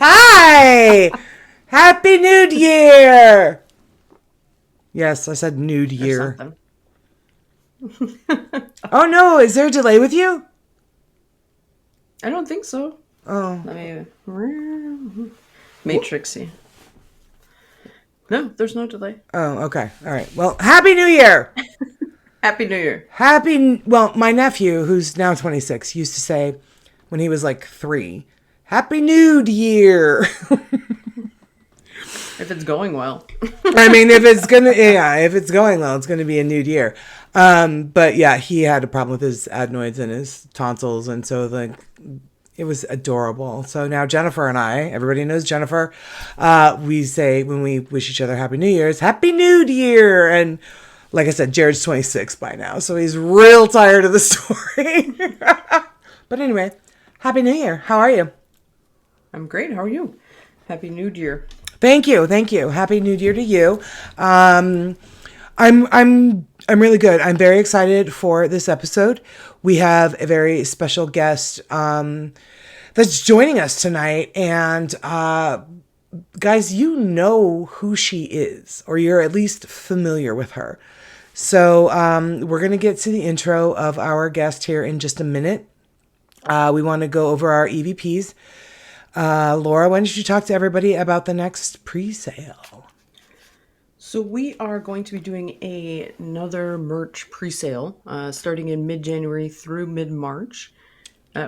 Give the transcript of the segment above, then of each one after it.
Hi! Happy Nude Year! Yes, I said nude year. Oh no, is there a delay with you? I don't think so. Oh. Let me... Matrixy. No, there's no delay. Oh, okay. All right. Well, Happy New Year! Happy New Year. Well, my nephew, who's now 26, used to say when he was like 3, Happy Nude Year! If it's going well. I mean, if it's going well, it's gonna be a nude year. But yeah, he had a problem with his adenoids and his tonsils, and so it was adorable. So now Jennifer and I, everybody knows Jennifer, we say when we wish each other Happy New Year's, Happy Nude Year. And like I said, Jared's 26 by now, so he's real tired of the story. But anyway, Happy New Year. How are you? I'm great. How are you? Happy Nude Year. Thank you. Happy New Year to you. I'm really good. I'm very excited for this episode. We have a very special guest that's joining us tonight, and guys, you know who she is, or you're at least familiar with her. So we're gonna get to the intro of our guest here in just a minute. We want to go over our EVPs. Laura, why don't you talk to everybody about the next pre-sale? So we are going to be doing another merch pre-sale starting in mid-January through mid-March.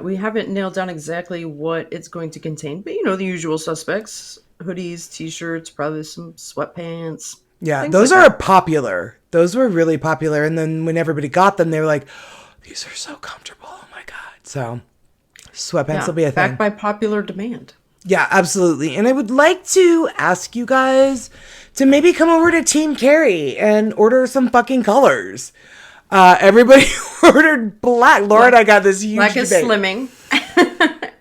We haven't nailed down exactly what it's going to contain, but the usual suspects: hoodies, t-shirts, probably some sweatpants. Yeah, those are popular. Those were really popular. And then when everybody got them, they were like, oh, these are so comfortable. Oh my God. So sweatpants will be a thing. Backed by popular demand. Yeah, absolutely. And I would like to ask you guys to maybe come over to Team Carrie and order some fucking colors. Everybody ordered black. Laura and I got this huge black is debate. Slimming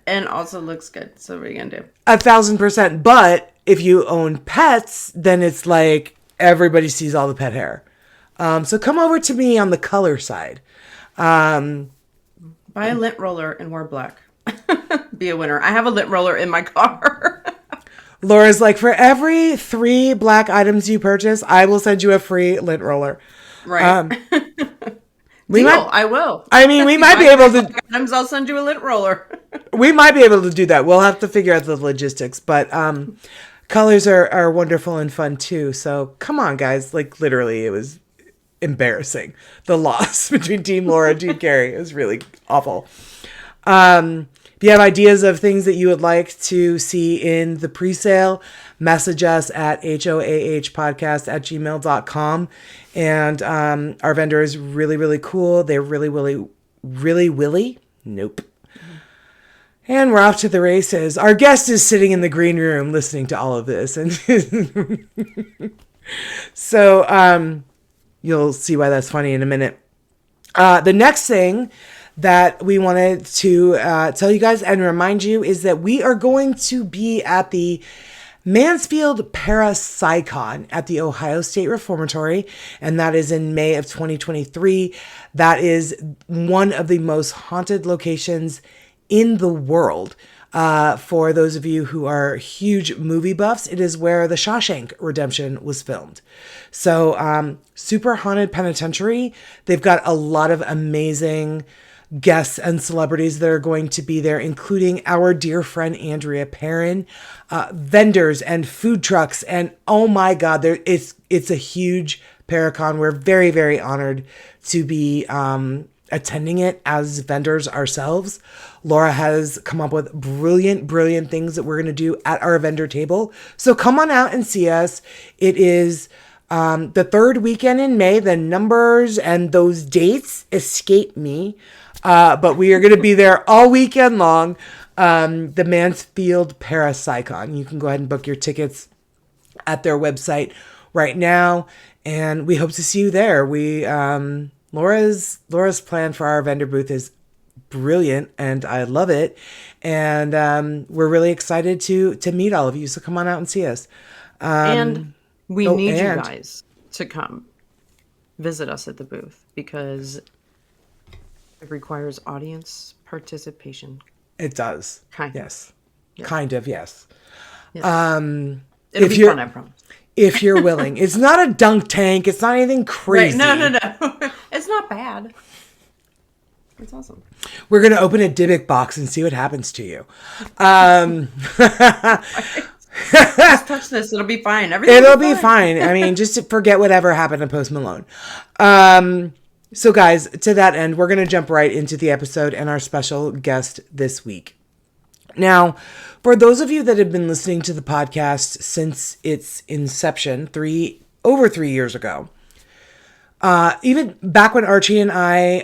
and also looks good. So what are you going to do? 1,000%. But if you own pets, then it's like everybody sees all the pet hair. So come over to me on the color side. Buy a lint roller and wear black. Be a winner. I have a lint roller in my car. Laura's like, for every 3 black items you purchase, I will send you a free lint roller. Right. I will. I mean, we might be able to. Items, I'll send you a lint roller. We might be able to do that. We'll have to figure out the logistics. But colors are wonderful and fun too. So come on, guys. Like literally, it was embarrassing. The loss between Team Laura and Team Carrie. It was really awful. If you have ideas of things that you would like to see in the pre-sale, message us at hoahpodcast@gmail.com. And our vendor is really, really cool. They're really willy. Nope. And we're off to the races. Our guest is sitting in the green room listening to all of this. And so you'll see why that's funny in a minute. The next thing that we wanted to tell you guys and remind you is that we are going to be at the Mansfield Parapsychon at the Ohio State Reformatory, and that is in May of 2023. That is one of the most haunted locations in the world. For those of you who are huge movie buffs, it is where The Shawshank Redemption was filmed. So super haunted penitentiary. They've got a lot of amazing guests and celebrities that are going to be there, including our dear friend Andrea Perrin, vendors and food trucks, and oh my God, it's a huge Paracon. We're very, very honored to be attending it as vendors ourselves. Laura has come up with brilliant things that we're going to do at our vendor table. So come on out and see us. It is The third weekend in May, the numbers and those dates escape me. But we are going to be there all weekend long. The Mansfield Parapsychon. You can go ahead and book your tickets at their website right now. And we hope to see you there. Laura's plan for our vendor booth is brilliant and I love it. And we're really excited to meet all of you. So come on out and see us. And we need you guys to come visit us at the booth because it requires audience participation. It does. Kind of. Yes. Yeah. Kind of, yes. It'll be fun, I promise. If you're willing. It's not a dunk tank. It's not anything crazy. Right. No. It's not bad. It's awesome. We're going to open a Dybbuk box and see what happens to you. Just touch this. It'll be fine. It'll be fine. I mean, just to forget whatever happened to Post Malone. So guys, to that end, we're going to jump right into the episode and our special guest this week. Now, for those of you that have been listening to the podcast since its inception, over 3 years ago, even back when Archie and I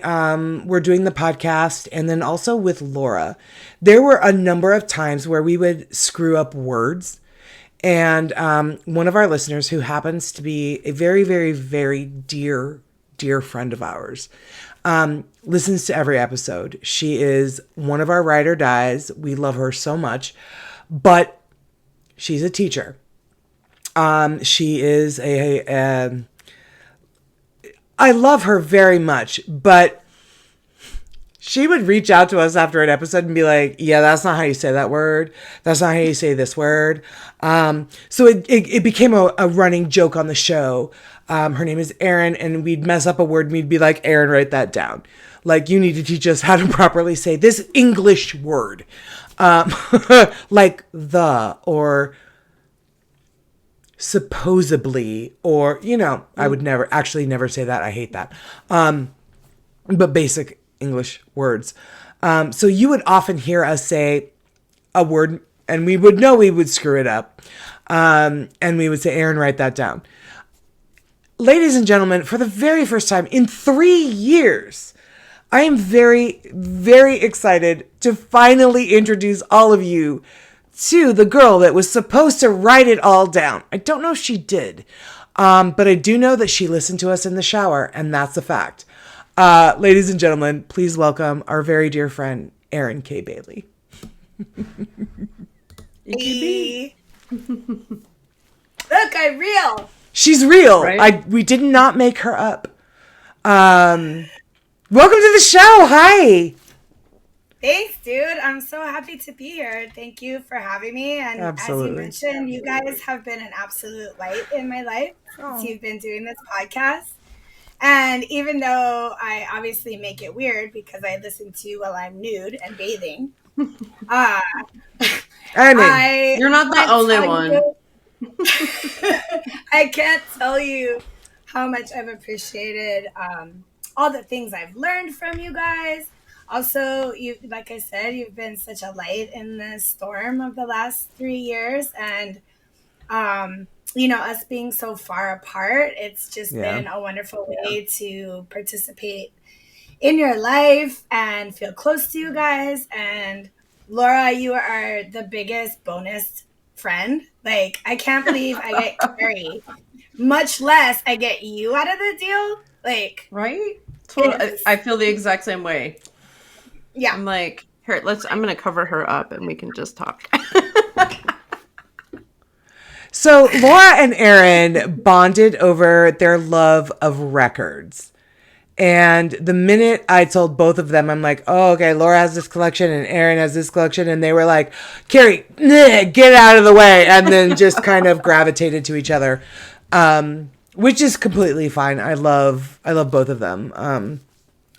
were doing the podcast, and then also with Laura, there were a number of times where we would screw up words. And one of our listeners, who happens to be a very, very, very dear friend of ours, listens to every episode. She is one of our ride or dies. We love her so much, but she's a teacher. She is I love her very much, but she would reach out to us after an episode and be like, yeah, that's not how you say that word. That's not how you say this word. So it became a running joke on the show. Her name is Erin, and we'd mess up a word and we'd be like, Erin, write that down. Like, you need to teach us how to properly say this English word. Like the, or supposedly, or, I would never say that. I hate that. But basic English words. So you would often hear us say a word and we would know we would screw it up. And we would say, Erin, write that down. Ladies and gentlemen, for the very first time in 3 years, I am very, very excited to finally introduce all of you to the girl that was supposed to write it all down. I don't know if she did, but I do know that she listened to us in the shower, and that's a fact. Ladies and gentlemen, please welcome our very dear friend, Erin K. Bailey. Hey. Look, I'm real. She's real. Right? We did not make her up. Welcome to the show. Hi. Thanks, dude. I'm so happy to be here. Thank you for having me. And Absolutely. As you mentioned, you guys have been an absolute light in my life since you've been doing this podcast. And even though I obviously make it weird because I listen to you while I'm nude and bathing, I mean, you're not the only one. I can't tell you how much I've appreciated all the things I've learned from you guys. Also, like I said, you've been such a light in the storm of the last 3 years. And, us being so far apart, it's just been a wonderful way to participate in your life and feel close to you guys. And Laura, you are the biggest bonus friend. Like, I can't believe I get Carrie, much less I get you out of the deal. Like, right? Totally. I feel the exact same way. Yeah. I'm like, here, I'm going to cover her up and we can just talk. So Laura and Erin bonded over their love of records. And the minute I told both of them, I'm like, oh, okay, Laura has this collection and Erin has this collection. And they were like, Carrie, get out of the way. And then just kind of gravitated to each other, which is completely fine. I love both of them.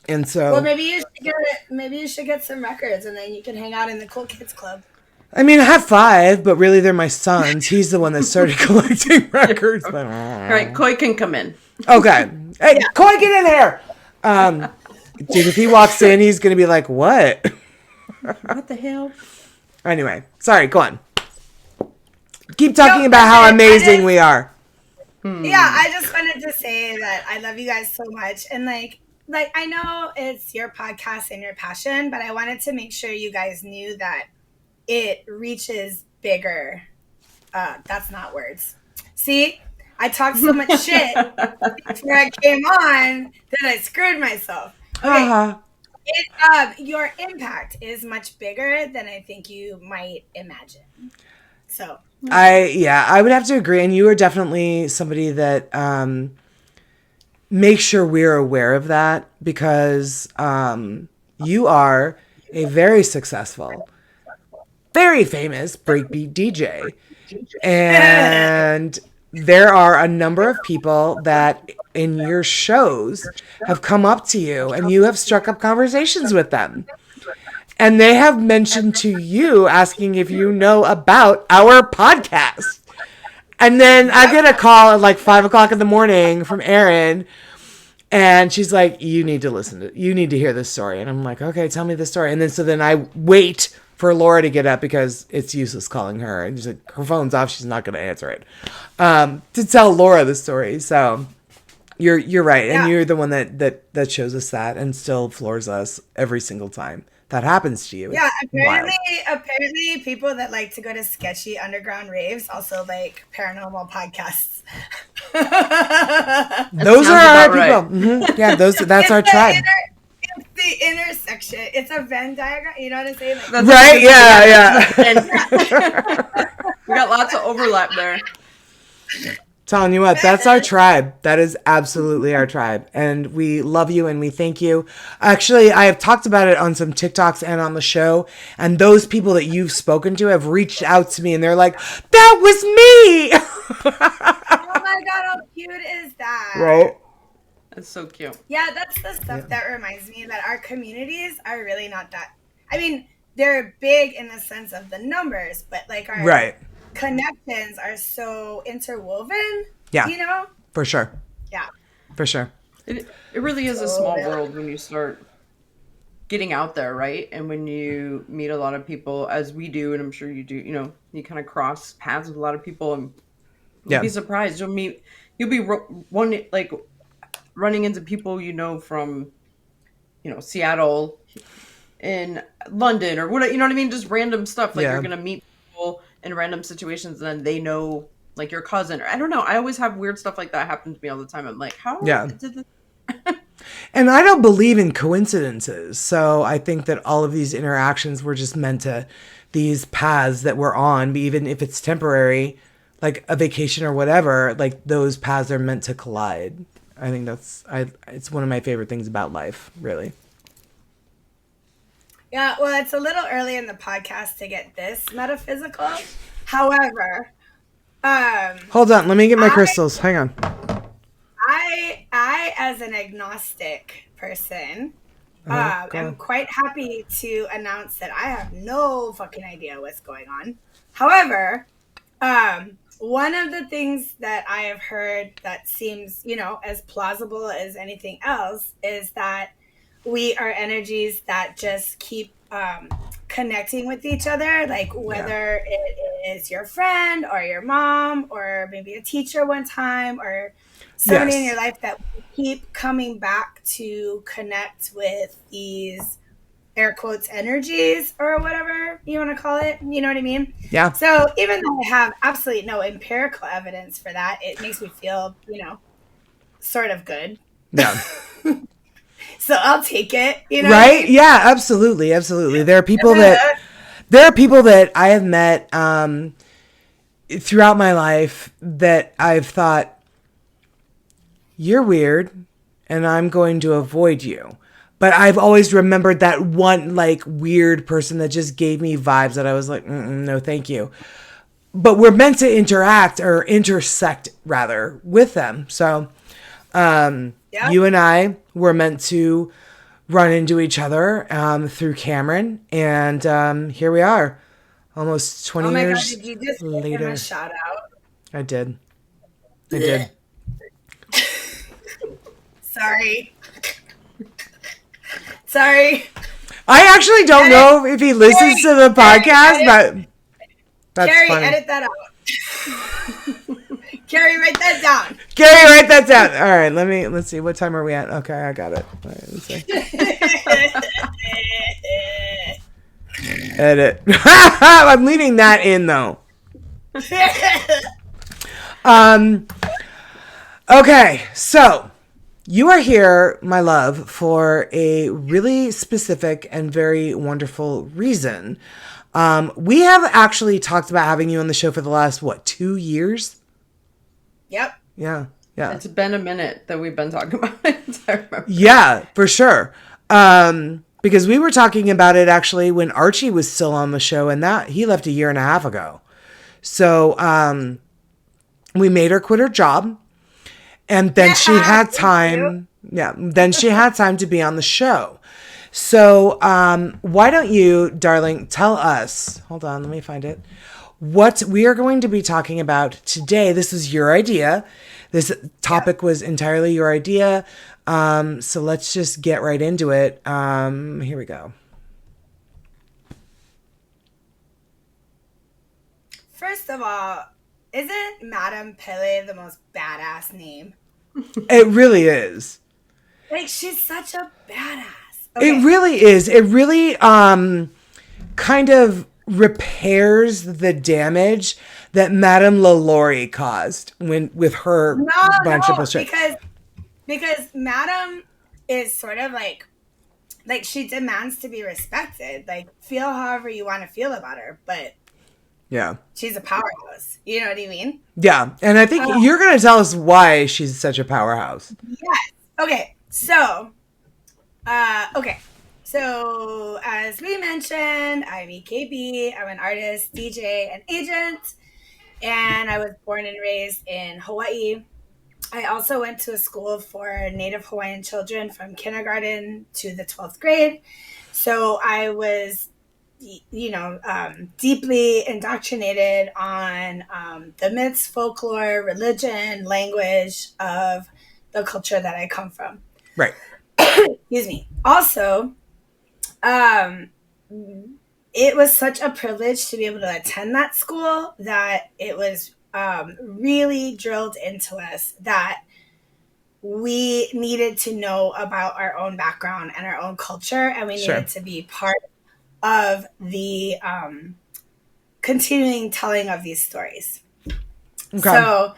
And so, well, maybe you should get some records and then you can hang out in the cool kids club. I mean, I have 5, but really they're my son's. He's the one that started collecting records. But, All right, Koi can come in. Okay. Hey, Koi, get in here. Dude, if he walks in, he's going to be like, what? What the hell? Anyway, sorry, go on. Keep talking about how amazing we are. Yeah, I just wanted to say that I love you guys so much. And like I know it's your podcast and your passion, but I wanted to make sure you guys knew that it reaches bigger. That's not words. See, I talked so much shit before I came on that I screwed myself. Okay, Uh-huh. your impact is much bigger than I think you might imagine. So I would have to agree. And you are definitely somebody that make sure we're aware of that because you are a very successful, very famous breakbeat DJ. And there are a number of people that in your shows have come up to you and you have struck up conversations with them. And they have mentioned to you asking if you know about our podcast. And then I get a call at like 5 o'clock in the morning from Erin. And she's like, you need to hear this story. And I'm like, okay, tell me the story. And then I wait for Laura to get up because it's useless calling her. And she's like, her phone's off. She's not going to answer it. To tell Laura the story. So you're right. Yeah. And you're the one that shows us that and still floors us every single time that happens to you. yeah, It's wild. apparently people that like to go to sketchy underground raves also like paranormal podcasts. Those are sounds our about right. people. Mhm. Yeah, that's our It's the tribe. It's the intersection. It's a Venn diagram. You know what I'm saying? Like, That's Right? Yeah. And we got lots of overlap there. Telling you what, that's our tribe. That is absolutely our tribe. And we love you and we thank you. Actually, I have talked about it on some TikToks and on the show. And those people that you've spoken to have reached out to me and they're like, that was me. oh my god, how cute is that? Right? That's so cute. Yeah, that's the stuff that reminds me that our communities are really not that. I mean, they're big in the sense of the numbers, but like our Right. connections are so interwoven. Yeah. You know? For sure. Yeah. For sure. It really is a small world when you start getting out there, right? And when you meet a lot of people, as we do, and I'm sure you do, you kind of cross paths with a lot of people, and you'll be surprised. You'll be running into people from, Seattle, in London, or what, you know what I mean? Just random stuff. Like you're gonna meet people in random situations, and then they know like your cousin, or I don't know. I always have weird stuff like that happen to me all the time. I'm like, how did this? And I don't believe in coincidences. So I think that all of these interactions were just meant to, these paths that we're on, even if it's temporary, like a vacation or whatever, like those paths are meant to collide. I think it's one of my favorite things about life, really. Yeah, well, it's a little early in the podcast to get this metaphysical. However, Hold on, let me get my crystals. Hang on. I as an agnostic person, am quite happy to announce that I have no fucking idea what's going on. However, one of the things that I have heard that seems, as plausible as anything else is that we are energies that just keep connecting with each other, like whether it is your friend or your mom or maybe a teacher one time or somebody in your life, that we keep coming back to connect with these air quotes energies or whatever you want to call it. You know what I mean? Yeah. So even though I have absolutely no empirical evidence for that, it makes me feel, sort of good. Yeah. So I'll take it, Right? Yeah, absolutely. Absolutely. There are people that I have met throughout my life that I've thought, you're weird and I'm going to avoid you. But I've always remembered that one like weird person that just gave me vibes that I was like, no, thank you. But we're meant to interact or intersect rather with them. So you and I were meant to run into each other through Cameron. And here we are, almost 20 years God, did you just give later. him a shout out? I did. Sorry. I actually don't know if he listens to the podcast, but that's Carrie, funny. edit that out. Carrie, write that down. Gary, write that down. All right, let's see. What time are we at? Okay, I got it. All right, let's see. Edit. I'm leaving that in though. Okay, so you are here, my love, for a really specific and very wonderful reason. We have actually talked about having you on the show for the last, 2 years? Yep. Yeah. It's been a minute that we've been talking about it. I remember. Yeah, for sure. Because we were talking about it actually when Archie was still on the show, and that he left a year and a half ago. So we made her quit her job, and then she had time. Yeah, then she had time to be on the show. So why don't you, darling, tell us? Hold on, let me find it. What we are going to be talking about today. This is your idea. This topic was entirely your idea. So let's just get right into it. Here we go. First of all, isn't Madame Pele the most badass name? It really is. Like, she's such a badass. Okay. It really is. It really kind of repairs the damage that Madame LaLaurie caused with her bunch of bullshit. Because Madame is sort of like she demands to be respected. Like, feel however you want to feel about her, but yeah, she's a powerhouse. You know what I mean? Yeah, and I think you're going to tell us why she's such a powerhouse. Yes. Okay. So, So, as we mentioned, I'm EKB. I'm an artist, DJ, and agent, and I was born and raised in Hawaii. I also went to a school for Native Hawaiian children from kindergarten to the 12th grade. So I was, deeply indoctrinated on the myths, folklore, religion, language of the culture that I come from. Right. Excuse me. Also, it was such a privilege to be able to attend that school that it was really drilled into us that we needed to know about our own background and our own culture, and we needed to be part of the continuing telling of these stories. Okay.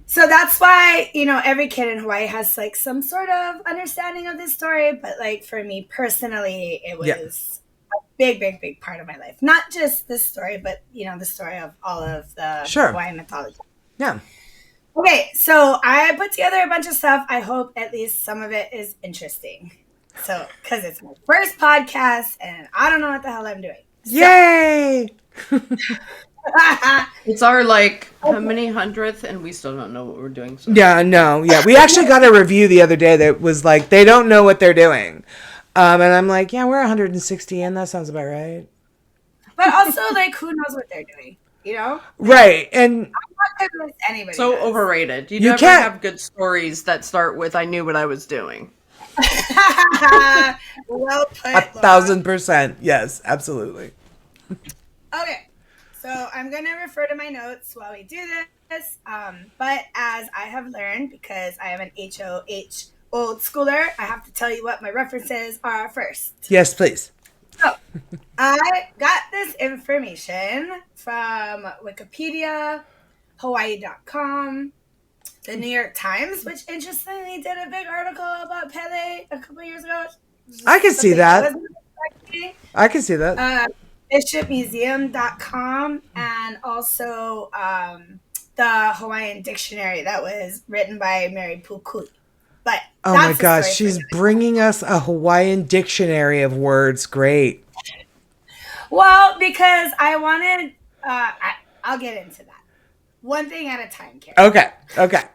So that's why, every kid in Hawaii has like some sort of understanding of this story. But like for me personally, it was a big, big, big part of my life. Not just this story, but, the story of all of the Hawaiian mythology. Yeah. Okay. So I put together a bunch of stuff. I hope at least some of it is interesting. So, because it's my first podcast and I don't know what the hell I'm doing. So. Yay! It's our how many 100th, and we still don't know what we're doing. So. Yeah, no, yeah. We actually got a review the other day that was like, they don't know what they're doing. And I'm like, yeah, we're 160 in. That sounds about right. But also, who knows what they're doing, Right, and I'm not convinced anybody. So does. Overrated. You never have good stories that start with "I knew what I was doing." Well put. 1,000%. Yes, absolutely. Okay. So I'm going to refer to my notes while we do this. But as I have learned, because I am an HoH old schooler, I have to tell you what my references are first. Yes, please. So I got this information from Wikipedia, Hawaii.com, the New York Times, which interestingly did a big article about Pele a couple years ago. I can see that. I can see that. BishopMuseum.com, and also the Hawaiian Dictionary that was written by Mary Pukui. But oh my gosh, she's bringing us a Hawaiian dictionary of words. Great. Well, because I wanted, I'll get into that. One thing at a time, Karen. Okay.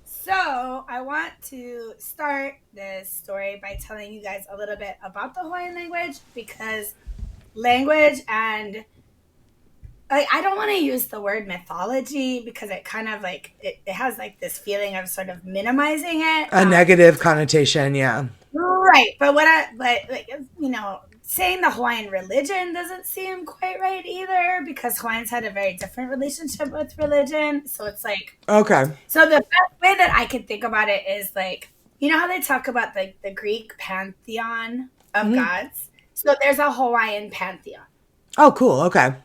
So I want to start this story by telling you guys a little bit about the Hawaiian language, because language and I don't want to use the word mythology because it kind of it has this feeling of sort of minimizing it. A negative connotation, yeah. Right. But saying the Hawaiian religion doesn't seem quite right either, because Hawaiians had a very different relationship with religion. So it's like, Okay. so the best way that I could think about it is like, you know how they talk about the Greek pantheon of gods? So there's a Hawaiian pantheon. Oh, cool. Okay.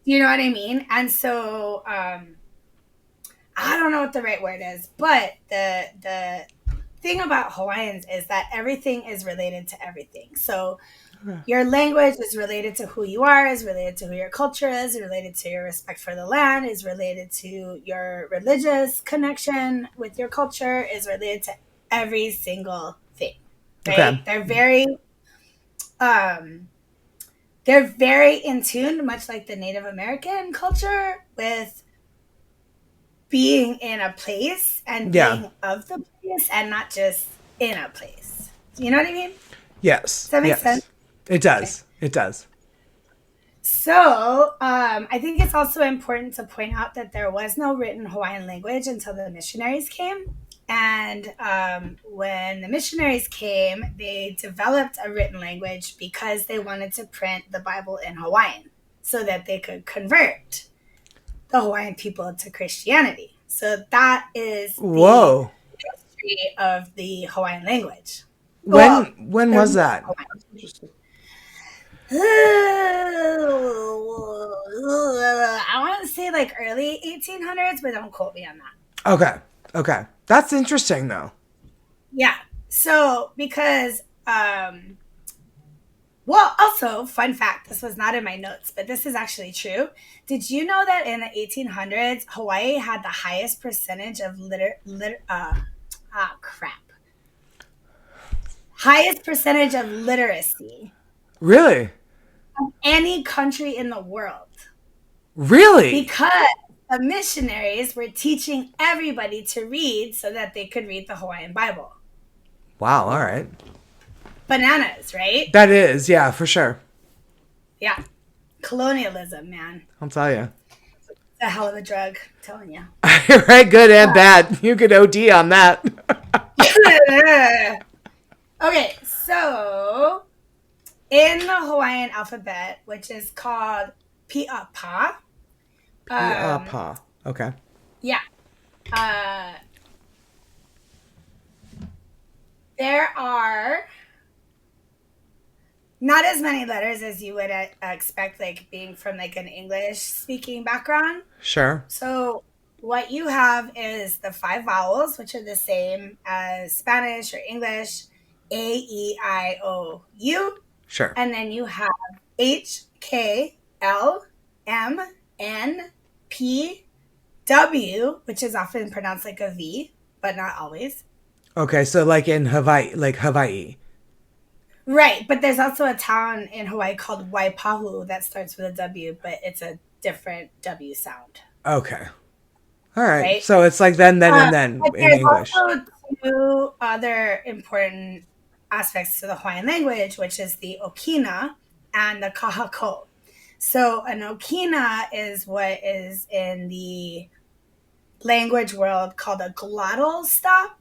You know what I mean? And so I don't know what the right word is, but the thing about Hawaiians is that everything is related to everything. So your language is related to who you are, is related to who your culture is related to your respect for the land, is related to your religious connection with your culture, is related to every single thing. Right? Okay. They're very in tune, much like the Native American culture, with being in a place and being of the place and not just in a place. You know what I mean? Yes. Does that make sense? It does. Okay. It does. So I think it's also important to point out that there was no written Hawaiian language until the missionaries came. And when the missionaries came, they developed a written language because they wanted to print the Bible in Hawaiian so that they could convert the Hawaiian people to Christianity. So that is the history of the Hawaiian language. When was that? I want to say like early 1800s, but don't quote me on that. Okay. That's interesting though. Yeah. So because well, also, fun fact, this was not in my notes, but this is actually true. Did you know that in the 1800s, Hawaii had the highest percentage of highest percentage of literacy Really? of any country in the world? Really? Because the missionaries were teaching everybody to read so that they could read the Hawaiian Bible. Wow, all right. Bananas, right? That is, yeah, for sure. Yeah. Colonialism, man. I'll tell you. It's a hell of a drug, I'm telling you. Right, good and bad. You could OD on that. Okay, so in the Hawaiian alphabet, which is called Pi'apa. Pi'apa. Okay. Yeah. There are not as many letters as you would expect, like being from like an English speaking background. Sure. So what you have is the 5 vowels, which are the same as Spanish or English: A, E, I, O, U. Sure. And then you have H, K, L, M, N, P, W, which is often pronounced like a V, but not always. Okay, so like in Hawaii, like Hawaii. Right, but there's also a town in Hawaii called Waipahu that starts with a W, but it's a different W sound. Okay. All right. Right? So it's like then, and then but in English. There's also 2 other important aspects to the Hawaiian language, which is the okina and the kahako. So an okina is what is in the language world called a glottal stop,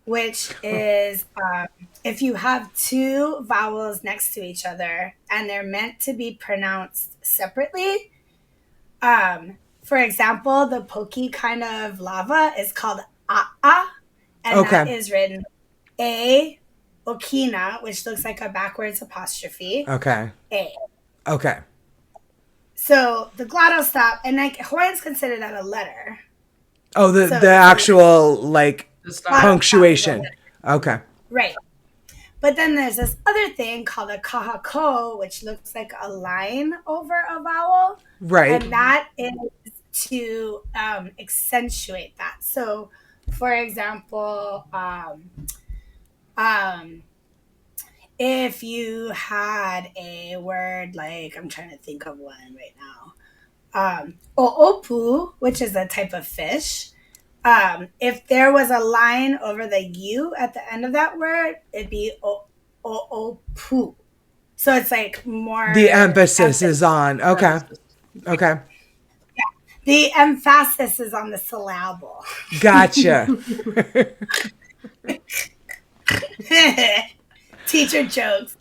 which is if you have 2 vowels next to each other and they're meant to be pronounced separately. For example, the pokey kind of lava is called a'a, and that is written A okina, which looks like a backwards apostrophe. Okay. A. Okay. So the glottal stop, and like Hawaiians consider that a letter. Oh, the actual like punctuation. Okay. Right. But then there's this other thing called a kahako, which looks like a line over a vowel. Right. And that is to accentuate that. So, for example, if you had a word like, I'm trying to think of one right now, o'opu, which is a type of fish. If there was a line over the U at the end of that word, it'd be o'opu. So it's like more... The emphasis is on. Okay. Okay. Yeah. The emphasis is on the syllable. Gotcha. Teacher jokes.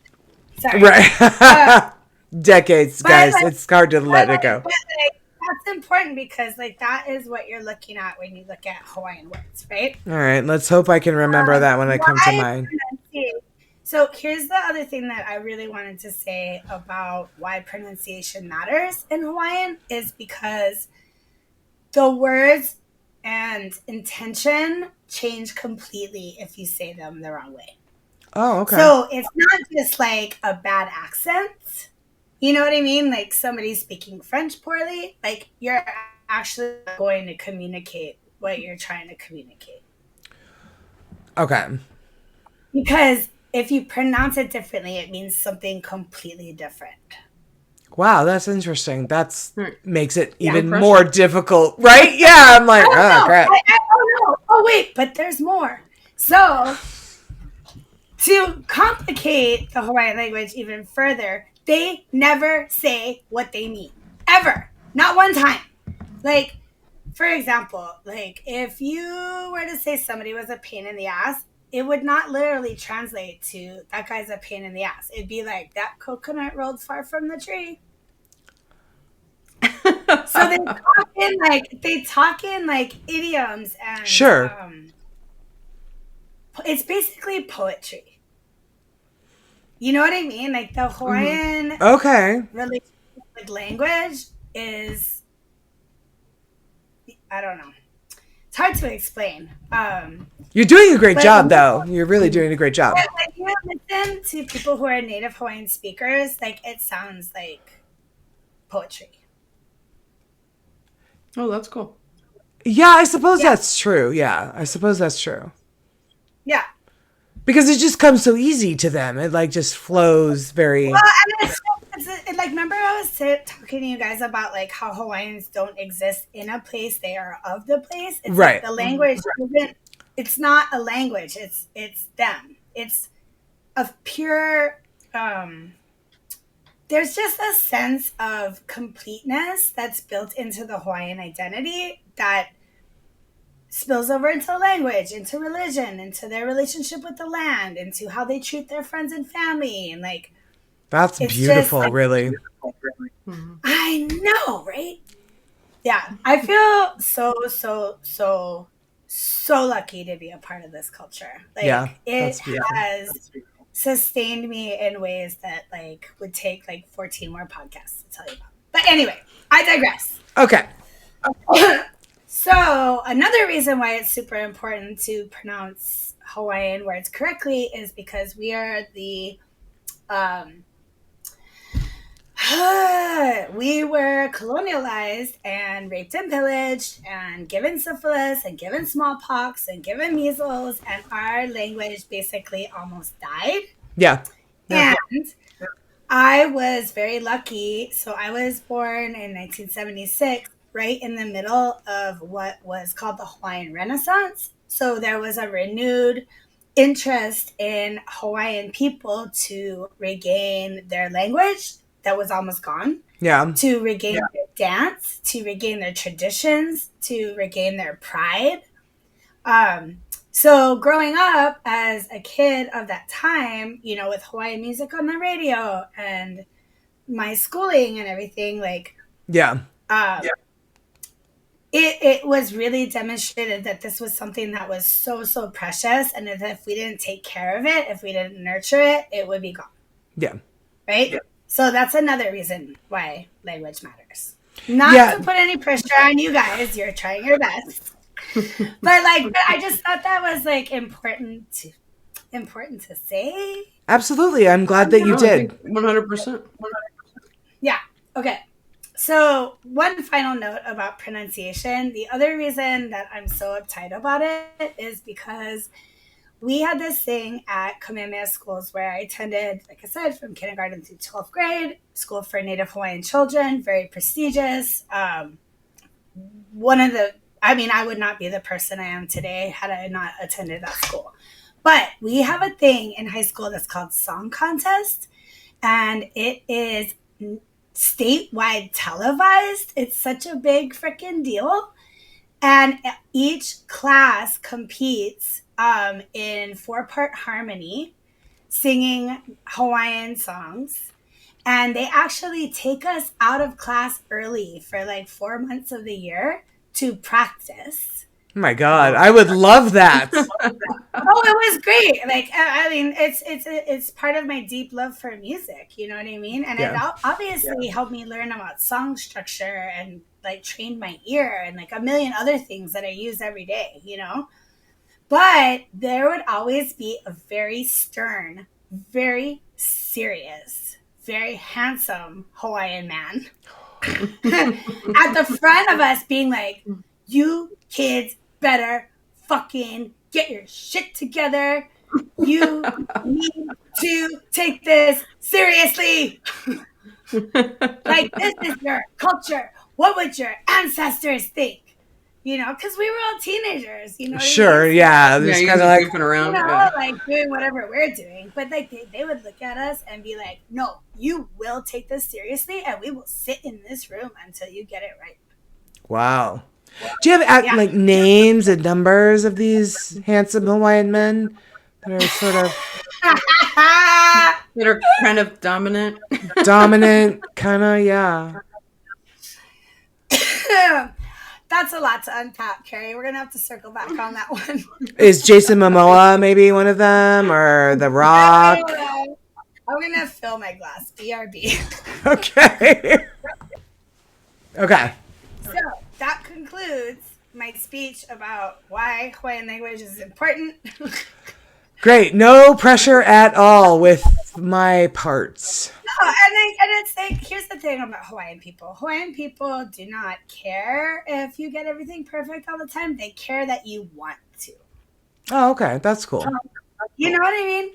Sorry. Right. Decades, But guys. like, It's hard to let it go. but, like, that's important because like that is what you're looking at when you look at Hawaiian words, right? All right. Let's hope I can remember that when I come to Why mind. pronunciation? So here's the other thing that I really wanted to say about why pronunciation matters in Hawaiian is because the words and intention change completely if you say them the wrong way. Oh, okay. So it's not just like a bad accent. You know what I mean? Like somebody speaking French poorly, like you're actually going to communicate what you're trying to communicate. Okay. Because if you pronounce it differently, it means something completely different. Wow, that's interesting. That's makes it even pressure. more difficult, right? Yeah, I'm like, oh crap. Oh wait, but there's more. So to complicate the Hawaiian language even further, they never say what they mean. Ever. Not one time. Like, for example, like if you were to say somebody was a pain in the ass, it would not literally translate to that guy's a pain in the ass. It'd be like that coconut rolled far from the tree. So they talk in like idioms and Sure. It's basically poetry. You know what I mean? Like the Hawaiian Okay. relationship with language is, I don't know. It's hard to explain. You're doing a great But- job, though. You're really doing a great job. But when you listen to people who are native Hawaiian speakers, like it sounds like poetry. Oh, that's cool. Yeah, I suppose that's true. Yeah, I suppose that's true. Yeah. Because it just comes so easy to them. It like just flows very. Well, and it's like, remember I was talking to you guys about like how Hawaiians don't exist in a place; they are of the place. It's Right. Like the language isn't. It's not a language. It's them. It's a pure. There's just a sense of completeness that's built into the Hawaiian identity that spills over into language, into religion, into their relationship with the land, into how they treat their friends and family, and like. That's It's beautiful, just, like, really. I know, right? Yeah, I feel so lucky to be a part of this culture. Like, Yeah, it that's beautiful. has sustained me in ways that like would take like 14 more podcasts to tell you about. But anyway, I digress. Okay. So another reason why it's super important to pronounce Hawaiian words correctly is because we are the we were colonialized and raped and pillaged and given syphilis and given smallpox and given measles, and our language basically almost died. Yeah. And I was very lucky. So I was born in 1976, right in the middle of what was called the Hawaiian Renaissance. So there was a renewed interest in Hawaiian people to regain their language that was almost gone, Yeah. to regain their dance, to regain their traditions, to regain their pride. So growing up as a kid of that time, you know, with Hawaiian music on the radio and my schooling and everything, like, Yeah. it was really demonstrated that this was something that was so precious, and that if we didn't take care of it, if we didn't nurture it, it would be gone. Yeah. Right? Yeah. So that's another reason why language matters. Not to put any pressure on you guys, you're trying your best. but I just thought that was like important to say. Absolutely. I'm glad that you did. 100%. Yeah. Okay. So one final note about pronunciation. The other reason that I'm so uptight about it is because we had this thing at Kamehameha schools where I attended, like I said, from kindergarten through 12th grade, school for Native Hawaiian children, very prestigious. I would not be the person I am today had I not attended that school. But we have a thing in high school that's called Song Contest, and it is statewide televised. It's such a big freaking deal. And each class competes in 4-part harmony. singing Hawaiian songs. And they actually take us out of class early for like 4 months of the year to practice. Oh my God, I would love that. Oh, it was great. Like, I mean, it's part of my deep love for music. You know what I mean? And it obviously helped me learn about song structure and like trained my ear and like a million other things that I use every day. You know, but there would always be a very stern, very serious, very handsome Hawaiian man at the front of us being like, "You kids better fucking get your shit together. You need to take this seriously. Like, this is your culture. What would your ancestors think?" You know, because we were all teenagers, you know. Sure, yeah. Yeah, Just you're kind of like goofing around. You know, Yeah. like doing whatever we're doing. But like they would look at us and be like, "No, you will take this seriously and we will sit in this room until you get it right." wow. Do you have like names and numbers of these handsome Hawaiian men that are sort of That are kind of dominant. dominant, kind of, yeah. That's a lot to unpack, Carrie. We're gonna have to circle back on that one. Is Jason Momoa maybe one of them, or The Rock? I'm gonna fill my glass. BRB. Okay. Okay. So that concludes my speech about why Hawaiian language is important. Great. No pressure at all with my parts. No, and it's like, here's the thing about Hawaiian people. Hawaiian people do not care if you get everything perfect all the time. They care that you want to. Oh, okay. That's cool. You know what I mean?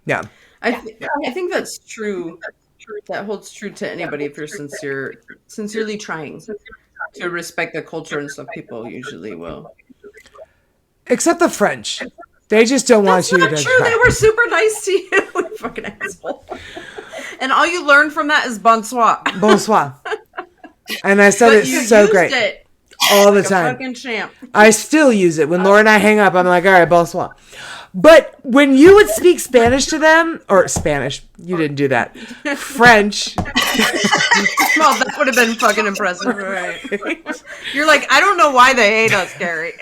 Yeah. I think that's true. That holds true to anybody if you're sincerely trying to respect the culture and stuff. People usually will. Except the French. They just don't want you to. That's not true. They were super nice to you. You fucking asshole. And all you learn from that is bonsoir. Bonsoir. And I said it's so great. It all the like time. A fucking champ. I still use it. When Laura and I hang up, I'm like, all right, bonsoir. But when you would speak Spanish to them, or Spanish, you didn't do that. French. Well, that would have been fucking impressive, right? You're like, I don't know why they hate us, Gary.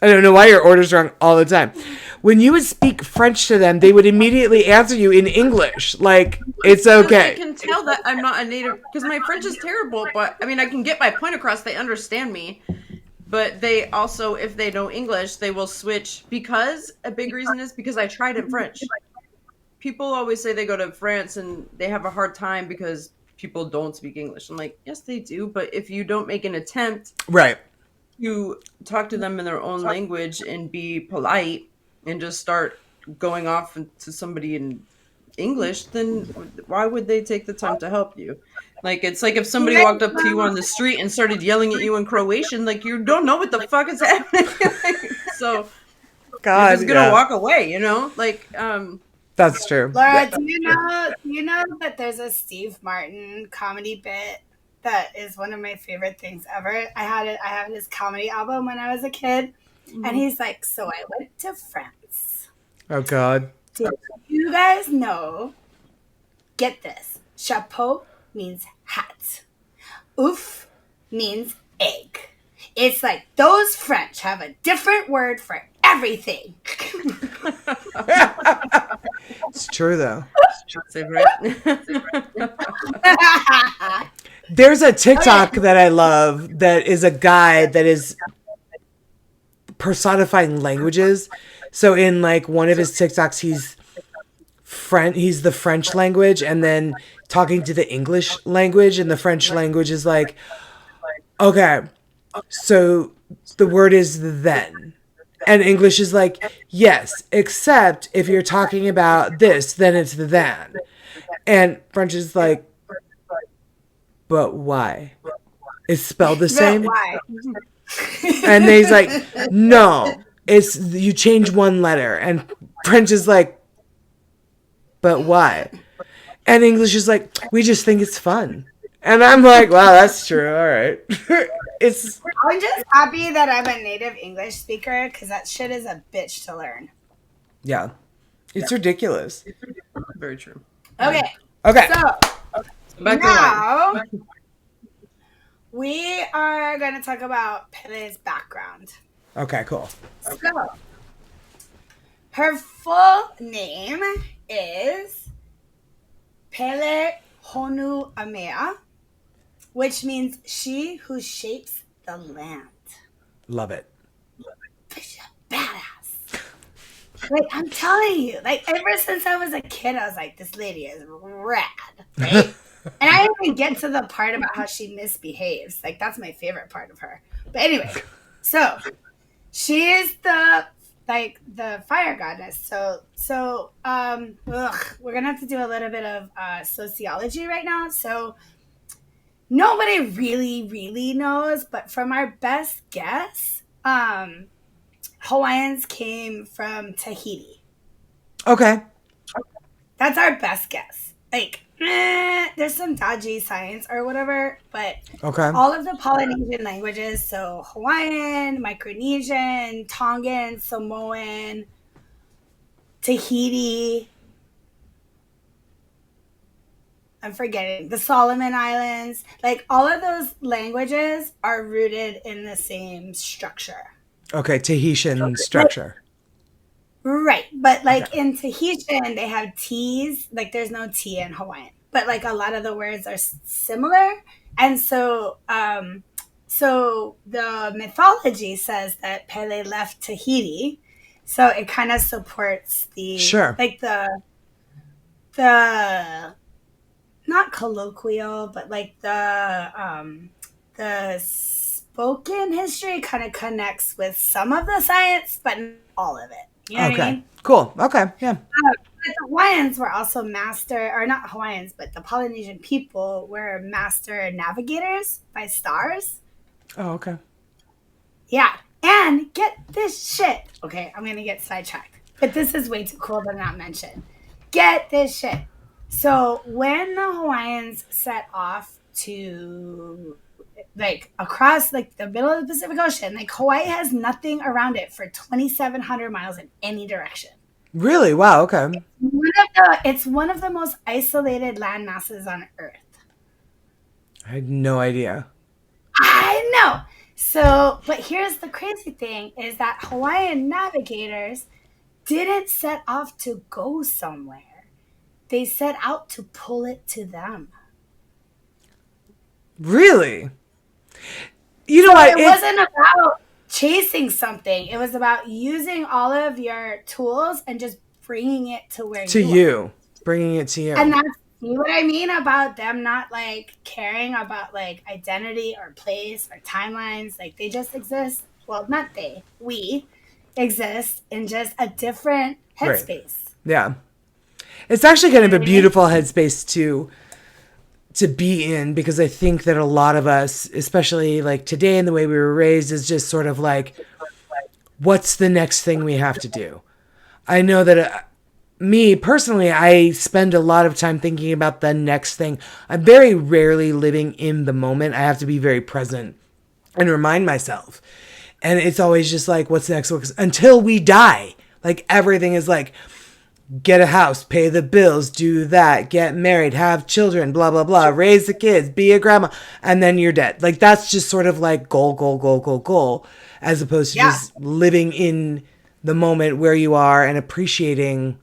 I don't know why your order's wrong all the time. When you would speak French to them, they would immediately answer you in English. Like, it's okay. I can tell that I'm not a native, because my French is terrible, but I mean, I can get my point across. They understand me. But they also, if they know English, they will switch, because a big reason is because I tried in French. People always say they go to France and they have a hard time because people don't speak English. I'm like, yes, they do. But if you don't make an attempt Right. to talk to them in their own language and be polite and just start going off to somebody in English, then why would they take the time to help you? Like, it's like if somebody walked up to you on the street and started yelling at you in Croatian, like, you don't know what the fuck is happening. So God, you're just gonna walk away, you know? Like, that's true. Laura, do you know that there's a Steve Martin comedy bit that is one of my favorite things ever? I have his comedy album when I was a kid, and he's like, "So I went to France. Oh, God. Did you guys know? Get this: chapeau means hat. Ouf means egg. It's like those French have a different word for everything." It's true, though. c'est vrai. There's a TikTok that I love that is a guy that is personifying languages. So in like one of his TikToks, he's the French language, and then talking to the English language, and the French language is like, okay, so the word is then. And English is like, yes, except if you're talking about this, then it's the then. And French is like, but why? It's spelled the same. Why? And he's like, no, it's you change one letter. And French is like, but why? And English is like, we just think it's fun. And I'm like, wow, that's true. All right. I'm just happy that I'm a native English speaker, because that shit is a bitch to learn. Yeah. It's ridiculous. Very true. Okay. Okay. So Back to now Hawaii. we are going to talk about Pele's background. Okay, cool. So her full name is Pele Honu Amea, which means she who shapes the land. Love it. She's a badass. Like, I'm telling you, like, ever since I was a kid, I was like, this lady is rad, right? And I didn't even get to the part about how she misbehaves. Like, that's my favorite part of her. But anyway, so she is the fire goddess. So we're gonna have to do a little bit of sociology right now. So nobody really knows, but from our best guess, Hawaiians came from Tahiti. Okay. That's our best guess. Like, there's some dodgy science or whatever, but Okay. all of the Polynesian languages, so Hawaiian, Micronesian, Tongan, Samoan, Tahiti, I'm forgetting, the Solomon Islands, like all of those languages are rooted in the same structure. Okay, Tahitian structure. Right. But like in Tahitian, they have T's. Like there's no T in Hawaiian. But like a lot of the words are similar. And so so the mythology says that Pele left Tahiti. So it kind of supports the like the not colloquial, but like the spoken history kind of connects with some of the science, but not all of it. You know what I mean? Cool. Okay. Yeah. But the Hawaiians were also or not Hawaiians, but the Polynesian people were master navigators by stars. Oh, okay. Yeah. And get this shit. Okay, I'm going to get sidetracked. But this is way too cool to not mention. Get this shit. So when the Hawaiians set off to like across like the middle of the Pacific Ocean, like Hawaii has nothing around it for 2,700 miles in any direction. Really? Wow. Okay. It's one of the most isolated land masses on Earth. I had no idea. I know. So, but here's the crazy thing is that Hawaiian navigators didn't set off to go somewhere. They set out to pull it to them. Really? You know what? It wasn't about chasing something. It was about using all of your tools and just bringing it to where you are. Bringing it to you. And that's what I mean about them not like caring about like identity or place or timelines. Like they just exist. Well, not they. We exist in just a different headspace. Right. Yeah. It's actually kind of a beautiful headspace to be in, because I think that a lot of us, especially like today and the way we were raised, is just sort of like, what's the next thing we have to do? I know that me personally, I spend a lot of time thinking about the next thing. I'm very rarely living in the moment. I have to be very present and remind myself. And it's always just like, what's next? Until we die. Like everything is like, get a house, pay the bills, do that, get married, have children, blah, blah, blah, raise the kids, be a grandma, and then you're dead. Like that's just sort of like goal, as opposed to just living in the moment where you are and appreciating.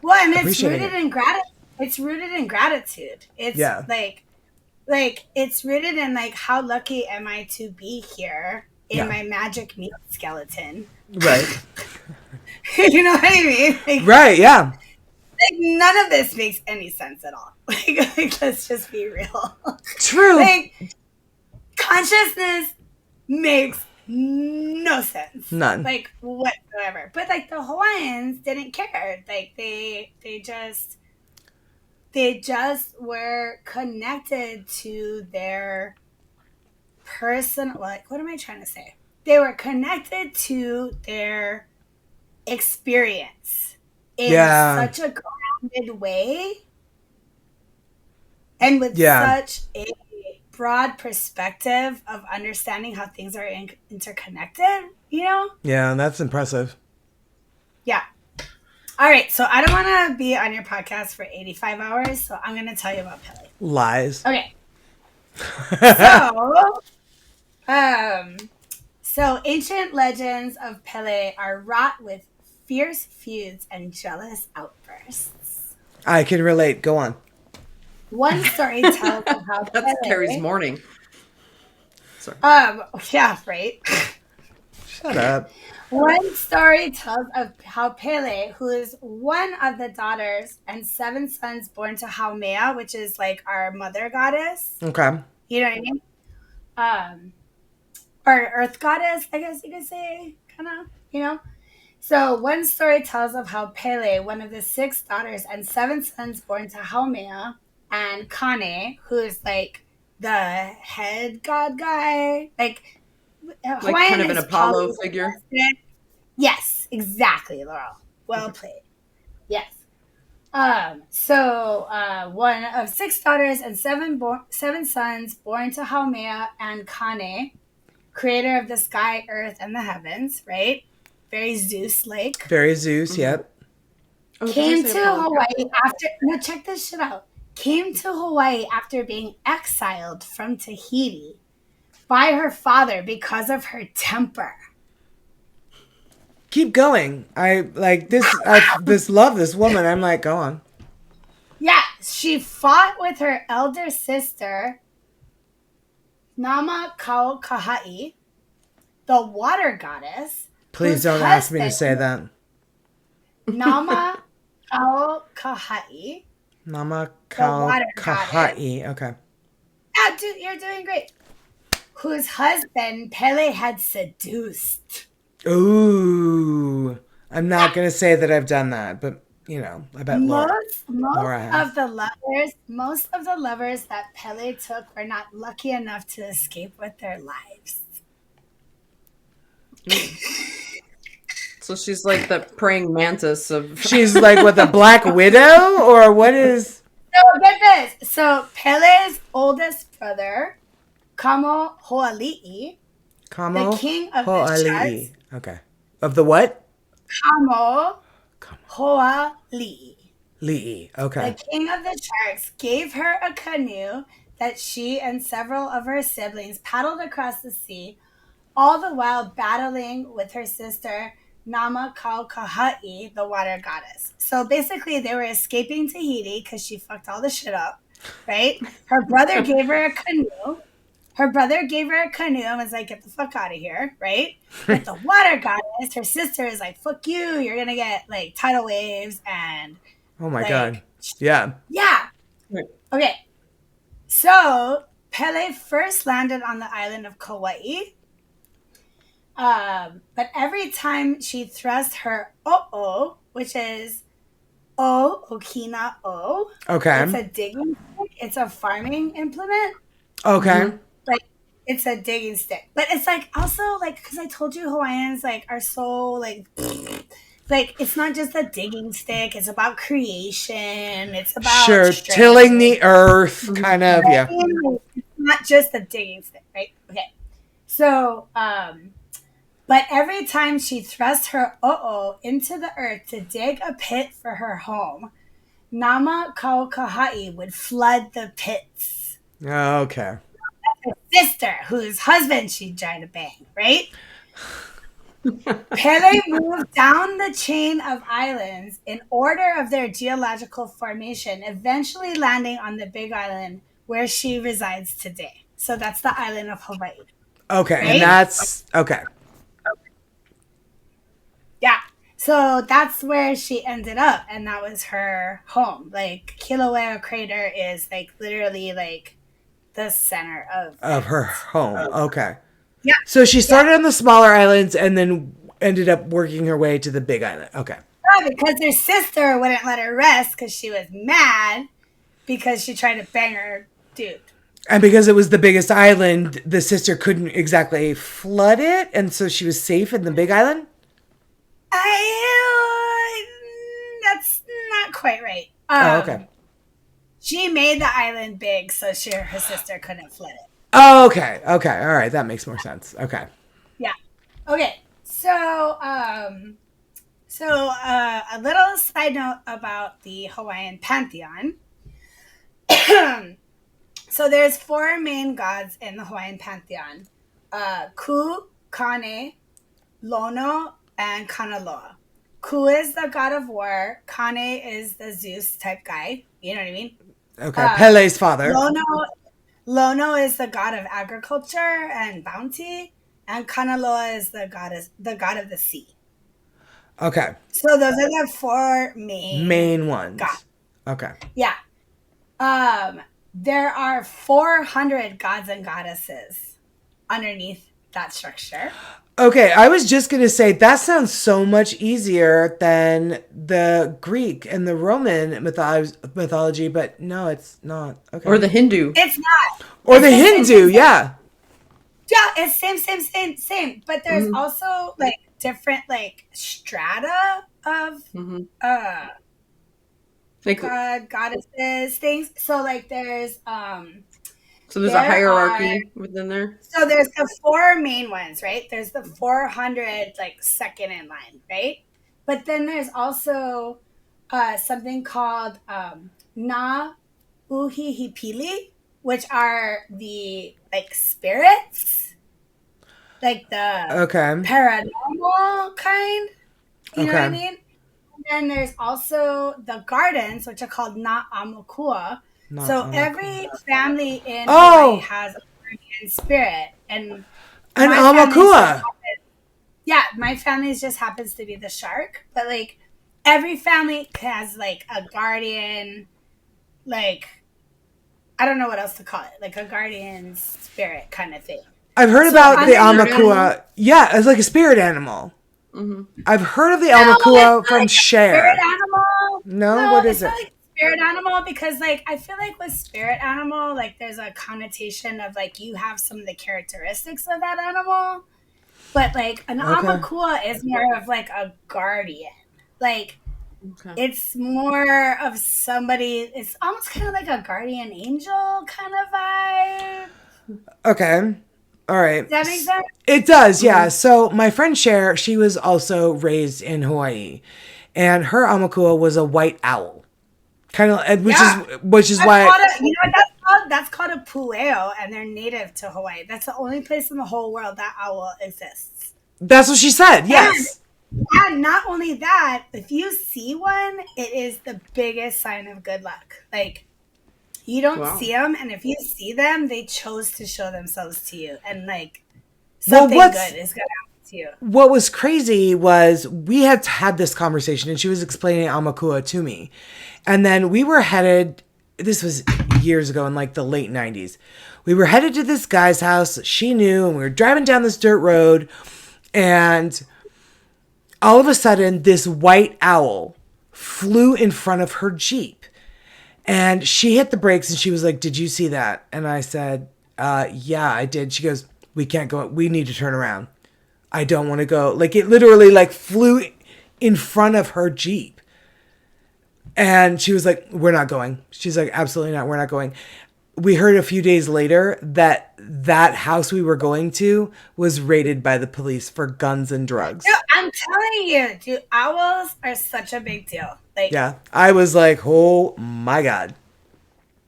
Well, and it's rooted in gratitude. It's rooted in gratitude. It's like it's rooted in like, how lucky am I to be here in my magic meat skeleton? Right. You know what I mean? Like, right, yeah. Like, none of this makes any sense at all. Like let's just be real. True. Like, consciousness makes no sense. None. Like, whatsoever. But, like, the Hawaiians didn't care. Like, they just were connected to their person. Like, what am I trying to say? They were connected to their experience in such a grounded way and with such a broad perspective of understanding how things are interconnected, you know? Yeah, that's impressive. Yeah. All right, so I don't want to be on your podcast for 85 hours, so I'm going to tell you about Pele. Lies. Okay. So, so ancient legends of Pele are wrought with fierce feuds and jealous outbursts. I can relate. Go on. One story tells of how That's Pele. Carrie's morning. Sorry. Yeah, right. Shut up. One story tells of how Pele, who is one of the daughters and 7 sons born to HoaH, which is like our mother goddess. Okay. You know what I mean? Or earth goddess, I guess you could say, kind of, you know? So one story tells of how Pele, one of the 6 daughters and 7 sons born to HoaH, and Kane, who is like the head god guy, like Hawaiian kind of an is Apollo figure. Yes, exactly, Laurel. Well played. Yes. One of 6 daughters and 7 sons born to HoaH and Kane, creator of the sky, earth, and the heavens, right? Very Zeus-like. Very Zeus, yep. Came to Hawaii after... No, check this shit out. Came to Hawaii after being exiled from Tahiti by her father because of her temper. Keep going. I like this. I love this woman. I'm like, go on. Yeah, she fought with her elder sister, Nama Kaukaha'i, the water goddess. Please don't ask me to say that. Nama Kaukaha'i. Nama water Kaukaha'i. Okay. Yeah, dude, you're doing great. Whose husband Pele had seduced. Ooh. I'm not going to say that I've done that, but, you know, I bet Most Laura of the lovers that Pele took were not lucky enough to escape with their lives. So she's like the praying mantis of... She's like, what, the Black Widow? Or what is... So get this. So Pele's oldest brother, Kamo Ho'ali'i, the king of the sharks. Okay. Of the what? Kamo Ho'ali'i. Li'i. Okay. The king of the sharks gave her a canoe that she and several of her siblings paddled across the sea, all the while battling with her sister Nama Kaukaha'i, the water goddess. So basically, they were escaping Tahiti because she fucked all the shit up, right? Her brother gave her a canoe. And was like, get the fuck out of here, right? But the water goddess, her sister, is like, fuck you. You're going to get, like, tidal waves and... Oh, my God. Yeah. Yeah. Okay. So, Pele first landed on the island of Kauai. But every time she thrust her o'o, which is okina o. Okay. It's a digging stick. It's a farming implement. Okay. Mm-hmm. Like, it's a digging stick. But it's like, also, like, because I told you Hawaiians, like, are so, like, it's not just a digging stick. It's about creation. It's about tilling the earth, kind of, yeah. It's not just a digging stick, right? Okay. So, but every time she thrust her o'o into the earth to dig a pit for her home, Nama Kaukaha'i would flood the pits. Okay. Her sister, whose husband she tried to bang, right? Pele moved down the chain of islands in order of their geological formation, eventually landing on the Big Island where she resides today. So that's the island of Hawaii. Okay, right? And that's... Okay. Yeah. So that's where she ended up, and that was her home. Like, Kilauea crater is, like, literally, like, the center of her home. Okay. Yeah. So she started on the smaller islands and then ended up working her way to the Big Island. Okay. Yeah, because her sister wouldn't let her rest because she was mad because she tried to bang her dude. And because it was the biggest island, the sister couldn't exactly flood it, and so she was safe in the Big Island? That's not quite right. Okay. She made the island big so her sister couldn't flood it. Oh, okay. Okay. All right. That makes more sense. Okay. Yeah. Okay. So, a little side side note about the Hawaiian pantheon. So there's 4 main gods in the Hawaiian pantheon. Ku, Kane, Lono, and Kanaloa. Ku is the god of war. Kane is the Zeus type guy. You know what I mean? Okay. Pele's father. Lono is the god of agriculture and bounty. And Kanaloa is the god of the sea. Okay. So those are the 4 Main ones. gods. Okay. Yeah. There are 400 gods and goddesses underneath that structure. Okay, I was just going to say that sounds so much easier than the Greek and the Roman mythology, but no, it's not. Okay. Or the Hindu. It's not. Or It's the same. Hindu, yeah. Yeah, it's same. But there's also like different like strata of Like, goddesses things. So like there's so there's a hierarchy within there. So there's the 4 main ones, right? There's the 400 like second in line, right? But then there's also something called Na Uhihipili, which are the like spirits, like the paranormal kind. You know what I mean? And then there's also the gardens, which are called Na Amakua. So every family in Hawaii has a guardian spirit, and Amakua. Yeah, my family just happens to be the shark, but like every family has like a guardian, like I don't know what else to call it, like a guardian spirit kind of thing. I've heard about the Amakua. Yeah, it's like a spirit animal. Mm-hmm. I've heard of the Amakua from Cher. Spirit animal? No, what is it? Like spirit animal, because like I feel like with spirit animal, like there's a connotation of like you have some of the characteristics of that animal, but like an Amakua is more of like a guardian. Like it's more of somebody. It's almost kind of like a guardian angel kind of vibe. Okay. All right. Does that make sense? It does, yeah. So my friend Cher, she was also raised in Hawaii, and her Amakua was a white owl, kind of, which is why. You know what that's called a pueo, and they're native to Hawaii. That's the only place in the whole world that owl exists. That's what she said. Yes. And not only that, if you see one, it is the biggest sign of good luck. Like. You don't see them, and if you see them, they chose to show themselves to you, and like something good is gonna happen to you. What was crazy was we had had this conversation, and she was explaining Amakua to me, and then we were headed. This was years ago in like the late 90s. We were headed to this guy's house. She knew, and we were driving down this dirt road, and all of a sudden, this white owl flew in front of her Jeep. And she hit the brakes and she was like, "Did you see that?" And I said, "Yeah, I did." She goes, "We can't go. We need to turn around. I don't want to go." Like it literally like flew in front of her Jeep. And she was like, "We're not going." She's like, "Absolutely not. We're not going." We heard a few days later that that house we were going to was raided by the police for guns and drugs. Dude, I'm telling you, dude, owls are such a big deal. Like, yeah, I was like, "Oh my God."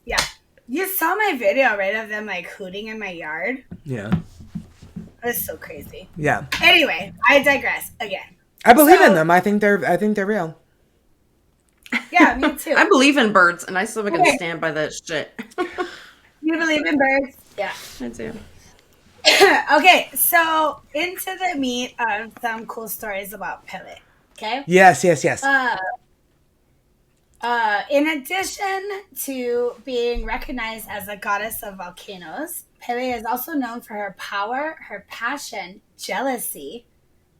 Yeah. You saw my video, right, of them like hooting in my yard? Yeah. It was so crazy. Yeah. Anyway, I digress again. I believe in them. I think they're real. Yeah, me too. I believe in birds, and I still can stand by that shit. You believe in birds? Yeah. I do. Okay, so into the meat of some cool stories about Pele. Okay? Yes. In addition to being recognized as a goddess of volcanoes, Pele is also known for her power, her passion, jealousy,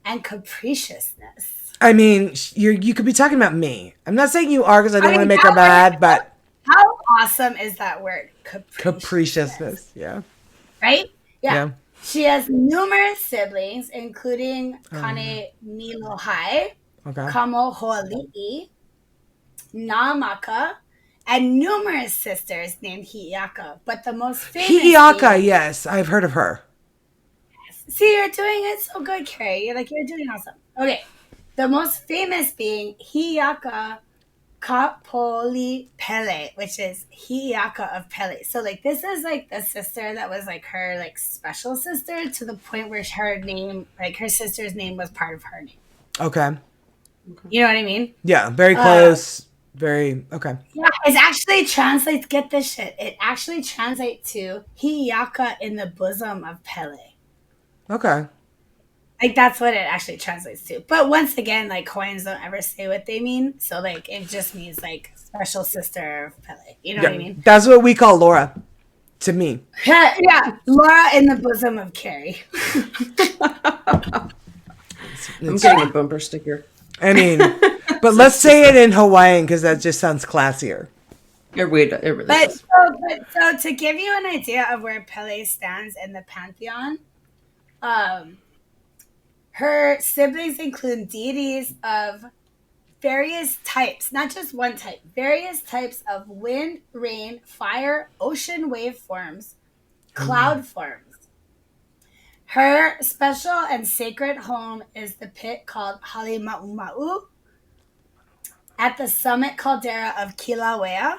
and capriciousness. I mean, you could be talking about me. I'm not saying you are because I don't want to make her mad, but... How awesome is that word? Capriciousness, yeah. Right? Yeah. She has numerous siblings, including Kane Nilohai, Kamo Hoali'i, Namaka, and numerous sisters named Hi'iaka. But the most famous... Hi'iaka, yes. I've heard of her. Yes. See, you're doing it so good, Carrie. You're doing awesome. Okay. The most famous being Hiaka Kapoli Pele, which is Hiaka of Pele. So like this is like the sister that was like her like special sister to the point where her name, like her sister's name was part of her name. Okay. You know what I mean? Yeah, very close. Very okay. Yeah, it actually translates. Get this shit. It actually translates to Hiaka in the bosom of Pele. Okay. Like that's what it actually translates to. But once again, like Hawaiians don't ever say what they mean, so like it just means like special sister of Pele. You know what I mean? That's what we call Laura. To me. Yeah, Laura in the bosom of Carrie. I'm getting a bumper sticker. I mean, but let's say it in Hawaiian because that just sounds classier. It really does. So to give you an idea of where Pele stands in the pantheon, her siblings include deities of various types, not just one type, various types of wind, rain, fire, ocean wave forms, cloud forms. Her special and sacred home is the pit called Halima'uma'u at the summit caldera of Kilauea.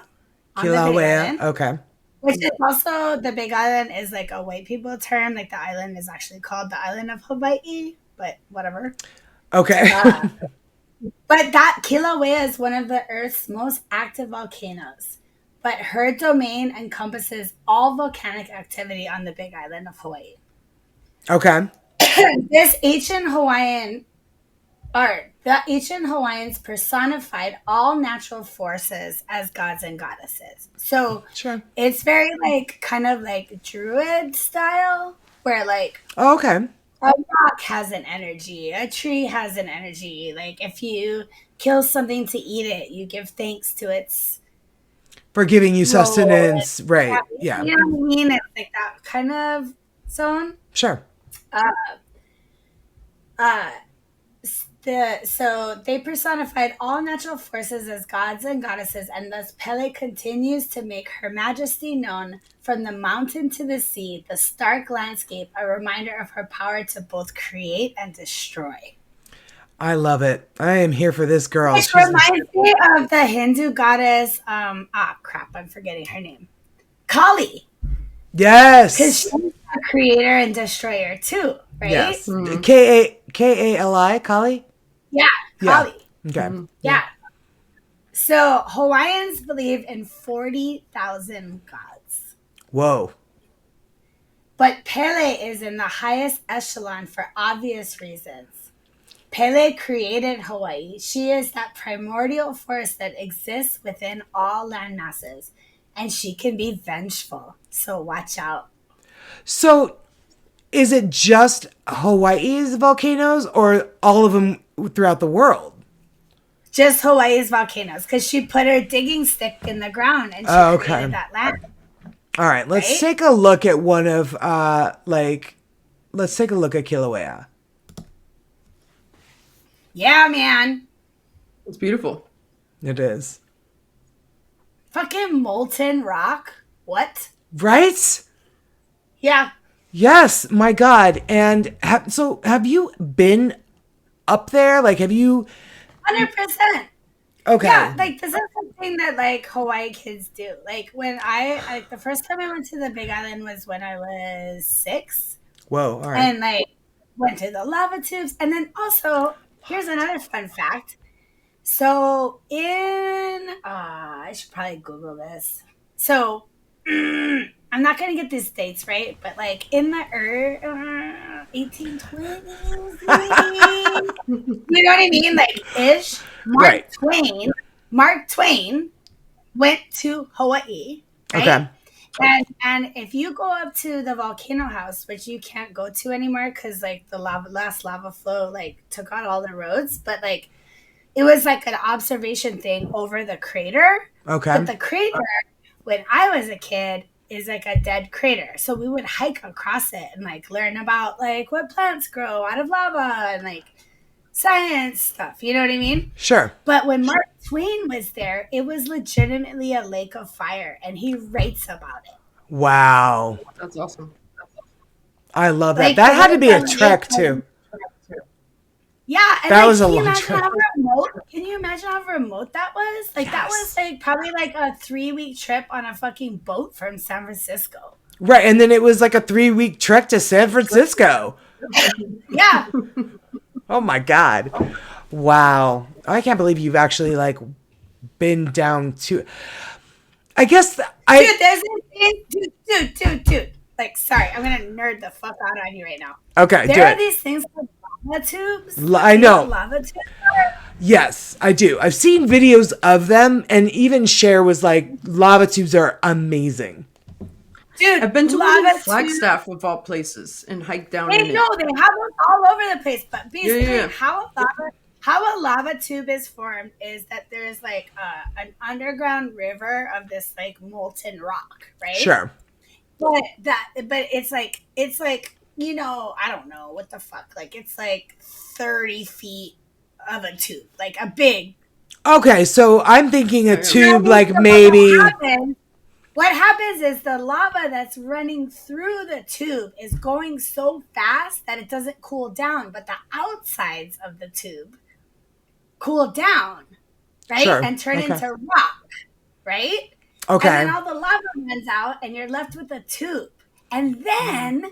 Kilauea. Okay. Which is also, the Big Island is like a white people term. Like the island is actually called the island of Hawaii, but whatever. Okay. But that Kilauea is one of the Earth's most active volcanoes. But her domain encompasses all volcanic activity on the Big Island of Hawaii. Okay. The ancient Hawaiians personified all natural forces as gods and goddesses. So Sure. It's very like kind of like druid style, where like Okay. a rock has an energy, a tree has an energy. Like if you kill something to eat it, you give thanks to its For giving you sustenance. Right. Yeah. You know what I mean? It's like that kind of zone. Sure. So they personified all natural forces as gods and goddesses, and thus Pele continues to make her majesty known from the mountain to the sea, the stark landscape, a reminder of her power to both create and destroy. I love it. I am here for this girl. Which reminds me of the Hindu goddess, I'm forgetting her name. Kali. Yes. Because she's a creator and destroyer too, right? Yes. Kali? Kali? Yeah, Kali. Okay. Mm-hmm. Yeah. So Hawaiians believe in 40,000 gods. Whoa. But Pele is in the highest echelon for obvious reasons. Pele created Hawaii. She is that primordial force that exists within all land masses, and she can be vengeful. So watch out. So is it just Hawaii's volcanoes or all of them throughout the world? Just Hawaii's volcanoes, because she put her digging stick in the ground and she created that land. All right, let's take a look at one of let's take a look at Kilauea. Yeah, man. It's beautiful. It is. Fucking molten rock. What? Right? Yeah. Yes, my God. And have you been up there? Like, have you? 100%. Okay. Yeah, like this is something that like Hawaii kids do. Like when the first time I went to the Big Island was when I was 6. Whoa, all right. And like went to the lava tubes. And then also, here's another fun fact. So I should probably Google this. So I'm not going to get these dates right, but like in the 1820s, you know what I mean? Like ish. Mark Twain went to Hawaii, right? Okay. And if you go up to the volcano house, which you can't go to anymore because like the last lava flow like took out all the roads, but like it was like an observation thing over the crater. Okay. But the crater, when I was a kid, is like a dead crater. So we would hike across it and like learn about like what plants grow out of lava and like science stuff. You know what I mean? Sure. But when Mark Twain was there, it was legitimately a lake of fire, and he writes about it. Wow. That's awesome. I love that. Like, that had to be a trek too. Yeah, and That like, was a long trip. Can you imagine how remote that was? Like, that was Yes. like probably like a 3-week trip on a fucking boat from San Francisco. Right, and then it was like a 3-week trek to San Francisco. Yeah. Oh my God. Wow. I can't believe you've actually like been down to, I guess Dude, there's this thing, dude. Like, sorry, I'm gonna nerd the fuck out on you right now. Okay, do There are it. these things called lava tubes. I know. Lava tubes are? Yes, I do. I've seen videos of them, and even Cher was like, lava tubes are amazing. Dude, I've been to one lava in tubes. Flagstaff of all places and hiked down They in know it. they have them all over the place, but basically, Yeah. how a lava tube is formed is that there's like an underground river of this like molten rock, right? Sure. But it's like I don't know what the fuck. Like, it's like 30 feet of a tube, like a big. Okay, so I'm thinking a tube, So like maybe. What happens is the lava that's running through the tube is going so fast that it doesn't cool down, but the outsides of the tube cool down, right? Sure. And turn Okay. into rock, right? Okay. And then all the lava runs out and you're left with a tube. And then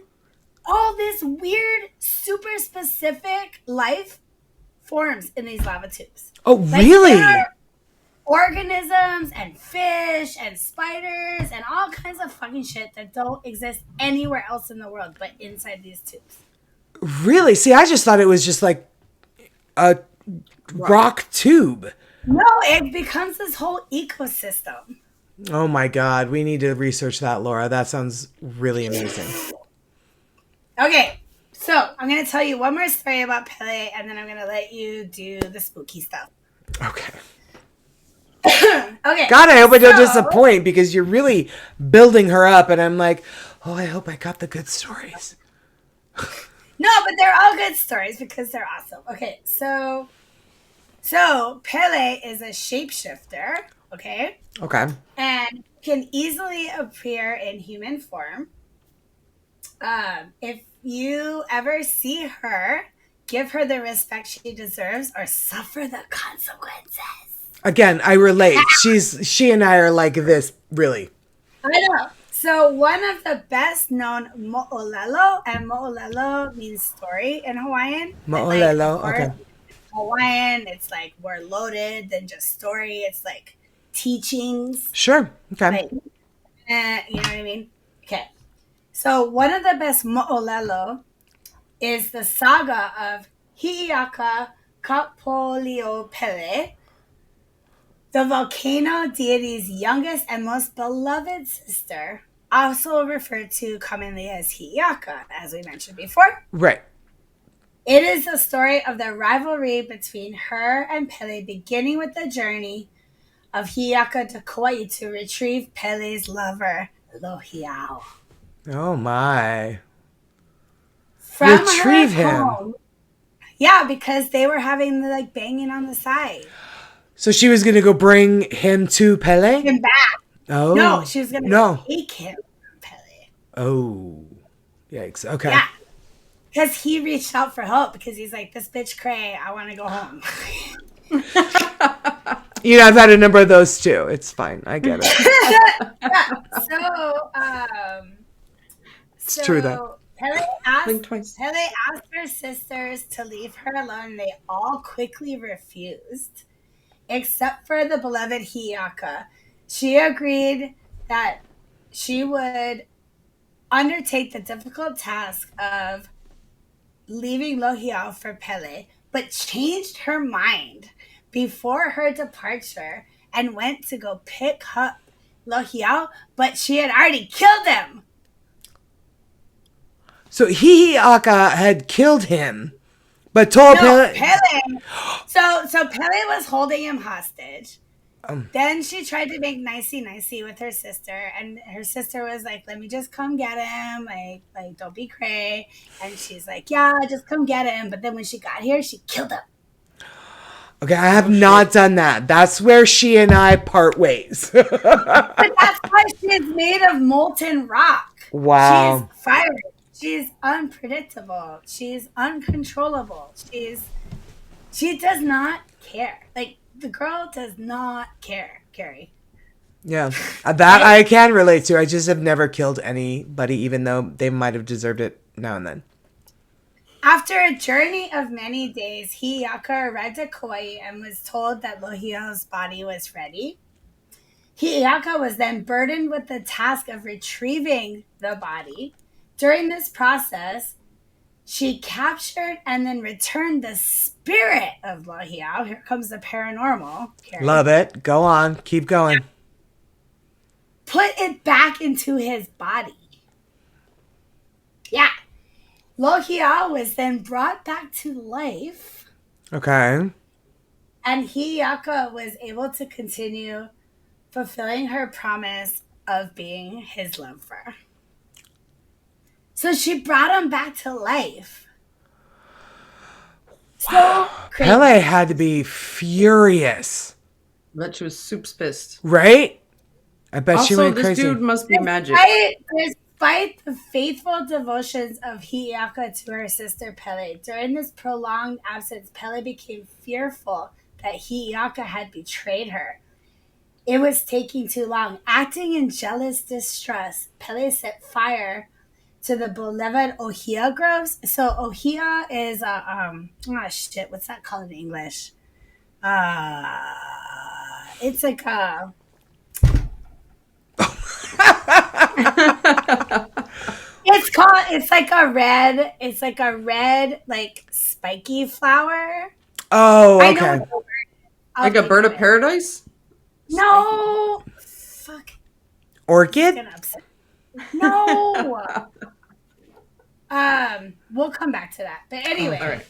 all this weird, super specific life forms in these lava tubes. Oh, Like, really? there are organisms and fish and spiders and all kinds of fucking shit that don't exist anywhere else in the world but inside these tubes. Really? See, I just thought it was just like a rock tube. No, it becomes this whole ecosystem. Oh my God. We need to research that, Laura. That sounds really amazing. Okay, so I'm going to tell you one more story about Pele, and then I'm going to let you do the spooky stuff. Okay. Okay. God, I hope I don't disappoint, because you're really building her up, and I'm like, oh, I hope I got the good stories. No, but they're all good stories because they're awesome. Okay, so Pele is a shapeshifter, okay? Okay. And can easily appear in human form. If you ever see her, give her the respect she deserves or suffer the consequences. Again, I relate. She and I are like this, really. I know. So one of the best known mo'olelo, and mo'olelo means story in Hawaiian. Mo'olelo, Like, okay. Hawaiian, it's like more loaded than just story. It's like teachings. Sure. Okay. Like, you know what I mean? Okay. So one of the best mo'olelo is the saga of Hi'iaka Kapoliopele, the volcano deity's youngest and most beloved sister, also referred to commonly as Hi'iaka, as we mentioned before. Right. It is the story of the rivalry between her and Pele, beginning with the journey of Hi'iaka to Kauai to retrieve Pele's lover, Lohiau. Oh my. From Retrieve her him. home. Yeah, because they were having the like banging on the side. So she was going to go bring him to Pele? Him back. Oh. No, she was going to take him from Pele. Oh. Yikes. Okay. Yeah. Because he reached out for help because he's like, this bitch cray, I want to go home. You know, I've had a number of those too. It's fine. I get it. Yeah. It's true, though. Pele Blink twice. asked her sisters to leave her alone. They all quickly refused, except for the beloved Hi'iaka. She agreed that she would undertake the difficult task of leaving Lohiau for Pele, but changed her mind before her departure and went to go pick up Lohiau, but she had already killed him. So Hi'iaka had killed him, but told Pele. So Pele was holding him hostage. Then she tried to make nicey with her sister, and her sister was like, "Let me just come get him, like don't be cray." And she's like, "Yeah, just come get him." But then when she got here, she killed him. Okay, I have not done that. That's where she and I part ways. But that's why she's made of molten rock. Wow. She's fiery. She's unpredictable. She's uncontrollable. She does not care. Like, the girl does not care, Carrie. Yeah, that I can relate to. I just have never killed anybody, even though they might have deserved it now and then. After a journey of many days, Hi'iaka arrived at Kauai and was told that Lohiau's body was ready. Hi'iaka was then burdened with the task of retrieving the body. During this process, she captured and then returned the spirit of Lohiau. Here comes the paranormal. Carrie. Love it. Go on. Keep going. Put it back into his body. Yeah. Lohiau was then brought back to life. Okay. And Hi'iaka was able to continue fulfilling her promise of being his lover. So she brought him back to life. So crazy. Pele had to be furious. Bet she was soups pissed. Right? I bet she Also, went this crazy. dude must be magic. Despite the faithful devotions of Hi'iaka to her sister Pele, during this prolonged absence, Pele became fearful that Hi'iaka had betrayed her. It was taking too long. Acting in jealous distress, Pele set fire to the beloved ohia groves. So ohia is what's that called in English? It's like a it's like a red like spiky flower. Oh, I okay. know Like a bird of paradise? No. Fuck. Orchid? It's gonna upset me. No. We'll come back to that. But anyway. All right.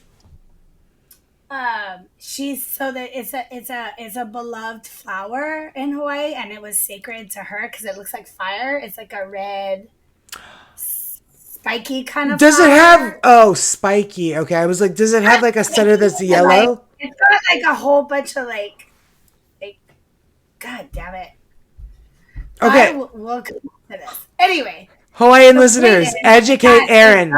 She's so that it's a beloved flower in Hawaii, and it was sacred to her because it looks like fire. It's like a red, spiky kind of. Does flower. it have spiky? Okay, I was like, does it have like a center that's yellow? It's got like a whole bunch of like, God damn it. Okay, We'll come to this anyway. Hawaiian listeners, point is educate that Erin.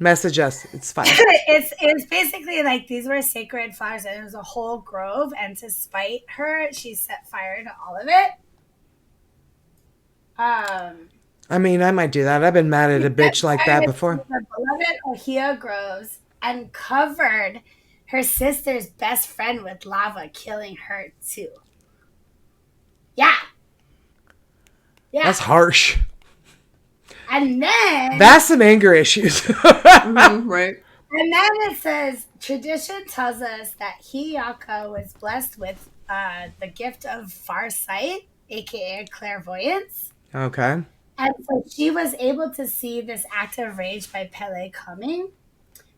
Message us. It's fine. It's basically like these were sacred flowers, and it was a whole grove. And to spite her, she set fire to all of it. I mean, I might do that. I've been mad at a bitch like that before. The beloved ohia groves and covered her sister's best friend with lava, killing her too. Yeah. That's harsh. And then That's some anger issues. Right. And then it says, tradition tells us that Hi'iaka was blessed with the gift of far sight, aka clairvoyance. Okay. And so she was able to see this act of rage by Pele coming.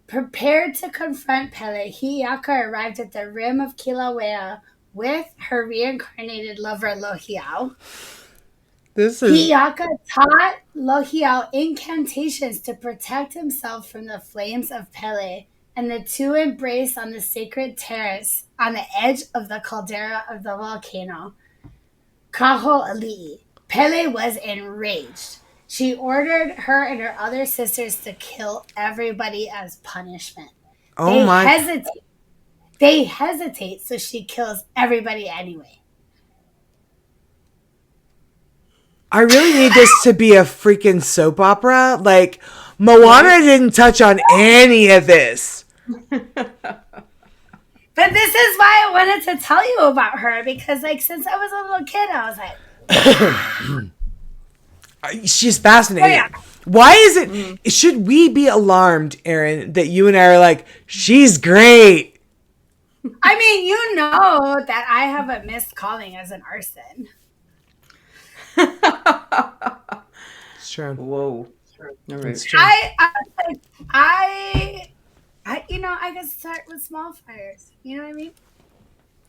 Prepared to confront Pele, Hi'iaka arrived at the rim of Kilauea with her reincarnated lover Lohiau. Hi'iaka taught Lohiau incantations to protect himself from the flames of Pele, and the two embraced on the sacred terrace on the edge of the caldera of the volcano. Kaho'ali'i. Pele was enraged. She ordered her and her other sisters to kill everybody as punishment. They hesitate, so she kills everybody anyway. I really need this to be a freaking soap opera. Like, Moana didn't touch on any of this. But this is why I wanted to tell you about her, because, like, since I was a little kid, I was like... She's fascinating. Oh, yeah. Why is it... Should we be alarmed, Erin, that you and I are like, she's great? I mean, you know that I have a missed calling as an arson. It's true. Whoa. All right. It's true. I can start with small fires. You know what I mean?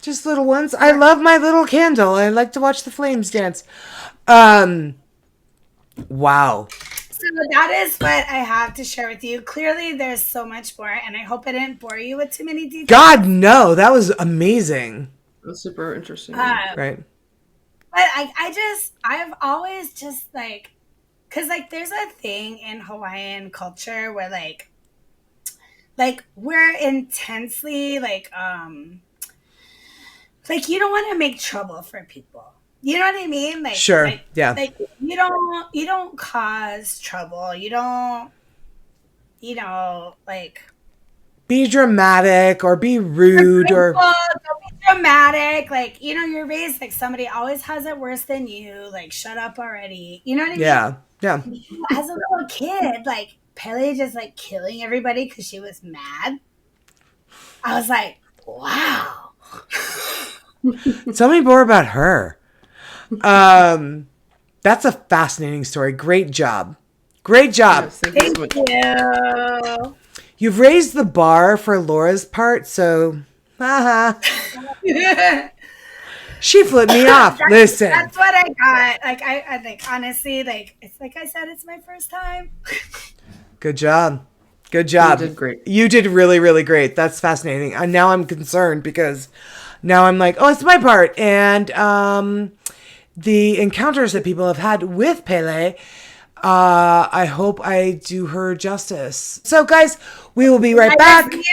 Just little ones. I love my little candle. I like to watch the flames dance. Wow. So that is what I have to share with you. Clearly, there's so much more, and I hope I didn't bore you with too many details. God, no. That was amazing. That's super interesting. Right. But I've always just, like, because, like, there's a thing in Hawaiian culture where, like, like we're intensely like you don't want to make trouble for people. You know what I mean? Sure. Yeah. Like you don't cause trouble. You don't like Be dramatic or be you're rude grateful, or don't be dramatic. Like, you're raised like somebody always has it worse than you. Like, shut up already. You know what I mean? yeah. Yeah. As a little kid, like Pele just like killing everybody because she was mad. I was like, wow. Tell me more about her. That's a fascinating story. Great job. Great job. Yes, thank you so Thank much. you. You've raised the bar for Laura's part, so haha. She flipped me off. Listen. That's what I got. Like I think honestly, like it's like I said, it's my first time. Good job. Good job. You did great. You did really, really great. That's fascinating. And now I'm concerned because now I'm like, oh, it's my part. And the encounters that people have had with Pele, I hope I do her justice. So, guys, we will be right back. I just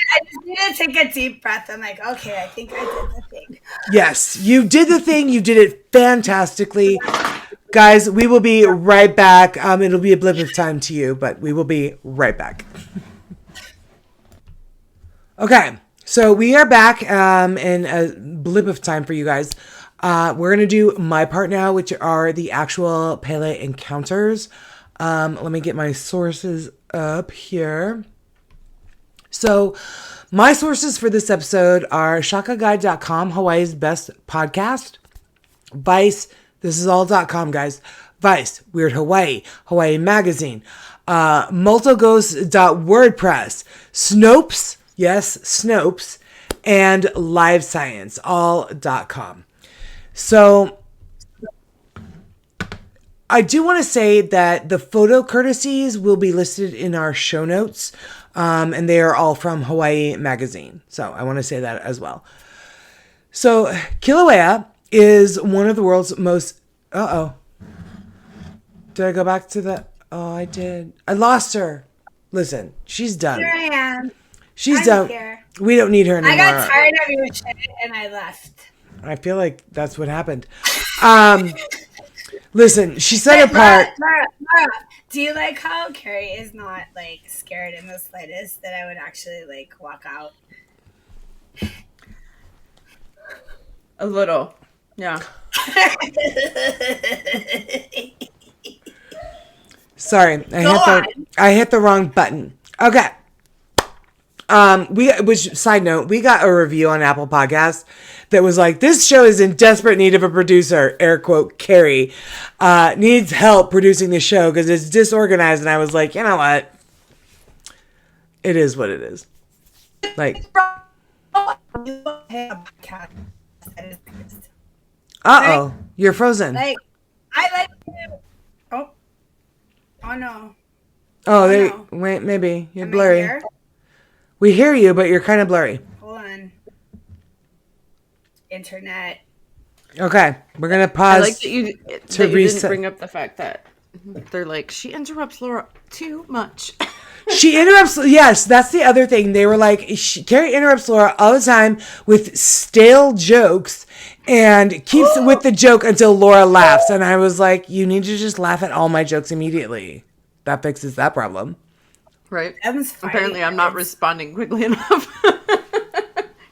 need to take a deep breath. I'm like, okay, I think I did the thing. Yes, you did the thing. You did it fantastically. Guys, we will be right back. It'll be a blip of time to you, but we will be right back. Okay, so we are back in a blip of time for you guys. We're going to do my part now, which are the actual Pele encounters. Let me get my sources up here. So my sources for this episode are shakaguide.com, Hawaii's best podcast. Vice, this is all.com, guys. Vice, Weird Hawaii, Hawaii Magazine, multoghost.wordpress, Snopes, yes, Snopes, and Live Science, all.com. So I do want to say that the photo courtesies will be listed in our show notes, and they are all from Hawaii Magazine. So I want to say that as well. So Kilauea is one of the world's most... Uh-oh. Did I go back to the... Oh, I did. I lost her. Listen, she's done. Here I am. She's I'm done. here. We don't need her anymore. I got tired of your shit and I left. I feel like that's what happened. Listen, she said her part. Laura, do you like how Carrie is not like scared in the slightest that I would actually like walk out? A little. Yeah. Sorry, I hit the wrong button. Okay. Which side note, we got a review on Apple Podcasts that was like, this show is in desperate need of a producer, air quote, Carrie, needs help producing the show because it's disorganized. And I was like, you know what? It is what it is. Like, uh-oh, you're frozen. Like, I like you. Oh no. Oh, no. Wait, maybe. You're Am I blurry. here? We hear you, but you're kind of blurry. Hold on. Internet. Okay, we're going to pause. I like that you didn't reset. bring up the fact that they're like, she interrupts Laura too much. She interrupts. Yes, that's the other thing. They were like, Carrie interrupts Laura all the time with stale jokes and keeps with the joke until Laura laughs. And I was like, you need to just laugh at all my jokes immediately. That fixes that problem. Right. Apparently, Apparently, I'm not responding quickly enough.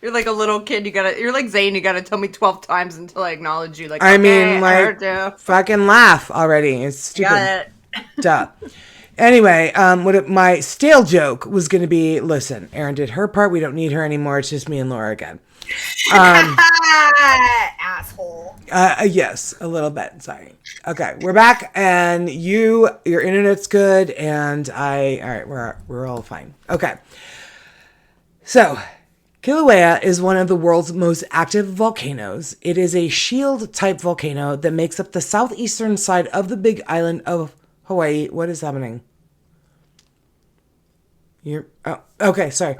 You're like a little kid. You're like Zane. You gotta tell me 12 times until I acknowledge you. Like, I okay, mean, I like, heard you. fucking laugh already. It's stupid. Got it. Duh. Anyway, my stale joke was going to be, listen, Erin did her part. We don't need her anymore. It's just me and Laura again. Asshole. Yes, a little bit. Sorry. Okay, we're back, and your internet's good, and all right, we're all fine. Okay. So, Kilauea is one of the world's most active volcanoes. It is a shield-type volcano that makes up the southeastern side of the big island of Hawaii. What is happening? Okay, sorry.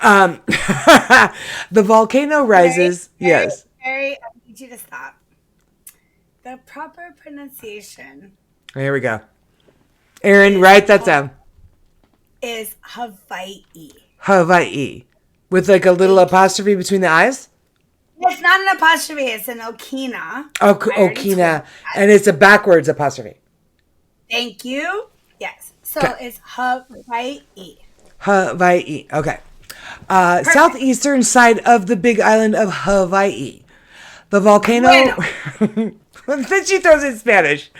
The volcano rises. Yes. Harry, I need you to stop. The proper pronunciation Here we go. Erin, write that down. is Hawaii. Hawaii. With like a little apostrophe between the eyes? It's not an apostrophe. It's an okina. Oh, I already told you Okina. that. And it's a backwards apostrophe. Thank you. Yes. So Okay. it's Hawaii. Hawaii. Okay. Southeastern side of the big island of Hawaii. The volcano, then she throws in Spanish,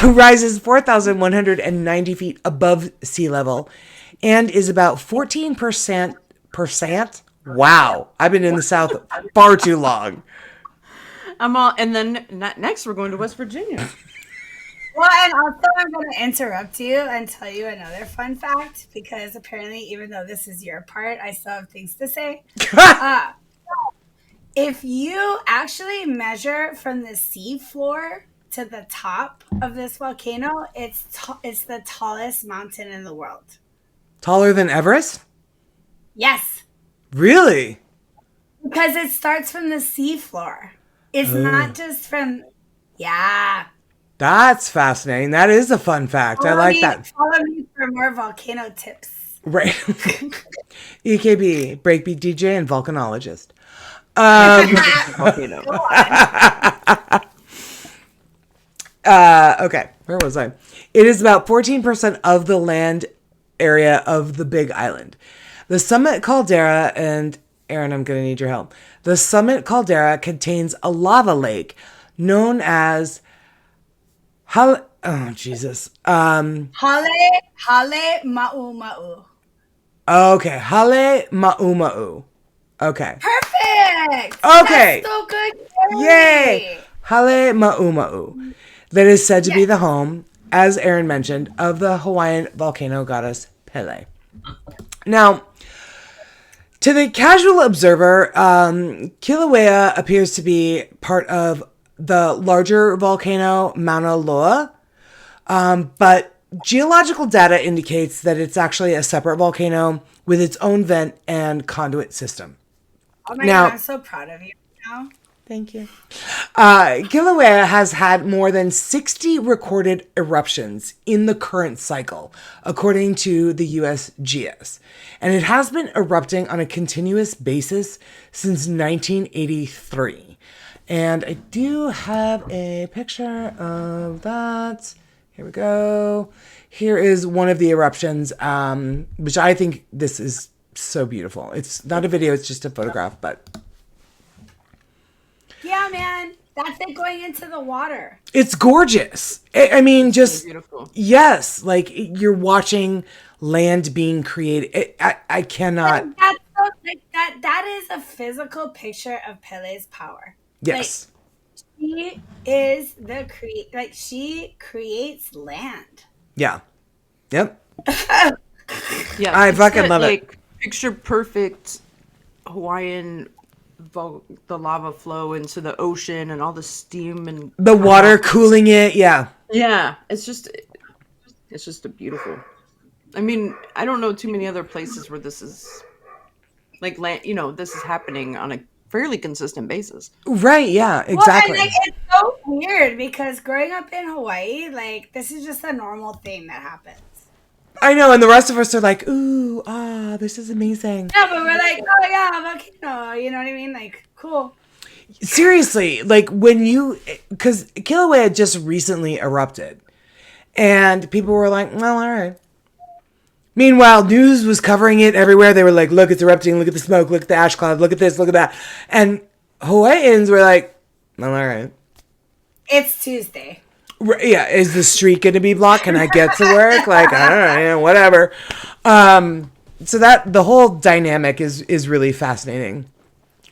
rises 4,190 feet above sea level and is about 14%. Wow. I've been in the South far too long. And then next we're going to West Virginia. Well, and also I'm going to interrupt you and tell you another fun fact because apparently, even though this is your part, I still have things to say. If you actually measure from the sea floor to the top of this volcano, it's the tallest mountain in the world. Taller than Everest? Yes, Really? because it starts from the sea floor. It's not just from, yeah. That's fascinating. That is a fun fact. I like that. Follow me for more volcano tips. Right. EKB, breakbeat DJ and volcanologist. Volcano. Okay, where was I? It is about 14% of the land area of the Big Island. The summit caldera, and Erin, I'm going to need your help. The summit caldera contains a lava lake known as oh Jesus. Hale Ma'u Ma'u. Okay, Hale Ma'uma'u. Okay. Perfect. Okay. That's so good. Yay! Hale Ma'uma'u. That is said to be the home, as Erin mentioned, of the Hawaiian volcano goddess Pele. Now, to the casual observer, Kilauea appears to be part of the larger volcano Mauna Loa, but geological data indicates that it's actually a separate volcano with its own vent and conduit system. Oh my Now- God, I'm so proud of you now. Thank you. Kilauea has had more than 60 recorded eruptions in the current cycle, according to the USGS. And it has been erupting on a continuous basis since 1983. And I do have a picture of that. Here we go. Here is one of the eruptions, which I think this is so beautiful. It's not a video, it's just a photograph, but... Yeah, man. That's it going into the water. It's gorgeous. I mean, just Beautiful. yes, like you're watching land being created. I cannot. That's so, like that is a physical picture of Pele's power. Yes. She is she creates land. Yeah. Yep. Yeah, I it's fucking that, love it. like, picture perfect Hawaiian the lava flow into the ocean and all the steam and The water cooling it. Yeah. yeah, it's just a beautiful. I mean, I don't know too many other places where this is like land. You know, this is happening on a fairly consistent basis. Right. Yeah. Exactly. Well, and it's so weird because growing up in Hawaii, like this is just a normal thing that happens. I know, and the rest of us are like, ooh, this is amazing. Yeah, but we're like, oh yeah, volcano. You know what I mean? Like, cool. Seriously, like because Kilauea just recently erupted, and people were like, well, all right. Meanwhile, news was covering it everywhere. They were like, look, it's erupting. Look at the smoke. Look at the ash cloud. Look at this. Look at that. And Hawaiians were like, well, all right. It's Tuesday. Yeah, is the street going to be blocked? Can I get to work? Like, I don't know, yeah, whatever. So that the whole dynamic is really fascinating.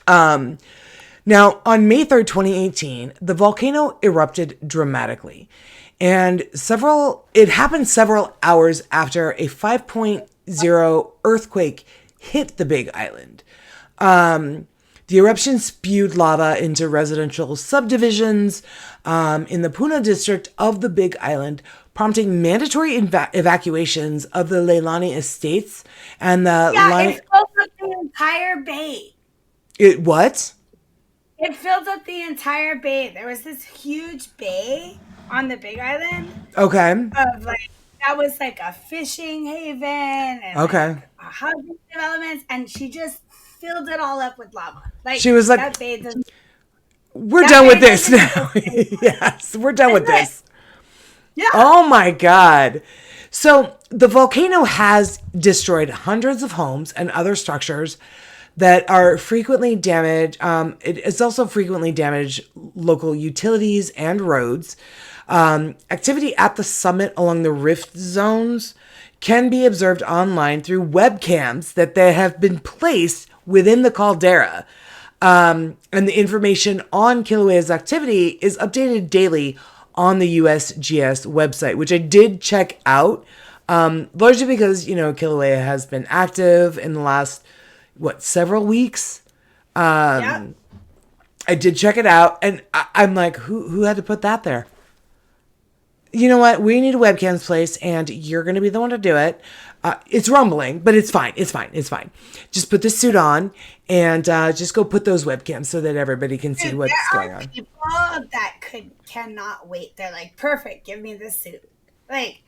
Now, on May 3rd, 2018, the volcano erupted dramatically. And it happened several hours after a 5.0 earthquake hit the Big Island. The eruption spewed lava into residential subdivisions in the Puna district of the Big Island, prompting mandatory evacuations of the Leilani estates and the... It filled up the entire bay. It what? It filled up the entire bay. There was this huge bay on the Big Island Okay. of like that was like a fishing haven and Okay. like, housing developments, and she just filled it all up with lava. Like She was like, that bay doesn't. we're That done with bay this doesn't now. go. Yes, we're done with That's it. this. Yeah. Oh my God. So the volcano has destroyed hundreds of homes and other structures that are frequently damaged. It has also frequently damaged local utilities and roads. Activity at the summit along the rift zones can be observed online through webcams that they have been placed within the caldera. And the information on Kilauea's activity is updated daily on the USGS website, which I did check out, largely because, Kilauea has been active in the last, several weeks. Yeah. I did check it out, and I'm like, who had to put that there? You know what? We need a webcams place, and you're going to be the one to do it. It's rumbling, but it's fine. It's fine. It's fine. Just put the suit on and just go put those webcams so that everybody can see Dude, what's there going are on. people that cannot wait. They're like, perfect, give me the suit. Like,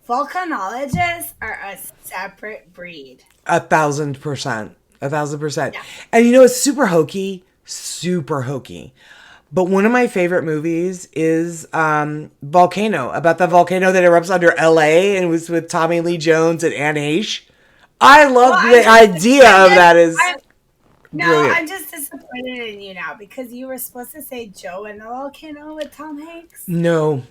volcanologists are a separate breed. 1,000%. 1,000%. Yeah. And it's super hokey. Super hokey. But one of my favorite movies is Volcano, about the volcano that erupts under LA, and it was with Tommy Lee Jones and Anne Heche. I love the idea of that is brilliant. I'm just disappointed in you now because you were supposed to say Joe and the Volcano with Tom Hanks. No.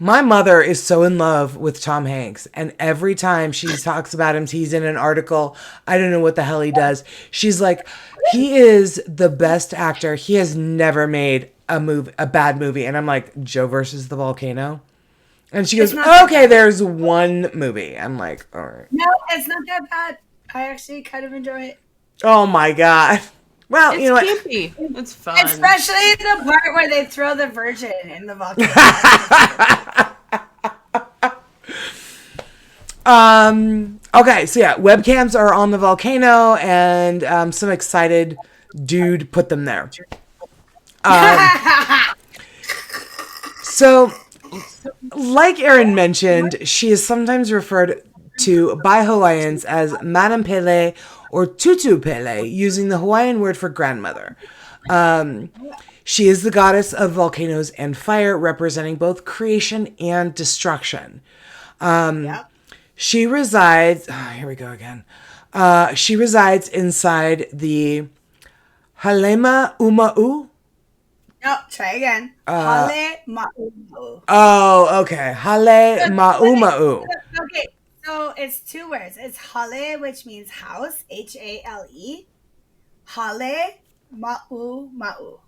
My mother is so in love with Tom Hanks, and every time she talks about him, he's in an article. I don't know what the hell he does. She's like, he is the best actor. He has never made a bad movie. And I'm like, Joe versus the volcano? And she goes, okay, there's one movie. I'm like, all right. No, it's not that bad. I actually kind of enjoy it. Oh my God. Well, It's you know what? campy. It's fun. Especially the part where they throw the virgin in the volcano. Okay, so yeah, webcams are on the volcano, and some excited dude put them there. So, like Erin mentioned, she is sometimes referred to by Hawaiians as Madame Pele or Tutu Pele, using the Hawaiian word for grandmother. She is the goddess of volcanoes and fire, representing both creation and destruction. Yep. She resides. Here we go again. She resides inside the Halema Uma'u. No, try again. Hale ma'uma'u. Oh, okay. Hale Ma'uma'u. Okay, so it's two words. It's hale, which means house, Hale. Hale ma'uma'u.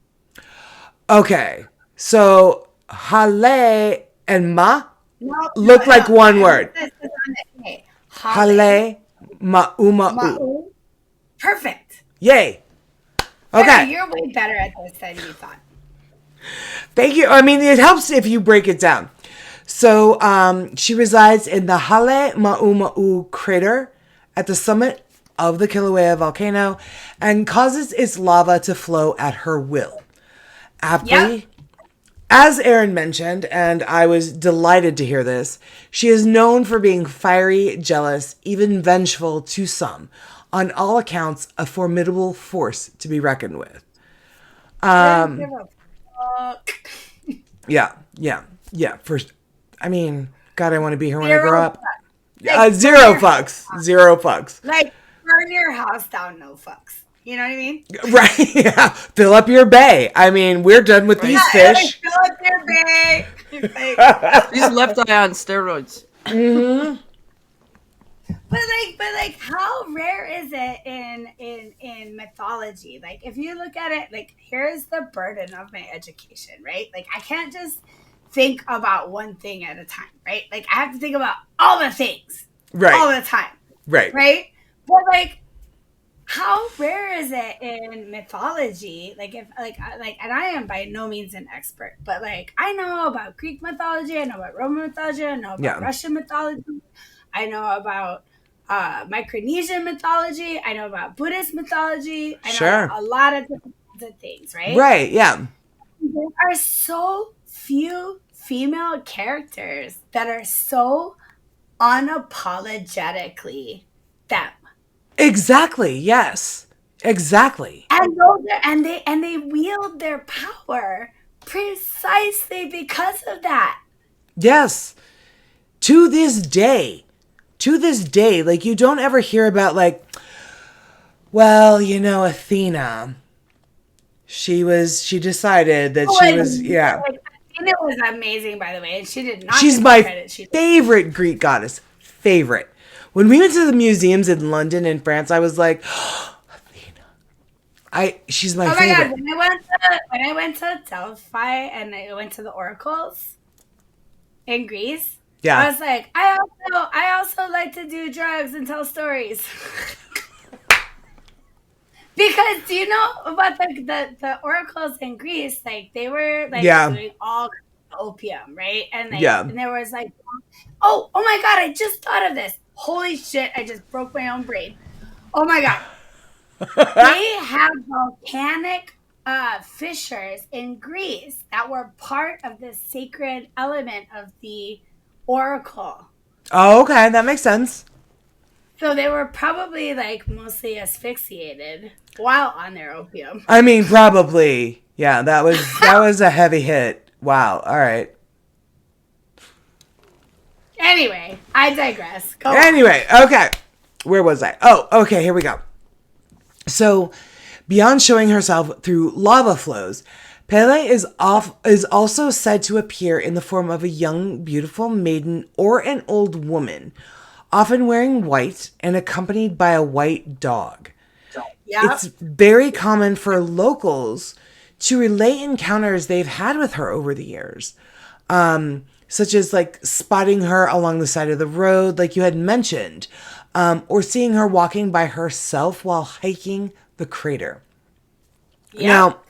Okay, so Hale and Ma No, look like one word. This is on it. Okay. Hale Ma'uma'u. ma'u. Perfect. Yay. Sarah, Okay. you're way better at this than you thought. Thank you. I mean, it helps if you break it down. So she resides in the Hale Ma'uma'u crater at the summit of the Kilauea volcano and causes its lava to flow at her will. Aptly, as Erin mentioned, and I was delighted to hear this, she is known for being fiery, jealous, even vengeful to some. On all accounts, a formidable force to be reckoned with. Don't give a fuck. Yeah. First, I mean, God, I want to be here when I Zero grow up. fucks. Like, Zero burn your fucks. house Zero fucks. down. Like, burn your house down, no fucks. You know what I mean? Right. Yeah. Fill up your bay. I mean, we're done with these Yeah, fish. fill up your bay. Like, He's left eye on steroids. but like, how rare is it in mythology? Like, if you look at it, like, here's the burden of my education, right? Like, I can't just think about one thing at a time, right? Like, I have to think about all the things, Right. all the time, Right. right? But like, how rare is it in mythology? Like, if and I am by no means an expert, but like, I know about Greek mythology, I know about Roman mythology, I know about Russian mythology, I know about Micronesian mythology, I know about Buddhist mythology, I know about a lot of different kinds of things, right? Right, yeah. There are so few female characters that are so unapologetically them. Exactly. Yes. Exactly. And they wield their power precisely because of that. Yes. To this day. To this day, like, you don't ever hear about, like, well, Athena. She decided that she was, yeah. Athena was amazing, by the way, and she did not She's get the my credit she did. favorite Greek goddess. Favorite. When we went to the museums in London and France, I was like, oh, Athena. She's my favorite. God, when I went to Delphi and I went to the oracles in Greece, Yeah. I was like, I also like to do drugs and tell stories. Because do you know about the oracles in Greece? Like, they were like doing all opium, right? And and there was like, oh my God, I just thought of this. Holy shit, I just broke my own brain. Oh my God. They have volcanic fissures in Greece that were part of the sacred element of the oracle. Oh, okay, that makes sense. So they were probably like mostly asphyxiated while on their opium. I mean, probably. Yeah, that was a heavy hit. Wow. All right. Anyway, I digress. Go anyway, okay. Where was I? Oh, okay, here we go. So, beyond showing herself through lava flows, Pele is also said to appear in the form of a young, beautiful maiden or an old woman, often wearing white and accompanied by a white dog. Yep. It's very common for locals to relate encounters they've had with her over the years, such as like spotting her along the side of the road, like you had mentioned, or seeing her walking by herself while hiking the crater. Yep. Now,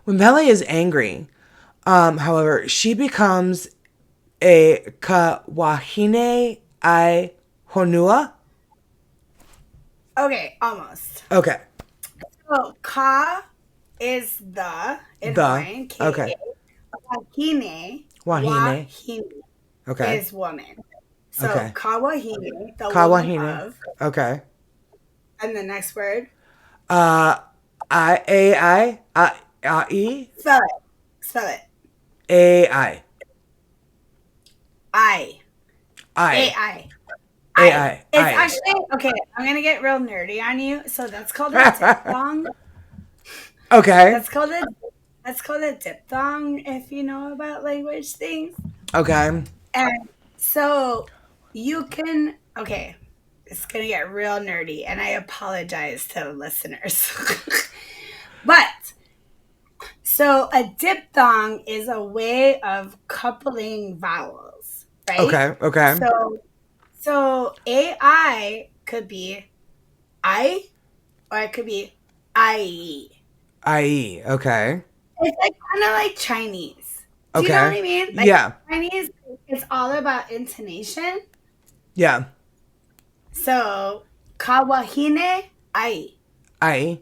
when Pele is angry, however, she becomes a kawahine ai honua. Okay, almost. Okay. So, ka is the in Hawaiian. Okay. Wahine okay. is woman. So, kawahine, the kawahine. woman of. Okay. And the next word? I. Spell it. A-I. I. A-I. It's actually, okay, I'm going to get real nerdy on you. So that's called a diphthong. Okay. That's called a diphthong if you know about language things. Okay. And so you can, okay, it's going to get real nerdy and I apologize to the listeners. But, so a diphthong is a way of coupling vowels, right? Okay. So AI could be I, or it could be I. Okay. It's like kind of like Chinese. Do okay. You know what I mean? Like, yeah. Chinese, it's all about intonation. Yeah. So, kawahine ai. Ai.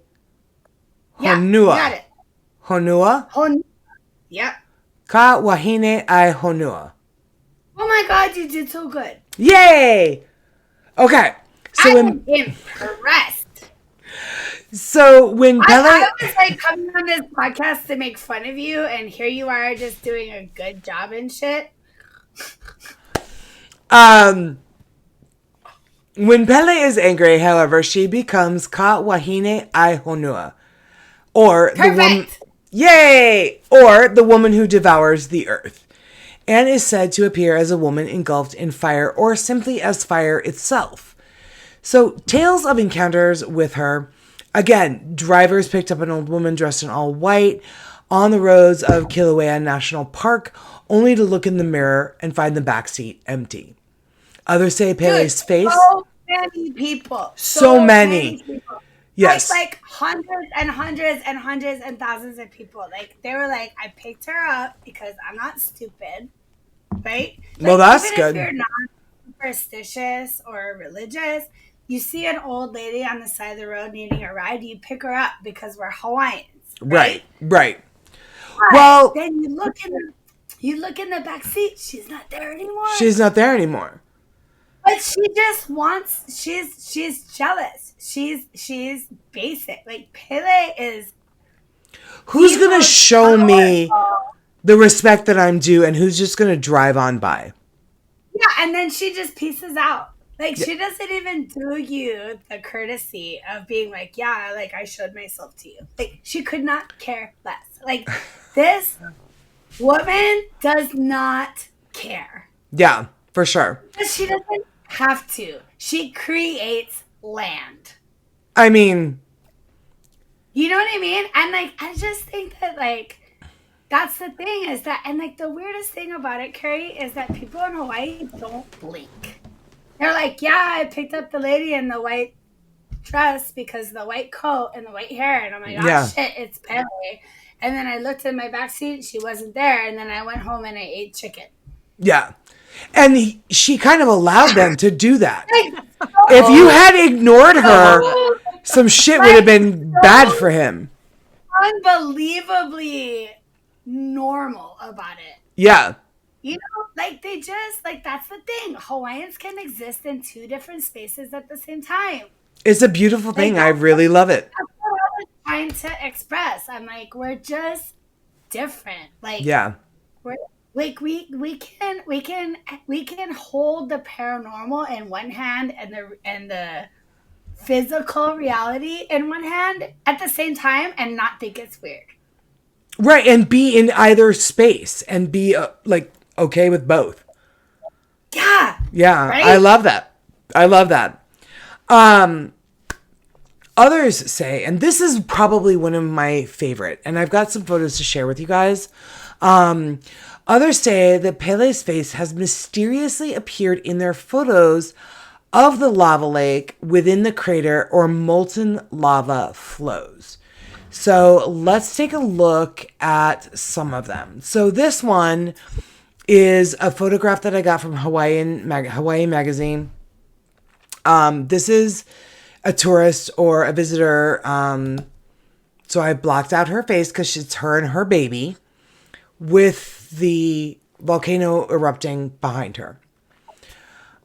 Yeah, Honua. you got it. Honua? Yep. Kawahine ai honua. Oh my God, you did so good. Yay! Okay. So I'm impressed. So when Pele... I was like coming on this podcast to make fun of you, and here you are just doing a good job and shit. When Pele is angry, however, she becomes Ka Wahine Ai Honua. Or the woman... Yay! Or the woman who devours the earth. And is said to appear as a woman engulfed in fire or simply as fire itself. So, tales of encounters with her. Again, drivers picked up an old woman dressed in all white on the roads of Kilauea National Park, only to look in the mirror and find the backseat empty. Others say Pele's face... So many people. So many people. Yes. Like hundreds and hundreds and hundreds and thousands of people. Like, they were like, I picked her up because I'm not stupid. Right? Like, well, that's even good. If you're not superstitious or religious, you see an old lady on the side of the road needing a ride, you pick her up because we're Hawaiians. Right. But well, then you look in the back seat, she's not there anymore. She's not there anymore. But she just wants. She's jealous. She's basic. Like Pele is. Who's the going to most show me powerful. the respect that I'm due, and who's just going to drive on by? Yeah, and then she just pieces out. Like Yeah. she doesn't even do you the courtesy of being like, yeah, like I showed myself to you. Like she could not care less. Like this woman does not care. Yeah, for sure. Because she doesn't have to. She creates land. I mean, You know what I mean? And like I just think that like that's the thing is that and like the weirdest thing about it, Carrie, is that people in Hawaii don't blink. They're like, yeah, I picked up the lady in the white dress because the white coat and the white hair. And I'm like, oh, Yeah. shit, it's Pele. And then I looked in my backseat. She wasn't there. And then I went home and I ate chicken. yeah. And she kind of allowed them to do that. Like, If you had ignored her, some shit would have been bad for him. unbelievably normal about it. Yeah. You know, like they just, like that's the thing. Hawaiians can exist in two different spaces at the same time. It's a beautiful thing. I that's really love it. That's what I was trying to express. I'm like, we're just different. Like, Yeah. we're like we can hold the paranormal in one hand and the physical reality in one hand at the same time and not think it's weird. Right. And be in either space and be like okay with both. Yeah. Yeah. Right? I love that. I love that. Others say, and this is probably one of my favorite, and I've got some photos to share with you guys. Others say that Pele's face has mysteriously appeared in their photos of the lava lake within the crater or molten lava flows. So let's take a look at some of them. So this one is a photograph that I got from Hawaii magazine. This is a tourist or a visitor. So I blocked out her face because it's her and her baby with the volcano erupting behind her.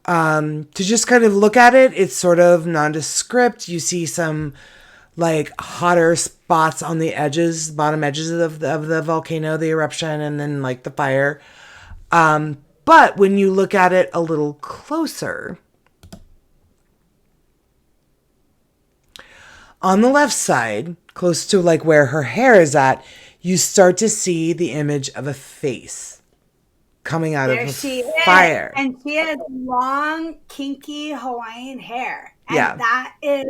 To just kind of look at it, it's sort of nondescript. You see some like hotter spots on the edges, bottom edges of the volcano, the eruption, and then like the fire. But when you look at it a little closer, on the left side, close to like where her hair is at, you start to see the image of a face coming out There of she the fire. is. And she has long, kinky Hawaiian hair. And Yeah. that is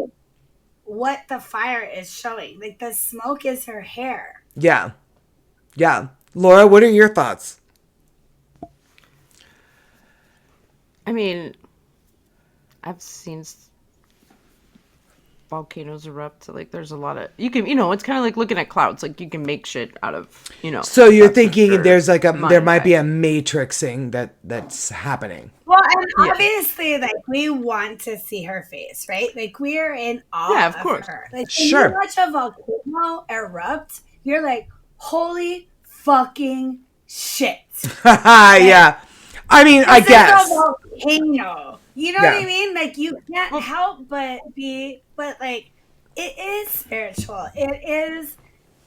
what the fire is showing. Like the smoke is her hair. Yeah. Yeah. Laura, what are your thoughts? I mean, I've seen volcanoes erupt. Like, there's a lot of it's kind of like looking at clouds. Like, you can make shit out of So you're that's for thinking sure. there's like there might be a Mind matrixing that's happening. Well, and Yeah. obviously, like, we want to see her face, right? Like, we are in awe Yeah, of of course. her. Like, when Sure. you watch a volcano erupt, you're like, holy fucking shit. Yeah. I mean, I This guess. is a volcano. You know Yeah. what I mean? Like you can't help but like it is spiritual. It is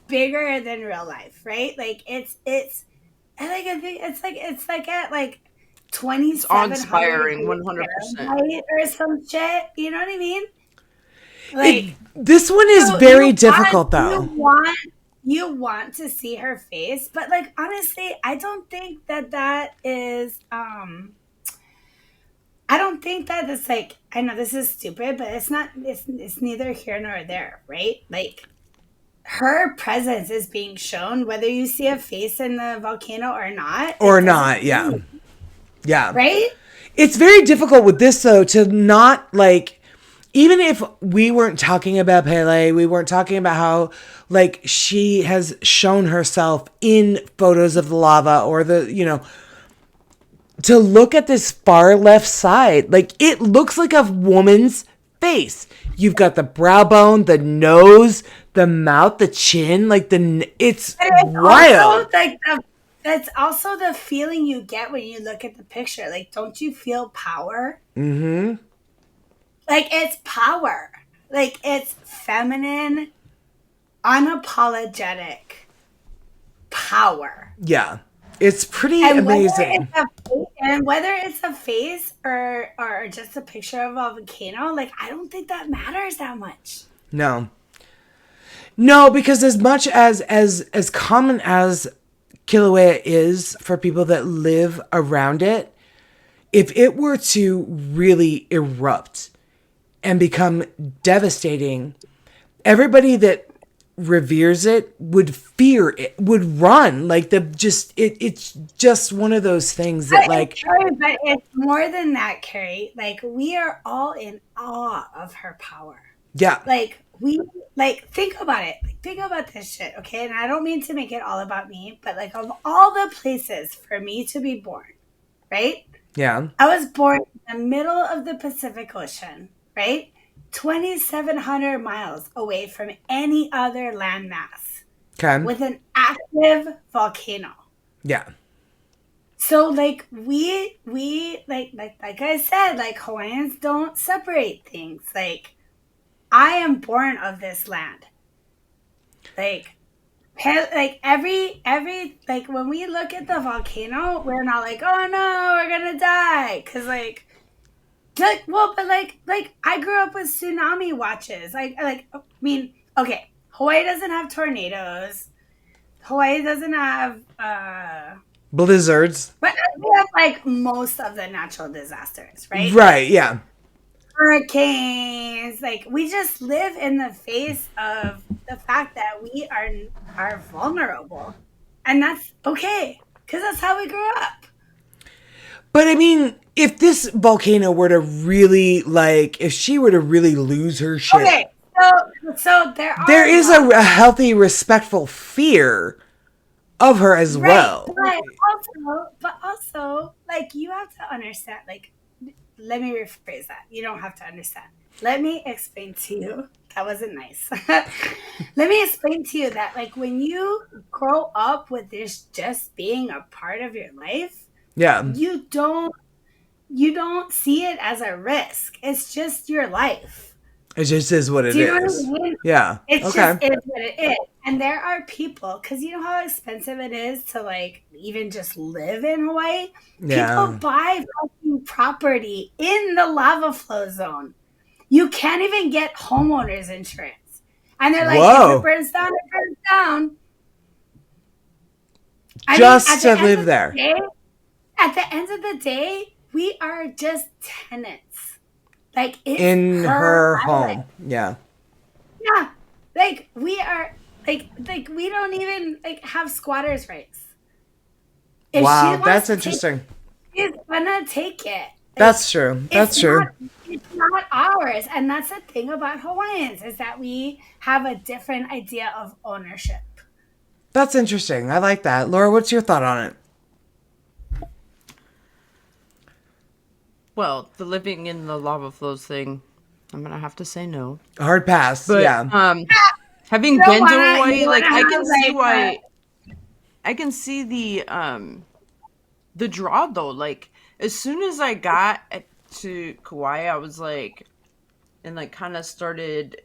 bigger than real life, right? Like it's I think it's like at like 2700 awe-inspiring, 100%. or some shit. You know what I mean? Like This one is so very you difficult want- though. you want to see her face, but like honestly, I don't think that is I don't think that it's like I know this is stupid, but it's not it's neither here nor there, right? Like her presence is being shown whether you see a face in the volcano or not. Or not, yeah. Yeah. Right? It's very difficult with this though to not like, even if we weren't talking about Pele, we weren't talking about how like she has shown herself in photos of the lava or to look at this far left side, like it looks like a woman's face. You've got the brow bone, the nose, the mouth, the chin, like it's And it's wild. also like the that's also the feeling you get when you look at the picture. Like, don't you feel power? Mm-hmm. Like, it's power. Like, it's feminine, unapologetic power. Yeah. It's pretty And amazing. whether it's a face or just a picture of a volcano, like, I don't think that matters that much. No. No, because as much as common as Kilauea is for people that live around it, if it were to really erupt and become devastating, everybody that reveres it would fear it, would run. Like it's just one of those things that like But it's more than that, Carrie. Like, we are all in awe of her power. yeah. Think about it. Like, think about this shit, okay? And I don't mean to make it all about me, but like, of all the places for me to be born, right? Yeah. I was born in the middle of the Pacific Ocean, right? 2,700 miles away from any other landmass Okay. with an active volcano. Yeah. So like we like I said, like, Hawaiians don't separate things. Like, I am born of this land. Like, like every like, when we look at the volcano, we're not like, oh no, we're gonna die, because well, but like I grew up with tsunami watches. I mean, okay, Hawaii doesn't have tornadoes. Hawaii doesn't have Blizzards. but we have like most of the natural disasters, right? Right. Yeah. Hurricanes. Like, we just live in the face of the fact that we are vulnerable, and that's okay, because that's how we grew up. But I mean, if this volcano were to really if she were to really lose her shit, Okay, so there is a healthy, respectful fear of her as well. But also, like, you have to understand. Like, let me rephrase that. You don't have to understand. Let me explain to you. That wasn't nice. Let me explain to you that, like, when you grow up with this just being a part of your life, Yeah. you don't see it as a risk. It's just your life. It just is what it Do you know is. what I mean? Yeah. It's okay. just is what it is. And there are people, because you know how expensive it is to, like, even just live in Hawaii? Yeah. People buy fucking property in the lava flow zone. You can't even get homeowners insurance. And they're like, Whoa. if it burns down, it burns down. Just to live there. At the end of the day, we are just tenants. Like, it's in her island. home. Yeah. Yeah. Like, we are, like we don't even, like, have squatters' rights. If Wow, she that's wants to interesting. she's gonna take it. Like, That's true. That's true. It's not ours. And that's the thing about Hawaiians, is that we have a different idea of ownership. That's interesting. I like that. Laura, what's your thought on it? Well, the living in the lava flows thing, I'm gonna have to say no. Hard pass. But yeah. Having You don't been to wanna- Hawaii, you like, wanna I can have, see like, why. I can see the draw though. Like, as soon as I got to Kauai, I was like, and like kind of started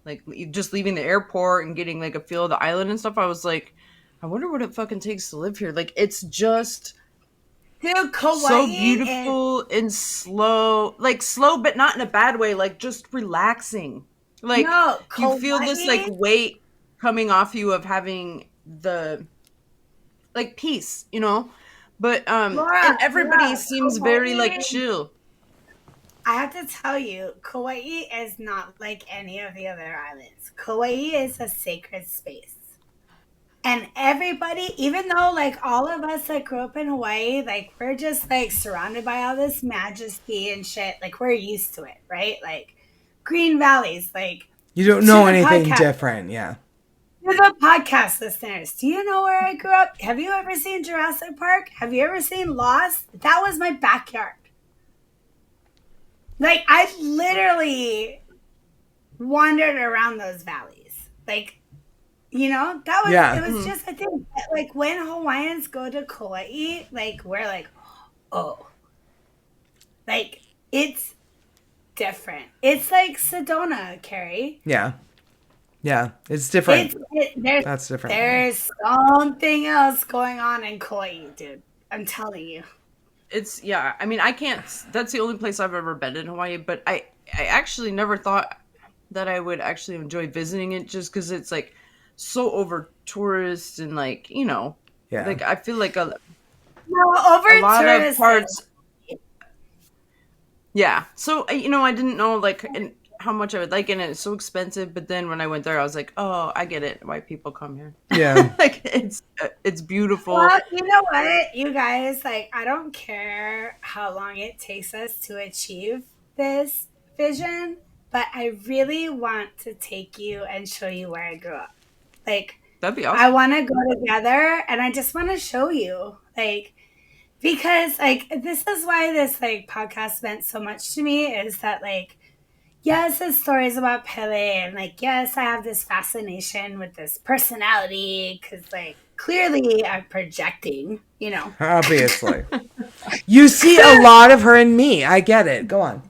like just leaving the airport and getting like a feel of the island and stuff. I was like, I wonder what it fucking takes to live here. Like, it's just Dude, Kauai so beautiful and slow, like slow, but not in a bad way. Like, just relaxing. Like, No, you feel this like Kauai- weight coming off you of having the like peace, you know. But Laura, and everybody Laura, seems very like Kauai- chill. I have to tell you, Kauai is not like any of the other islands. Kauai is a sacred space. And everybody, even though, like, all of us that grew up in Hawaii, like, we're just, like, surrounded by all this majesty and shit. Like, we're used to it, right? Like, green valleys, like... You don't know anything podcast. different. Yeah. To the podcast listeners, do you know where I grew up? Have you ever seen Jurassic Park? Have you ever seen Lost? That was my backyard. Like, I literally wandered around those valleys. Like, You know, that was Yeah. it was just I think like when Hawaiians go to Kauai, like we're like, oh, like it's different. It's like Sedona, Carrie. Yeah. Yeah. It's different. There's That's different. there's something else going on in Kauai, dude. I'm telling you. It's I mean, I can't. That's the only place I've ever been in Hawaii, but I actually never thought that I would actually enjoy visiting it just because it's like so over tourist and like Yeah. like I feel like No, a over lot of tourists. parts. Yeah, so I didn't know like and how much I would like it, and it's so expensive. But then when I went there, I was like, oh, I get it, why people come here. Yeah. Like it's beautiful. Well, you know what, you guys, like, I don't care how long it takes us to achieve this vision, but I really want to take you and show you where I grew up. Like, That'd be I awesome. want to go together and I just want to show you, like, because, like, this is why this, like, podcast meant so much to me is that, like, yes, the stories about Pele, and like, yes, I have this fascination with this personality because, like, clearly I'm projecting, you know. Obviously. You see a lot of her in me. I get it. Go on.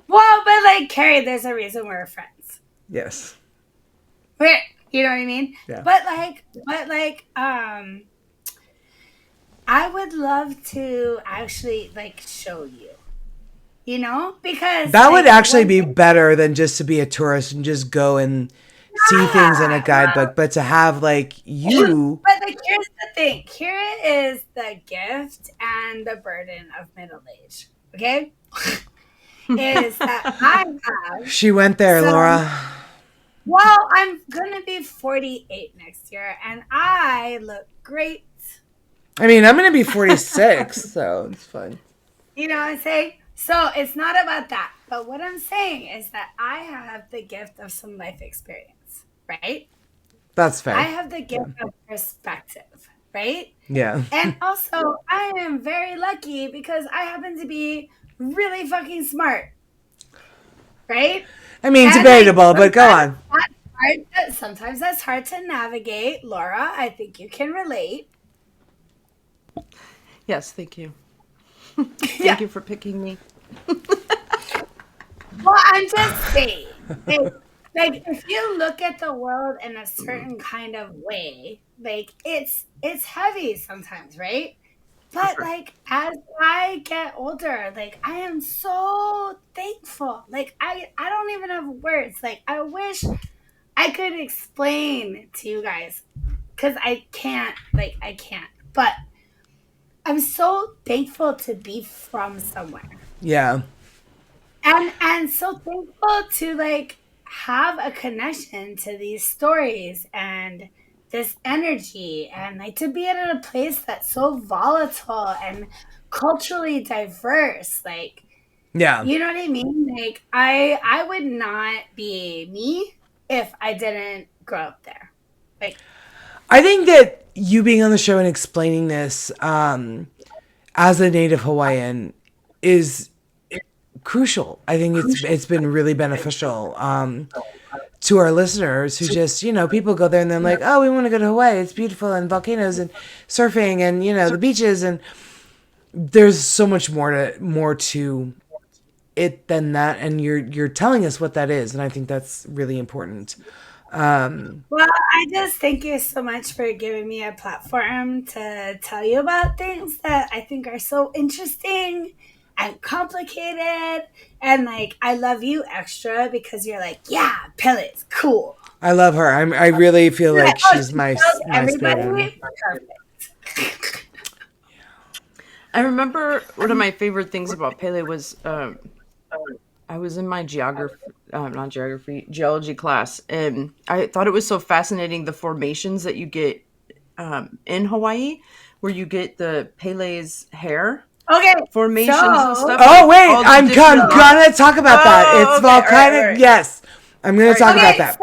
Well, but like, Carrie, there's a reason we're friends. Yes. You know what I mean? Yeah. But I would love to actually like show you. You know, because That would like, actually be better than just to be a tourist and just go and see things in a guidebook, but to have like you. But like, here's the thing. Here is the gift and the burden of middle age. Okay, is that I have. She went there, Laura. Well, I'm gonna be 48 next year, and I look great. I mean, I'm gonna be 46, so it's fine. You know what I'm saying? So it's not about that. But what I'm saying is that I have the gift of some life experience, right? That's fair. I have the gift of perspective, right? Yeah. And also, I am very lucky because I happen to be really fucking smart, right? I mean, And, debatable, like, but go on. sometimes that's hard to navigate. Laura, I think you can relate. Yes, thank you. Thank you for picking me. Well, I'm just saying, like if you look at the world in a certain kind of way, like it's heavy sometimes, right? But Sure. like as I get older, like I am so thankful. Like I don't even have words. Like I wish I could explain to you guys because I can't. Like I can't. But I'm so thankful to be from somewhere. Yeah. And so thankful to like have a connection to these stories and this energy and like to be in a place that's so volatile and culturally diverse. Like, Yeah. you know what I mean? Like I would not be me if I didn't grow up there. Like, I think that you being on the show and explaining this as a native Hawaiian is crucial. I think it's been really beneficial to our listeners who just, people go there and they're like, oh, we want to go to Hawaii. It's beautiful and volcanoes and surfing and, the beaches. And there's so much more to it than that. And you're telling us what that is. And I think that's really important. Well, I just thank you so much for giving me a platform to tell you about things that I think are so interesting and complicated. And like, I love you extra because you're like, yeah, Pele's cool. I love her. I really feel like she's my everybody. spirit. Perfect. I remember one of my favorite things about Pele was I was in my geology class, and I thought it was so fascinating the formations that you get in Hawaii, where you get the Pele's hair Okay. formations and stuff. Oh, wait, All the I'm different- gonna talk about that. It's okay, volcanic. all right. Yes, I'm gonna talk about that.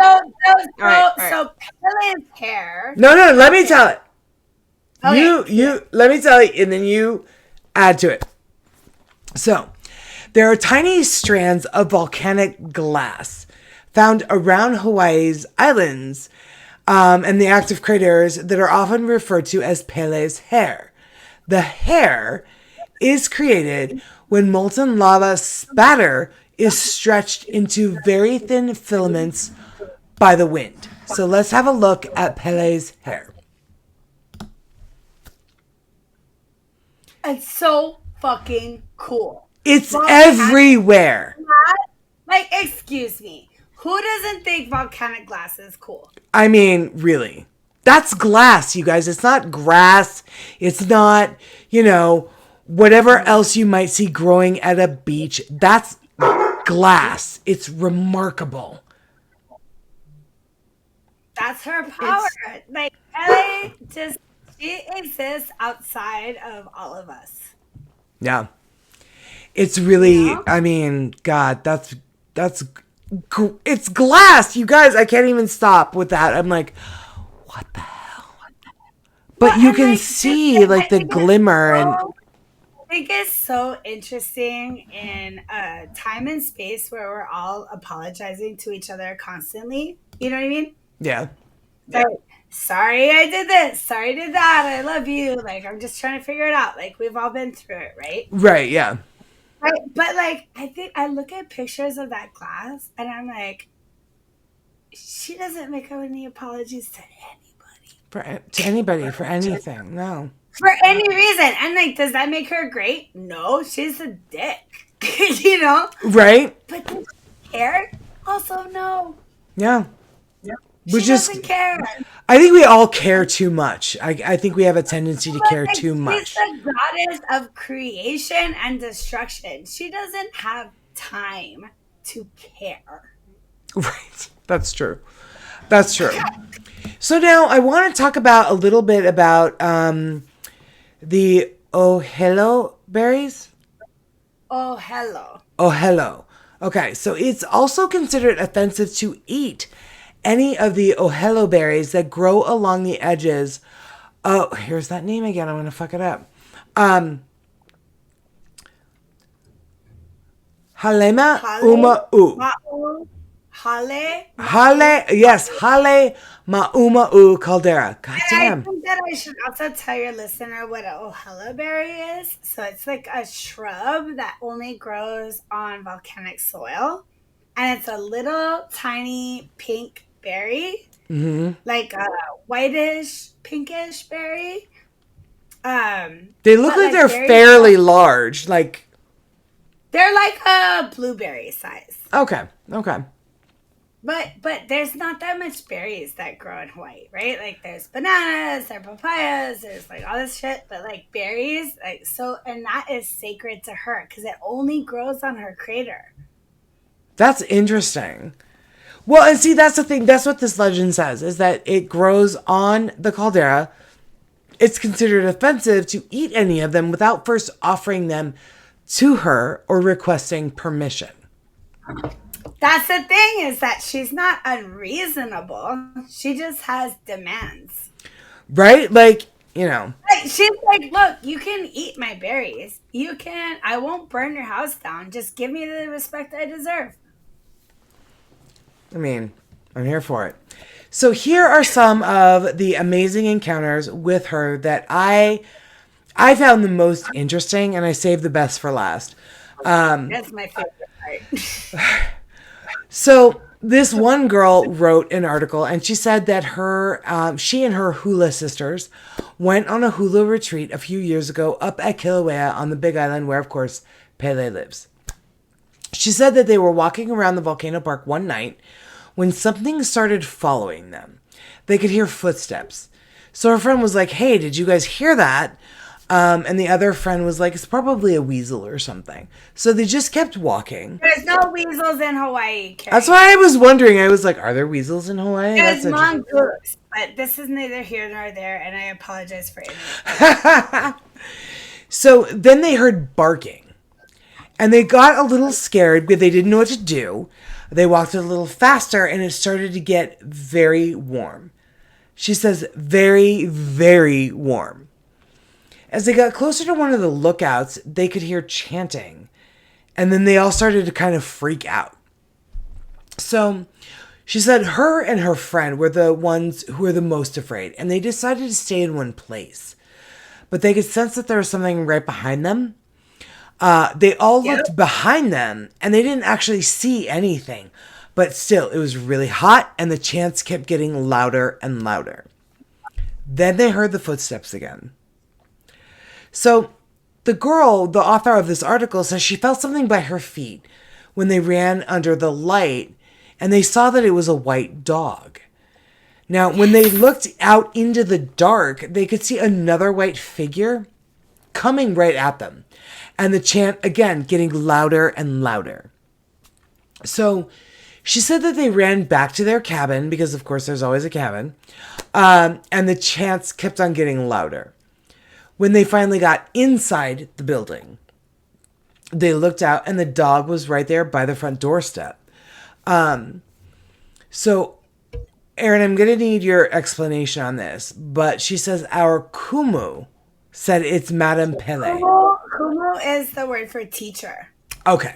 So Pele's hair. No, let me tell it. Okay. You let me tell you, and then you add to it. So, there are tiny strands of volcanic glass found around Hawaii's islands and the active craters that are often referred to as Pele's hair. The hair is created when molten lava spatter is stretched into very thin filaments by the wind. So let's have a look at Pele's hair. It's so fucking cool. It's everywhere. Like, excuse me. Who doesn't think volcanic glass is cool? I mean, really. That's glass, you guys. It's not grass. It's not, whatever else you might see growing at a beach. That's glass. It's remarkable. That's her power. Like, Ellie she exists outside of all of us. Yeah. It's really, I mean, God, it's glass, you guys. I can't even stop with that. I'm like, what the hell? But you can see like the glimmer and. I think it's so interesting in a time and space where we're all apologizing to each other constantly. You know what I mean? Yeah. Like, sorry I did this. Sorry I did that. I love you. Like, I'm just trying to figure it out. Like, we've all been through it, right? Right, yeah. Right? But, like, I think I look at pictures of that glass and I'm like, she doesn't make any apologies to anybody. For anything, no. For any reason. And, like, does that make her great? No, she's a dick. Right? But does she care? Also, no. Yeah. She doesn't care. I think we all care too much. I think we have a tendency to care too much. She's the goddess of creation and destruction. She doesn't have time to care. Right. That's true. So now I want to talk about a little bit about the ohelo berries. Ohelo. Okay, so it's also considered offensive to eat any of the ohelo berries that grow along the edges. Oh, here's that name again. I'm going to fuck it up. Halema Uma'u. Hale Ma'uma'u caldera. God damn. I think that I should also tell your listener what an ohelo berry is. So it's like a shrub that only grows on volcanic soil. And it's a little tiny pink berry. Mm-hmm. Like a whitish, pinkish berry. They look like they're fairly large. Like they're like a blueberry size. Okay. But there's not that much berries that grow in Hawaii, right? Like there's bananas, there's papayas, there's like all this shit. But like berries, and that is sacred to her because it only grows on her crater. That's interesting. Well, and see, that's the thing. That's what this legend says, is that it grows on the caldera. It's considered offensive to eat any of them without first offering them to her or requesting permission. That's the thing, is that she's not unreasonable. She just has demands. Right? Like, She's like, look, you can eat my berries. I won't burn your house down. Just give me the respect I deserve. I mean, I'm here for it. So here are some of the amazing encounters with her that I found the most interesting, and I saved the best for last. That's my favorite part. So this one girl wrote an article, and she said that she and her hula sisters went on a hula retreat a few years ago up at Kilauea on the Big Island, where, of course, Pele lives. She said that they were walking around the volcano park one night when something started following them. They could hear footsteps. So her friend was like, hey, did you guys hear that? And the other friend was like, it's probably a weasel or something. So they just kept walking. There's no weasels in Hawaii, Carrie. That's why I was wondering. I was like, are there weasels in Hawaii? There's mongoose. But this is neither here nor there, and I apologize for it. So then they heard barking. And they got a little scared because they didn't know what to do. They walked a little faster, and it started to get very warm. She says, very, very warm. As they got closer to one of the lookouts, they could hear chanting. And then they all started to kind of freak out. So She said her and her friend were the ones who were the most afraid, and they decided to stay in one place. But they could sense that there was something right behind them. They all looked behind them, and they didn't actually see anything. But still, it was really hot, and the chants kept getting louder and louder. Then they heard the footsteps again. So the girl, the author of this article, says she felt something by her feet when they ran under the light, and they saw that it was a white dog. Now, when they looked out into the dark, they could see another white figure coming right at them. And the chant, again, getting louder and louder. So she said that they ran back to their cabin, because of course there's always a cabin, and the chants kept on getting louder. When they finally got inside the building, they looked out and the dog was right there by the front doorstep. So, Erin, I'm going to need your explanation on this, but she says our kumu said it's Madame Pele. Kumu is the word for teacher. Okay.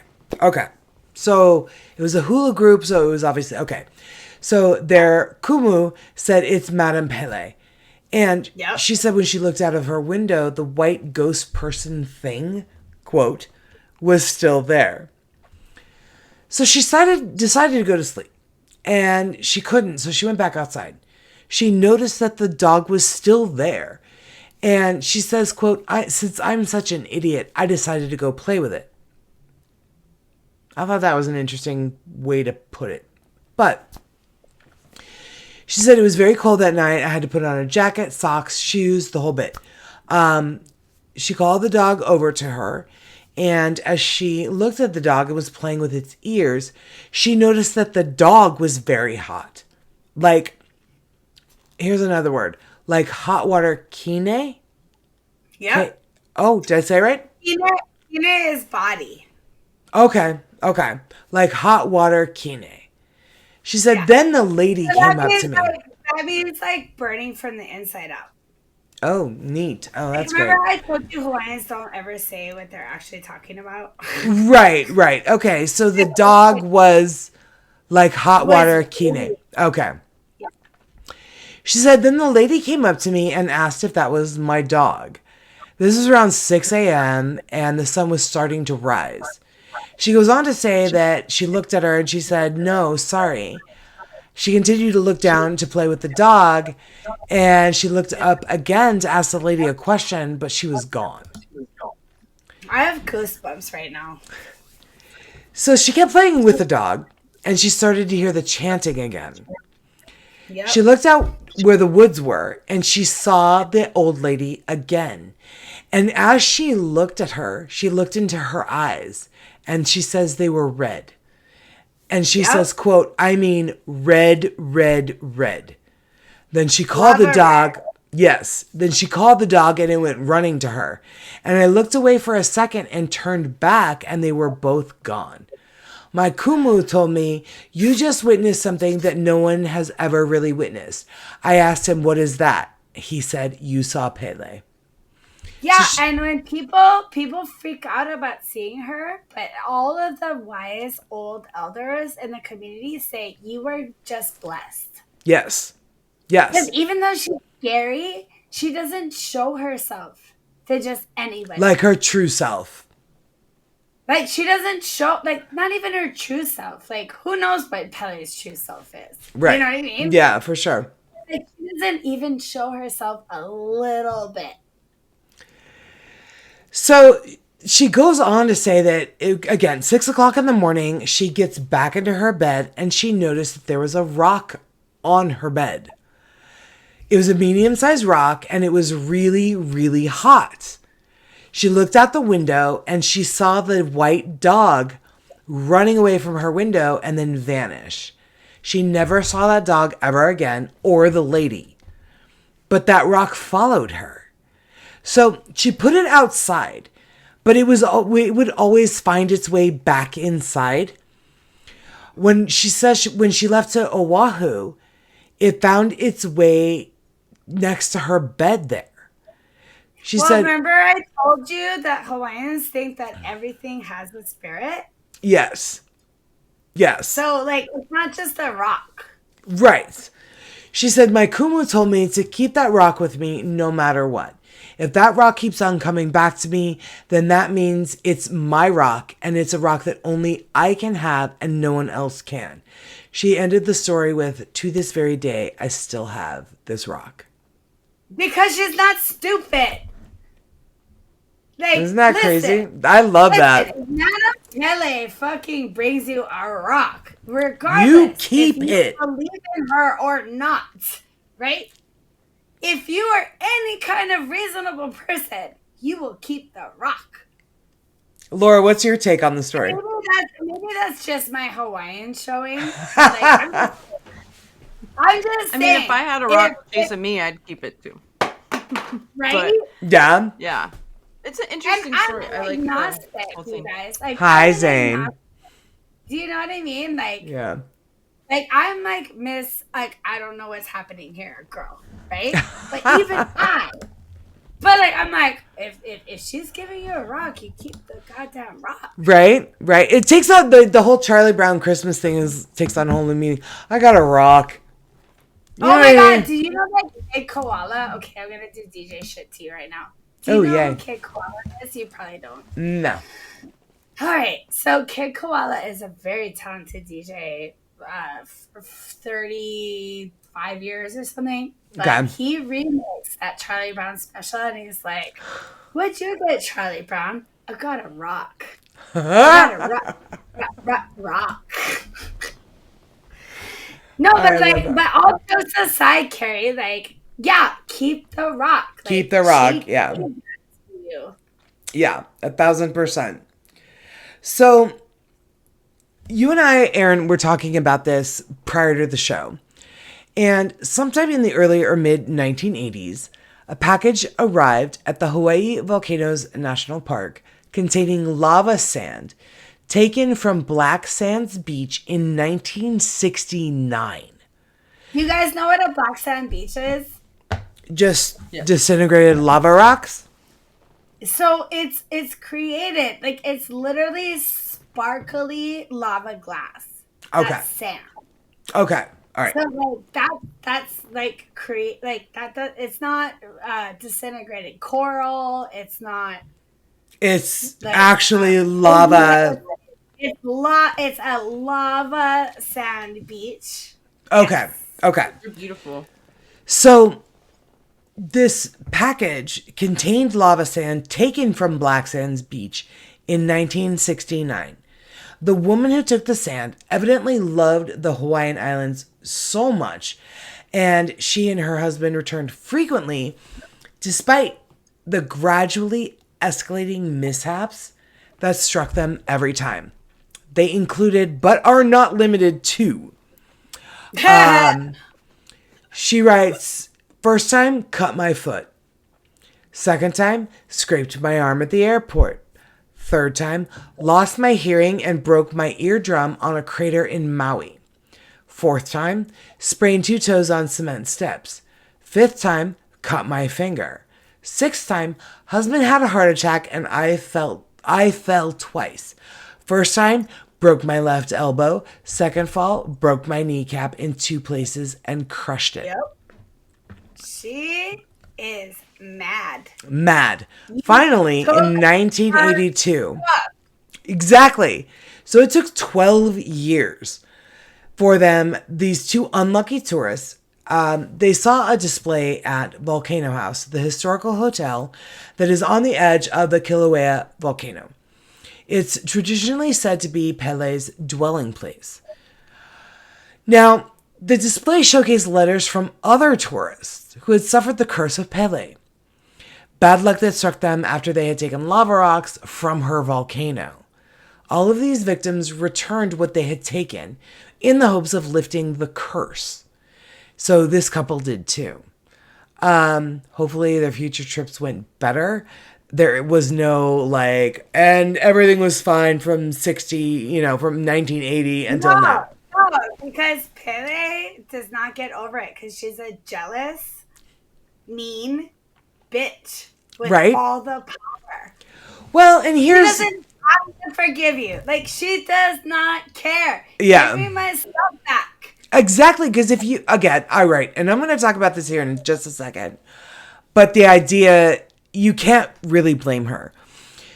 So it was a hula group, so it was obviously, okay. So their kumu said it's Madame Pele. And she said when she looked out of her window, the white ghost person thing, quote, was still there. So she decided to go to sleep. And she couldn't, so she went back outside. She noticed that the dog was still there. And she says, quote, since I'm such an idiot, I decided to go play with it. I thought that was an interesting way to put it. But she said it was very cold that night. I had to put on a jacket, socks, shoes, the whole bit. She called the dog over to her. And as she looked at the dog and was playing with its ears, she noticed that the dog was very hot. Like, here's another word. Like hot water kine? Yeah. Okay. Oh, did I say it right? Kine is body. Okay. Like hot water kine. She said, then the lady came up to me. That means like burning from the inside out. Oh, neat. Oh, that's great. Remember I told you Hawaiians don't ever say what they're actually talking about? Right. Okay, so the dog was like hot water kine. Okay. Yeah. She said, then the lady came up to me and asked if that was my dog. This was around 6 a.m. and the sun was starting to rise. She goes on to say that she looked at her and she said, no, sorry. She continued to look down to play with the dog, and she looked up again to ask the lady a question, but she was gone. I have goosebumps right now. So she kept playing with the dog, and she started to hear the chanting again. Yep. She looked out where the woods were, and she saw the old lady again. And as she looked at her, she looked into her eyes, and she says they were red. And she says, quote, I mean, red. Then she called the dog. Yes. Then she called the dog and it went running to her. And I looked away for a second and turned back and they were both gone. My kumu told me, you just witnessed something that no one has ever really witnessed. I asked him, what is that? He said, you saw Pele. Yeah, and when people freak out about seeing her, but all of the wise old elders in the community say you were just blessed. Yes. Because even though she's scary, she doesn't show herself to just anybody. Like her true self. Like she doesn't show, like not even her true self. Like who knows what Pele's true self is? Right. You know what I mean? Yeah, for sure. Like she doesn't even show herself a little bit. So she goes on to say that, again, 6 o'clock in the morning, she gets back into her bed and she noticed that there was a rock on her bed. It was a medium-sized rock and it was really, really hot. She looked out the window and she saw the white dog running away from her window and then vanish. She never saw that dog ever again or the lady. But that rock followed her. So she put it outside, but it would always find its way back inside. When she says when she left to Oahu, it found its way next to her bed there. She said, remember I told you that Hawaiians think that everything has a spirit? Yes. So, like, it's not just a rock. Right. She said, my kumu told me to keep that rock with me no matter what. If that rock keeps on coming back to me, then that means it's my rock, and it's a rock that only I can have and no one else can. She ended the story with, to this very day, I still have this rock. Because she's not stupid. Like, Isn't that listen, crazy? I love that. If Madame Pele fucking brings you a rock, regardless You keep if you it. believe in her or not, right? If you are any kind of reasonable person, you will keep the rock. Laura, what's your take on the story? Maybe that's just my Hawaiian showing. Like, I'm just saying. I mean, if I had a rock chasing me, I'd keep it too. Right? But, Yeah. yeah. It's an interesting story. I like agnostic, the whole you thing. guys. Like, Hi, I'm Zane. agnostic. Do you know what I mean? Like, Yeah. like I'm like Miss, like I don't know what's happening here, girl, right? But even but like I'm like, if she's giving you a rock, you keep the goddamn rock. Right. It takes on the whole Charlie Brown Christmas thing takes on a whole new meaning. I got a rock. You know Oh my what I god, mean? do you know that Kid Koala? Okay, I'm gonna do DJ shit to you right now. Do you know yeah. who Kid Koala is? You probably don't. No. Alright, so Kid Koala is a very talented DJ for 35 years or something. But Okay. he remixed that Charlie Brown special and he's like, what'd you get, Charlie Brown? I got a rock. I got a rock. No, but like, but all jokes aside, Carrie, like, yeah, keep the rock. Like, Keep the rock, she yeah. gave that to you. Yeah, 1,000%. So, you and I, Erin, were talking about this prior to the show. And sometime in the early or mid 1980s, a package arrived at the Hawaii Volcanoes National Park containing lava sand taken from Black Sands Beach in 1969. You guys know what a black sand beach is? Just disintegrated lava rocks? So it's created like it's literally sparkly lava glass. Okay. That's sand. Okay. All right. So like that's like create like that it's not disintegrated coral. It's not. It's Like, actually lava. It's a lava sand beach. Okay. Yes. Okay. They're beautiful. So this package contained lava sand taken from Black Sands Beach in 1969. The woman who took the sand evidently loved the Hawaiian Islands so much, and she and her husband returned frequently, despite the gradually escalating mishaps that struck them every time. They included, but are not limited to, she writes, first time, cut my foot. Second time, scraped my arm at the airport. Third time, lost my hearing and broke my eardrum on a crater in Maui. Fourth time, sprained 2 toes on cement steps. Fifth time, cut my finger. Sixth time, husband had a heart attack and I fell twice. First time, broke my left elbow. Second fall, broke my kneecap in 2 places and crushed it. Yep. She is mad. Finally, in 1982. Exactly. So it took 12 years for them, these 2 unlucky tourists. They saw a display at Volcano House, the historical hotel that is on the edge of the Kilauea volcano. It's traditionally said to be Pele's dwelling place. Now, the display showcased letters from other tourists who had suffered the curse of Pele. Bad luck that struck them after they had taken lava rocks from her volcano. All of these victims returned what they had taken in the hopes of lifting the curse. So this couple did too. Hopefully their future trips went better. There was no and everything was fine from from 1980 until now. No, because Pele does not get over it because she's a jealous, mean bitch with all the power. Well, and here's... She doesn't have to forgive you. Like, she does not care. Yeah. Give me my stuff back. Exactly, because if you, again, all right, and I'm going to talk about this here in just a second, but the idea, you can't really blame her.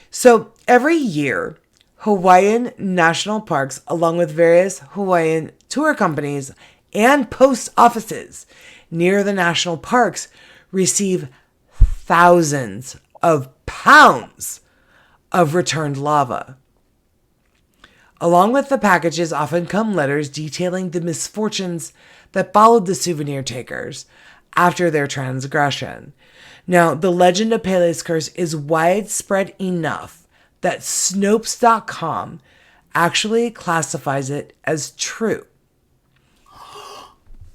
So every year, Hawaiian national parks, along with various Hawaiian tour companies and post offices near the national parks, receive thousands of pounds of returned lava. Along with the packages often come letters detailing the misfortunes that followed the souvenir takers after their transgression. Now, the legend of Pele's curse is widespread enough that Snopes.com actually classifies it as true.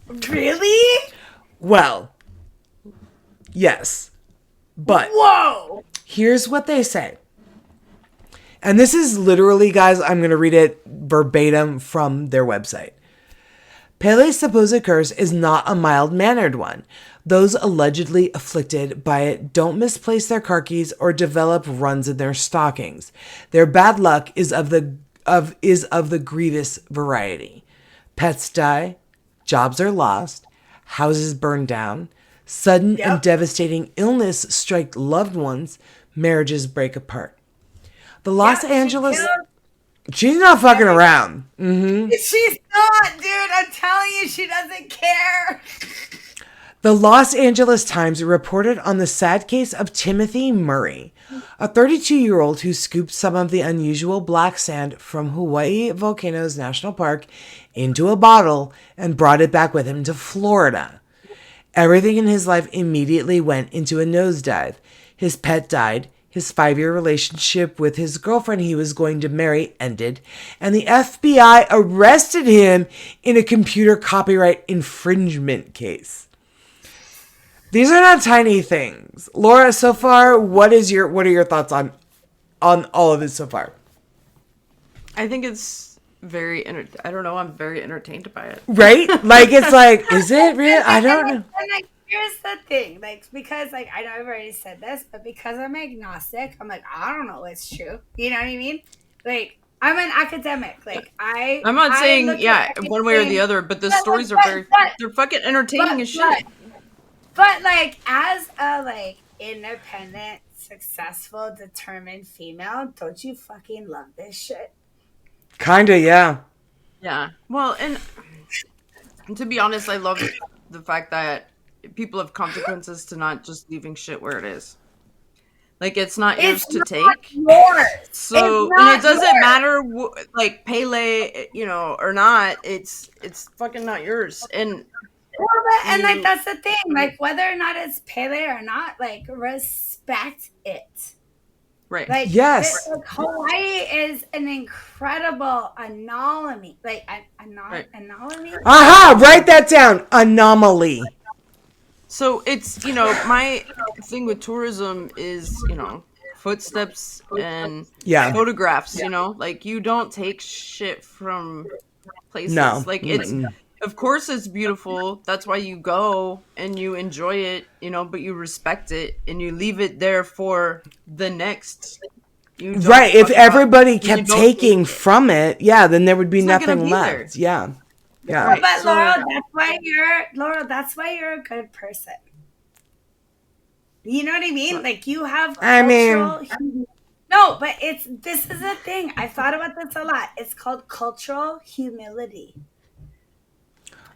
Really? Well, yes. But Whoa! here's what they say. And this is literally, guys, I'm going to read it verbatim from their website. Pele's supposed curse is not a mild-mannered one. Those allegedly afflicted by it don't misplace their car keys or develop runs in their stockings. Their bad luck is of the grievous variety. Pets die, jobs are lost, houses burn down, sudden and devastating illness strike loved ones, marriages break apart. The Los Angeles... She's not fucking around. Mm-hmm. She's not, dude. I'm telling you, she doesn't care. The Los Angeles Times reported on the sad case of Timothy Murray, a 32-year-old who scooped some of the unusual black sand from Hawaii Volcanoes National Park into a bottle and brought it back with him to Florida. Everything in his life immediately went into a nosedive. His pet died. His 5-year relationship with his girlfriend he was going to marry ended, and the FBI arrested him in a computer copyright infringement case. These are not tiny things. Laura, so far, what are your thoughts on all of this so far? I think it's very, I don't know, I'm very entertained by it. Right? Like, it's like, is it real? I don't know. And like, here's the thing, like, because like I know I've already said this, but because I'm agnostic, I'm like, I don't know what's true. You know what I mean? Like, I'm an academic. Like, I'm not saying one way or the other, but the stories are they're fucking entertaining as shit. But like, as a like independent, successful, determined female, don't you fucking love this shit? Kinda, yeah. Yeah. Well, and to be honest, I love the fact that people have consequences to not just leaving shit where it is. Like, it's not yours to take. Yours. So, and it doesn't matter, like, Pele, or not. It's fucking not yours. And and like, that's the thing. Like, whether or not it's Pele or not, like, respect it. Right. Like, yes. Hawaii is an incredible anomaly. Like, anomaly? Aha! Write that down. Anomaly. So it's, my thing with tourism is, footsteps and photographs, like, you don't take shit from places. No. Like, it's, of course it's beautiful. That's why you go and you enjoy it, but you respect it and you leave it there for the next. Right. If everybody kept taking from it, then there would be nothing left. There. Yeah. Yeah. Right. But Laurel, that's why you're a good person. You know what I mean? Like, you have no, but this is a thing. I thought about this a lot. It's called cultural humility.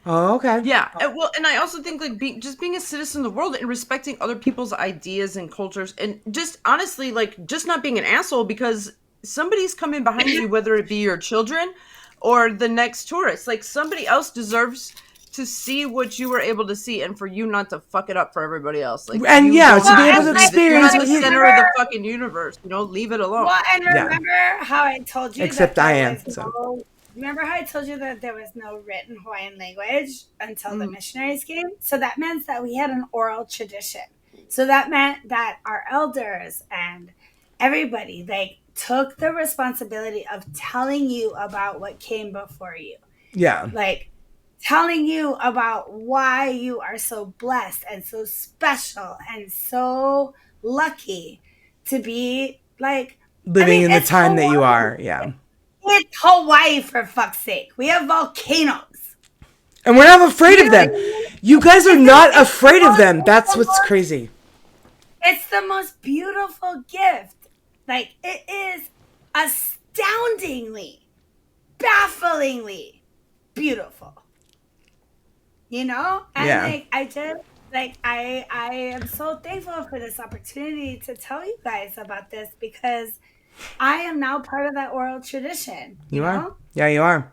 Oh, okay. Yeah. Well, and I also think, like, being a citizen of the world and respecting other people's ideas and cultures, and just honestly, like, just not being an asshole because somebody's coming behind you, whether it be your children or the next tourist. Like, somebody else deserves to see what you were able to see, and for you not to fuck it up for everybody else. Like, and to be able to experience you're not the center of the fucking universe. Leave it alone. Well, and remember how I told you except that I am. Remember how I told you that there was no written Hawaiian language until the missionaries came? So that meant that we had an oral tradition. So that meant that our elders and everybody, like, took the responsibility of telling you about what came before you. Yeah. Like, telling you about why you are so blessed and so special and so lucky to be, like, living in the time that you are. Yeah. It's Hawaii, for fuck's sake. We have volcanoes. And we're not afraid of them. You guys are not afraid of them. It's That's the what's most- crazy. It's the most beautiful gift. Like, it is astoundingly, bafflingly beautiful. You know? And Yeah. like, I just, like, I am so thankful for this opportunity to tell you guys about this, because I am now part of that oral tradition. You are. know? Yeah, you are.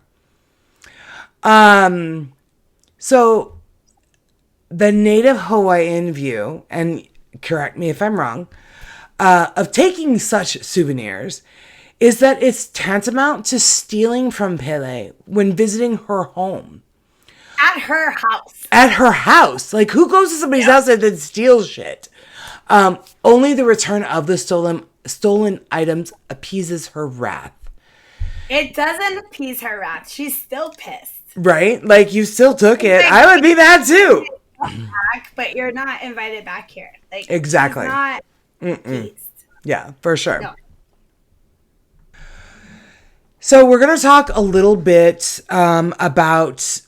So the native Hawaiian view, and correct me if I'm wrong, of taking such souvenirs is that it's tantamount to stealing from Pele when visiting her home. At her house. At her house. Like, who goes to somebody's house and then steals shit? Only the return of the stolen items appeases her wrath. It doesn't appease her wrath. She's still pissed. Right? Like, you still took it. I would be mad too. Back, but you're not invited back here. Like, Exactly. she's not appeased. Yeah, for sure. No. So we're going to talk a little bit about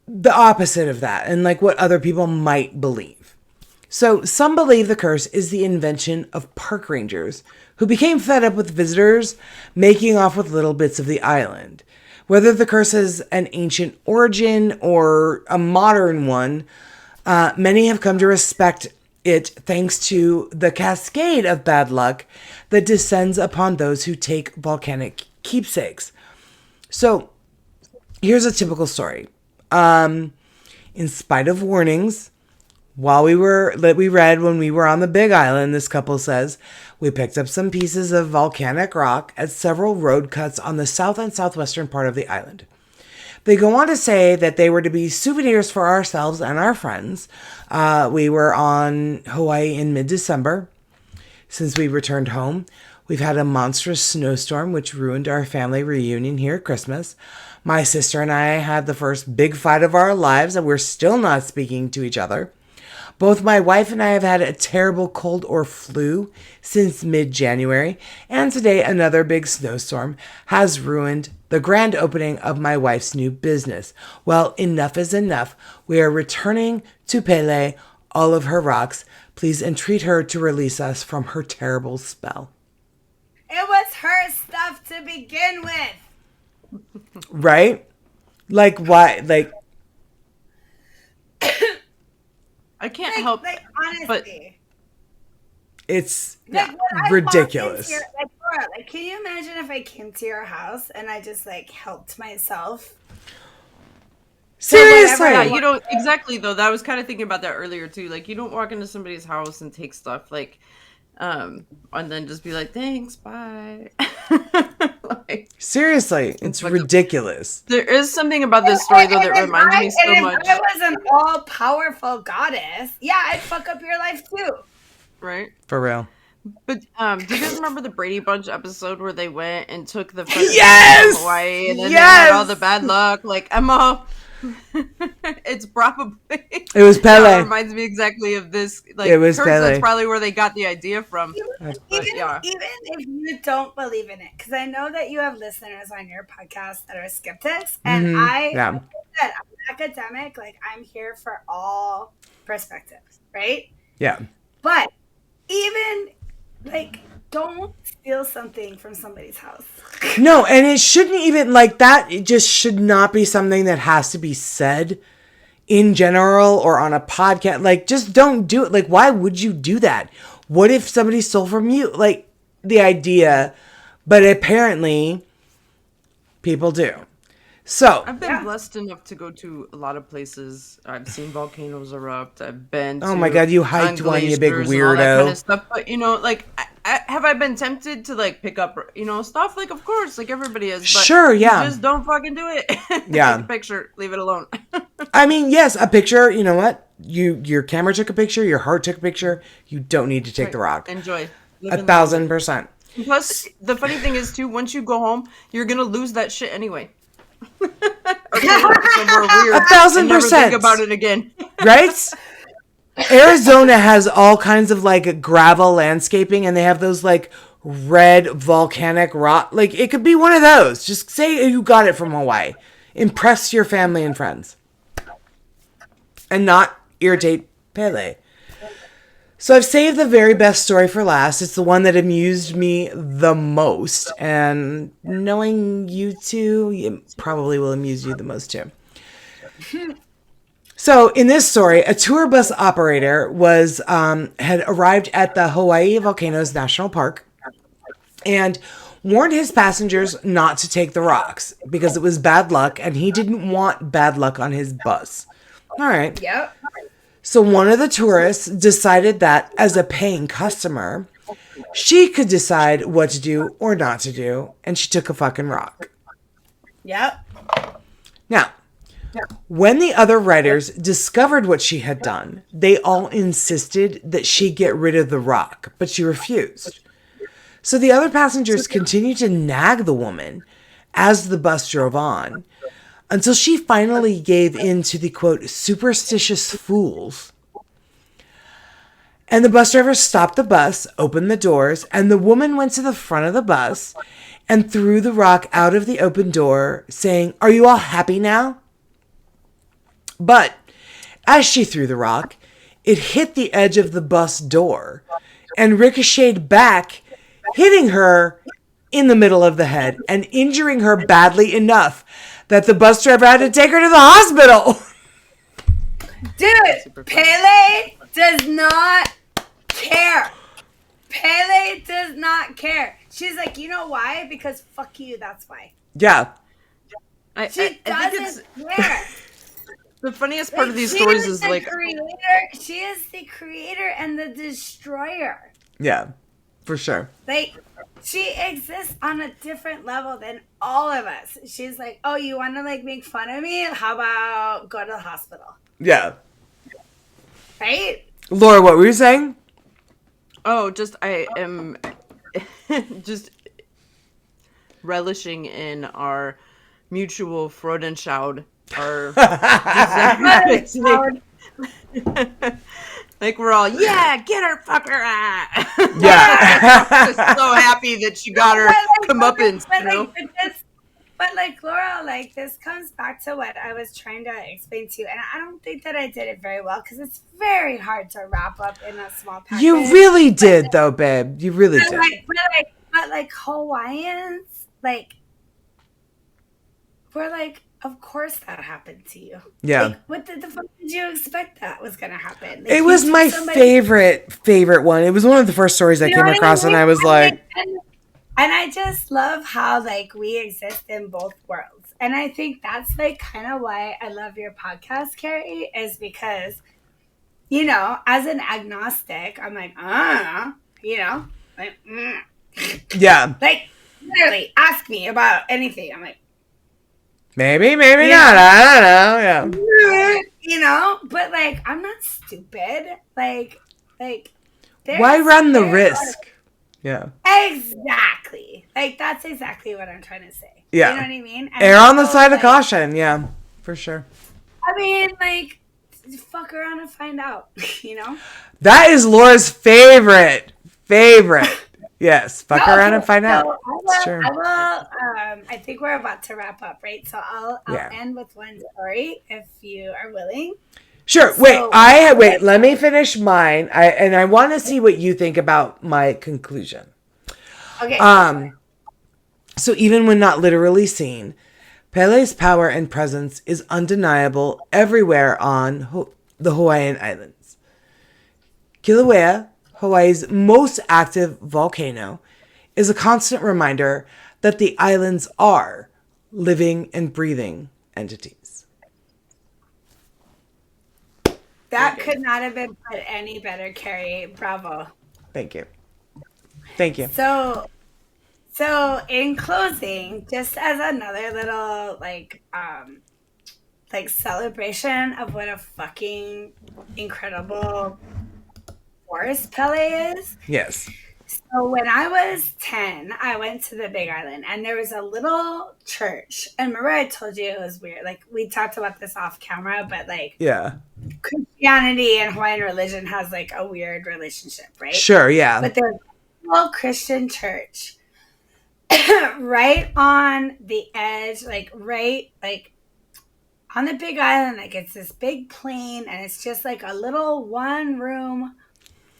the opposite of that and like what other people might believe. So some believe the curse is the invention of park rangers who became fed up with visitors making off with little bits of the island. Whether the curse has an ancient origin or a modern one, many have come to respect it thanks to the cascade of bad luck that descends upon those who take volcanic keepsakes. So here's a typical story. In spite of warnings, we read when we were on the Big Island, this couple says, we picked up some pieces of volcanic rock at several road cuts on the south and southwestern part of the island. They go on to say that they were to be souvenirs for ourselves and our friends. We were on Hawaii in mid-December. Since we returned home, we've had a monstrous snowstorm which ruined our family reunion here at Christmas. My sister and I had the first big fight of our lives, and we're still not speaking to each other. Both my wife and I have had a terrible cold or flu since mid-January, and today another big snowstorm has ruined the grand opening of my wife's new business. Well, enough is enough. We are returning to Pele all of her rocks. Please entreat her to release us from her terrible spell. It was her stuff to begin with. Right? Like, why? Like, I can't help. Like, honestly. But it's Like, when I walked ridiculous. into like, Laura, like, can you imagine if I came to your house and I just like helped myself? Seriously. yeah, you don't exactly though. That I was kind of thinking about that earlier too. Like, you don't walk into somebody's house and take stuff like, and then just be like, "Thanks, bye." Like, Seriously, it's ridiculous. there is something about this story though that reminds me so much. If I was an all-powerful goddess, yeah, I'd fuck up your life too. Right? For real. But do you guys remember the Brady Bunch episode where they went and took the fucking Yes! from Hawaii and then they Yes! had all the bad luck? Like, Emma, it's probably It was Pele. That reminds me exactly of this. Like, It was curse, Pele. That's probably where they got the idea from. Even yeah. if you don't believe in it, because I know that you have listeners on your podcast that are skeptics, and like I said, I'm an academic. Like, I'm here for all perspectives, right? Yeah. But even like, don't steal something from somebody's house. No, and it shouldn't even like that. It just should not be something that has to be said in general or on a podcast. Like, just don't do it. Like, why would you do that? What if somebody stole from you? Like, the idea, but apparently people do. So I've been blessed enough to go to a lot of places. I've seen volcanoes erupt. I've been oh my God, you hiked one, you big glaciers and all that weirdo. kind of stuff. But, you know, like, have I been tempted to, like, pick up, you know, stuff? Like, of course, like everybody is. But Sure, yeah. you just don't fucking do it. Yeah. Take a picture. Leave it alone. I mean, yes, a picture, you know what? Your camera took a picture, your heart took a picture. You don't need to take the rock. Enjoy. Live in 1,000%. Plus, the funny thing is, too, once you go home, you're going to lose that shit anyway. Or go work somewhere weird. 1,000%. And never think about it again. Right? Arizona has all kinds of like gravel landscaping, and they have those like red volcanic rock. Like, it could be one of those. Just say you got it from Hawaii. impress your family and friends, and not irritate Pele. So I've saved the very best story for last. It's the one that amused me the most. And knowing you two, it probably will amuse you the most too. So in this story, a tour bus operator had arrived at the Hawaii Volcanoes National Park and warned his passengers not to take the rocks because it was bad luck and he didn't want bad luck on his bus. All right. Yep. So one of the tourists decided that as a paying customer, she could decide what to do or not to do, and she took a fucking rock. Yep. Now, when the other riders discovered what she had done, they all insisted that she get rid of the rock, but she refused. So the other passengers continued to nag the woman as the bus drove on, until she finally gave in to the, quote, superstitious fools. And the bus driver stopped the bus, opened the doors, and the woman went to the front of the bus and threw the rock out of the open door, saying, "Are you all happy now?" But as she threw the rock, it hit the edge of the bus door and ricocheted back, hitting her in the middle of the head and injuring her badly enough that the bus driver had to take her to the hospital. Dude, Pele does not care. Pele does not care. She's like, you know why? Because fuck you, that's why. Yeah. She doesn't care. The funniest part of these stories is like... She is the creator and the destroyer. Yeah, for sure. Like, she exists on a different level than all of us. She's like, oh, you want to, like, make fun of me? How about go to the hospital? Yeah. Right? Laura, what were you saying? Oh, I am just relishing in our mutual Freudenschau. Our like we're all, yeah, get her, fuck her. Yeah. I'm just so happy that she got her comeuppance, you know? But like, Laura, like, this comes back to what I was trying to explain to you. And I don't think that I did it very well because it's very hard to wrap up in a small package. You really did, though, babe. You really did. But like Hawaiians, like, we're like, of course that happened to you. Yeah. Like, what the fuck did you expect that was going to happen? Like, it was my favorite one. It was one of the first stories I came across, and I was like... And I just love how, like, we exist in both worlds. And I think that's, like, kind of why I love your podcast, Carrie, is because, you know, as an agnostic, I'm like, you know, like, Yeah. Like, literally, ask me about anything. I'm like, maybe not. I don't know. Yeah. You know, but, like, I'm not stupid. Like, why run the risk? Yeah. Exactly. Like, that's exactly what I'm trying to say. Yeah. You know what I mean? And err on the side of caution. Yeah, for sure. I mean, like, fuck around and find out, you know? That is Laura's favorite. Yes, fuck around and find out. I will, I think we're about to wrap up, right? So I'll end with one story if you are willing. Sure. Wait, let me finish mine. I want to see what you think about my conclusion. Okay. So even when not literally seen, Pele's power and presence is undeniable everywhere on the Hawaiian Islands. Kilauea, Hawaii's most active volcano, is a constant reminder that the islands are living and breathing entities. That could not have been put any better, Carrie. Bravo. Thank you. So in closing, just as another little like celebration of what a fucking incredible force Pele is. Yes. So when I was 10, I went to the Big Island and there was a little church. And remember I told you it was weird. Like, we talked about this off camera, but like, yeah, Christianity and Hawaiian religion has like a weird relationship, right? Sure, yeah. But there's a little Christian church right on the edge, like right, like on the big island, like it's this big plain, and it's just like a little one room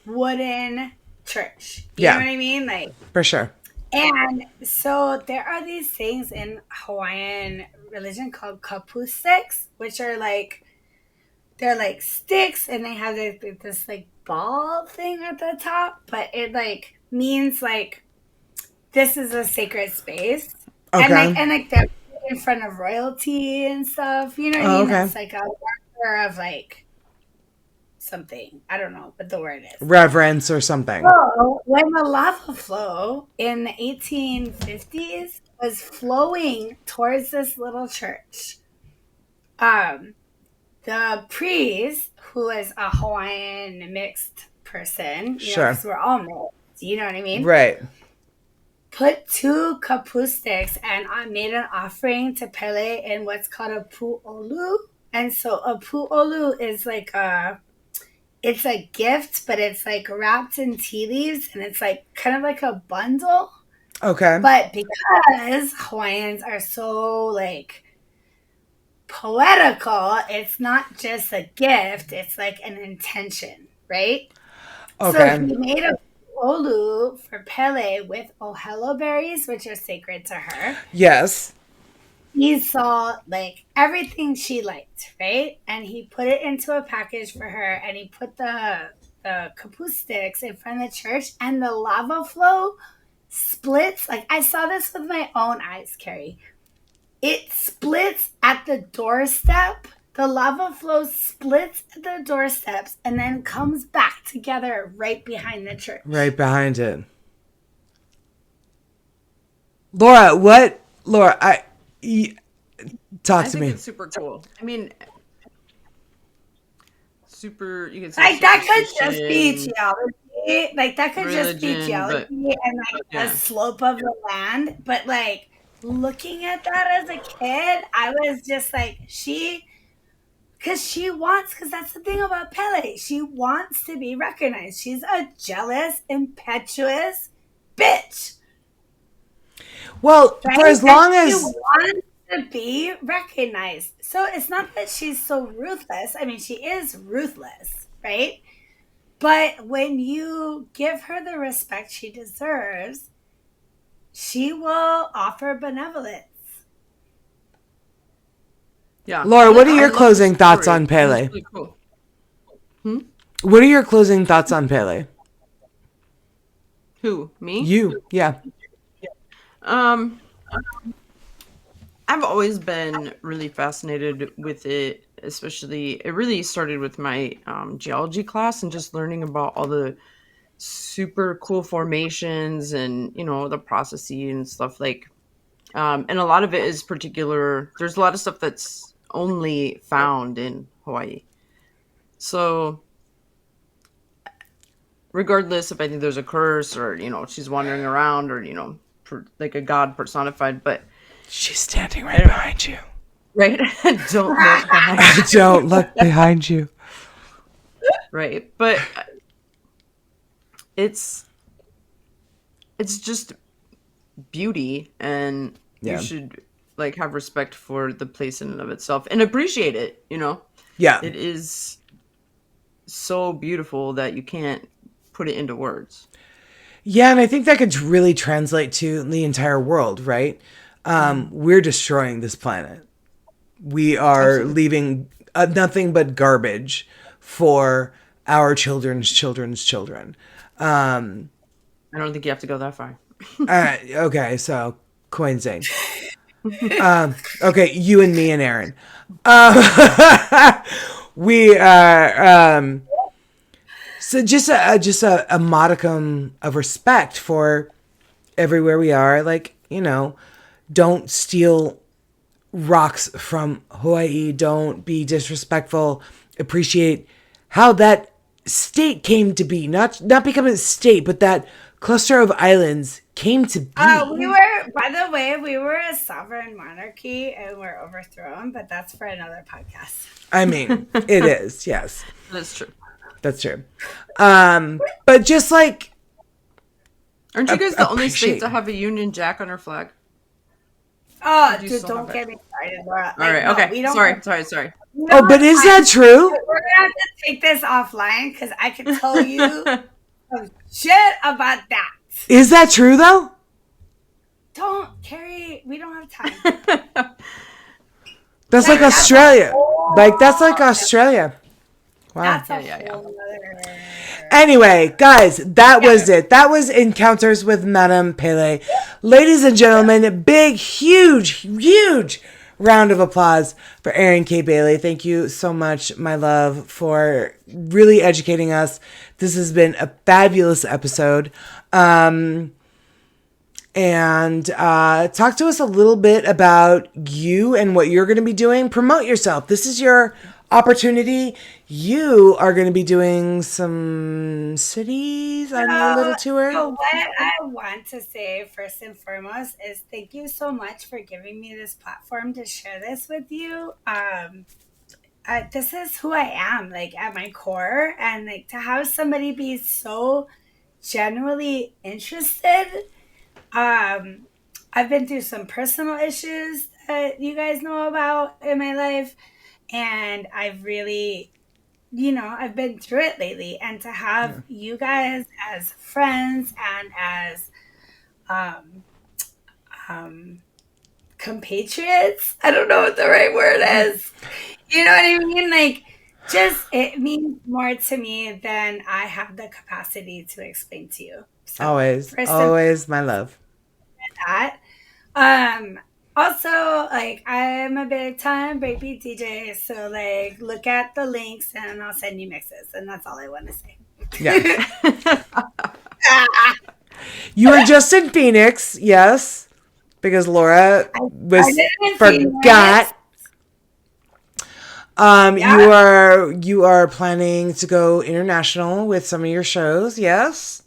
wooden church. You know Yeah, what I mean? Like, for sure. and so there are these things in Hawaiian religion called kapu sticks, which are like, they're like sticks, and they have this like ball thing at the top, but it like means like this is a sacred space, Okay. and like they're in front of royalty and stuff. You know what I Oh, mean? okay. It's like a marker of like something. I don't know what the word is. Reverence or something. So when the lava flow in the 1850s was flowing towards this little church, um, the priest, who is a Hawaiian mixed person, you know, Sure. because we're all mixed, you know what I mean? Right. Put two kapu sticks and I made an offering to Pele in what's called a pu'olu. And so a pu'olu is like it's a gift, but it's like wrapped in tea leaves, and it's like kind of like a bundle. Okay. But because Hawaiians are so like poetical, it's not just a gift, it's like an intention, right? So Okay. he made a olu for Pele with ohelo berries, which are sacred to her. Yes. He saw like everything she liked, right? And he put it into a package for her, and he put the kapu sticks in front of the church, and the lava flow splits. Like I saw this with my own eyes, Carrie. It splits at the doorstep. The lava flow splits at the doorsteps and then comes back together right behind the church. Right behind it. Laura, what? Laura, talk I to think me. it's super cool. I mean, super. You can say Like that could just be superstition, geology. Like that could just be religion, but geology and like the yeah, slope of the land. But like looking at that as a kid, I was just like, because that's the thing about Pele. She wants to be recognized. She's a jealous, impetuous bitch. Well, Right? for as And long she as wants to be recognized. So it's not that she's so ruthless. I mean, she is ruthless, right? But when you give her the respect she deserves, she will offer benevolence. yeah. Laura, what are I your love the closing thoughts story. on It was Pele? really cool. Hmm? What are your closing thoughts on Pele? Who? Me? You, yeah. Um, I've always been really fascinated with it, especially it really started with my geology class and just learning about all the super cool formations and the processes and stuff like and a lot of it is particular. There's a lot of stuff that's only found in Hawaii. So regardless if I think there's a curse or she's wandering around or like a god personified, but She's standing right behind you. right. Don't look behind you. Don't look behind you. Right, but it's just beauty, and Yeah. you should like have respect for the place in and of itself and appreciate it. Yeah. It is so beautiful that you can't put it into words. Yeah, and I think that could really translate to the entire world, right? We're destroying this planet. We are Absolutely. leaving nothing but garbage for our children's children's children. I don't think you have to go that far. Okay, so coinsing. Okay, you and me and Erin. We are so just a modicum of respect for everywhere we are. Like, don't steal rocks from Hawaii. Don't be disrespectful. Appreciate how that state came to be. Not becoming a state, but that cluster of islands came to be. By the way, we were a sovereign monarchy and we're overthrown, but that's for another podcast. I mean, it is, yes. That's true. That's true. But just like, Aren't you guys the only state appreciate. to have a Union Jack on our flag? Oh, Do you dude, still don't have get it? me started, Laura. All right. No, Okay. we don't. Sorry. You know Oh, what? but is that true? We're gonna have to take this offline because I can tell you some shit about that. Is that true though? Don't, Carrie. We don't have time. That's like Australia. That's like Australia. Wow. That's a Yeah. whole other. Anyway, guys, that was it. That was Encounters with Madame Pele. Ladies and gentlemen, big, huge round of applause for Erin K. Bailey. Thank you so much, my love, for really educating us. This has been a fabulous episode. And talk to us a little bit about you and what you're going to be doing. Promote yourself. This is your opportunity. You are going to be doing some cities on your little tour. So what I want to say first and foremost is thank you so much for giving me this platform to share this with you. This is who I am, like at my core, and like to have somebody be so genuinely interested. I've been through some personal issues that you guys know about in my life, and I've really, I've been through it lately. And to have you guys as friends and as compatriots, I don't know what the right word is. You know what I mean? Like, just it means more to me than I have the capacity to explain to you. So, always, my love. that. Also, like, I'm a big time breakbeat DJ, so like look at the links and I'll send you mixes, and that's all I want to say. Yeah. You were just in Phoenix, yes, because Laura forgot. You are planning to go international with some of your shows, yes?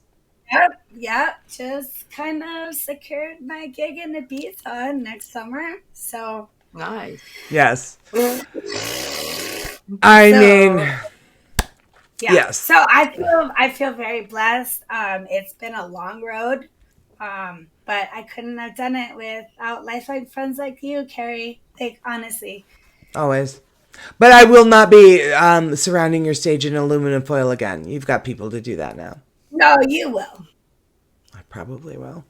Yep. Just kind of secured my gig in Ibiza next summer. So Nice. Yes. Yes. So I feel very blessed. It's been a long road. But I couldn't have done it without lifeline friends like you, Carrie. Like, honestly. Always. But I will not be surrounding your stage in aluminum foil again. You've got people to do that now. No, you will. I probably will.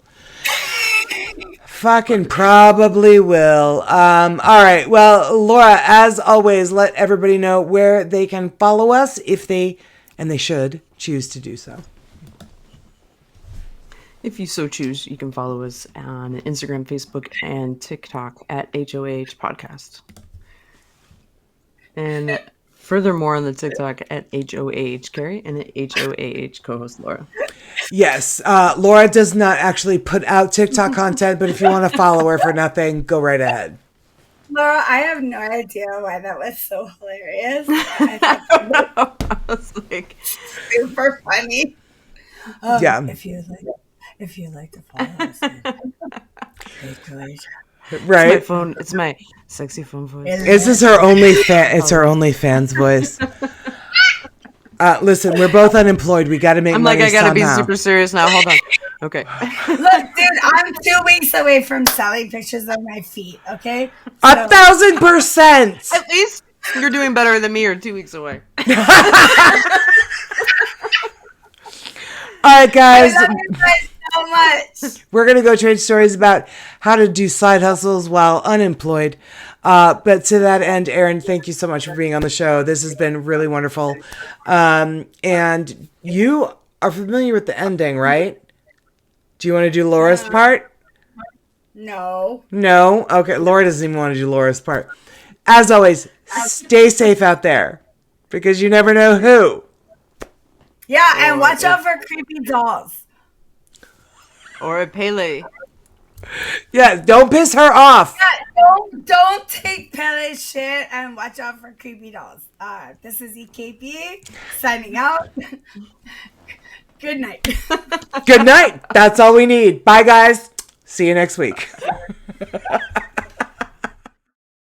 Fucking probably will. All right. Well, Laura, as always, let everybody know where they can follow us if they, and they should, choose to do so. If you so choose, you can follow us on Instagram, Facebook, and TikTok at HoaH Podcast. And furthermore on the TikTok at HoaH Carrie and at HoaH co-host Laura. Yes. Laura does not actually put out TikTok content, but if you want to follow her for nothing, go right ahead. Laura, I have no idea why that was so hilarious. I was like, super funny. Yeah. If you like to follow us, right. It's my phone. It's my sexy phone voice. This is her only fan. It's her only fan's voice. Listen, we're both unemployed. We got to make money I gotta somehow. be super serious now. Hold on. Okay. Look, dude, I'm 2 weeks away from selling pictures of my feet. Okay, 1,000%. At least you're doing better than me. You're 2 weeks away. All right, guys. I love you guys so much. We're going to go trade stories about how to do side hustles while unemployed. But to that end, Erin, thank you so much for being on the show. This has been really wonderful. And you are familiar with the ending, right? Do you want to do Laura's part? No. No? Okay, Laura doesn't even want to do Laura's part. As always, stay safe out there because you never know who. Yeah, and watch out for creepy dolls. Or a Pele. Yeah, don't piss her off. Yeah, don't take Pele's shit and watch out for creepy dolls. This is EKP signing out. Good night. Good night. That's all we need. Bye, guys. See you next week.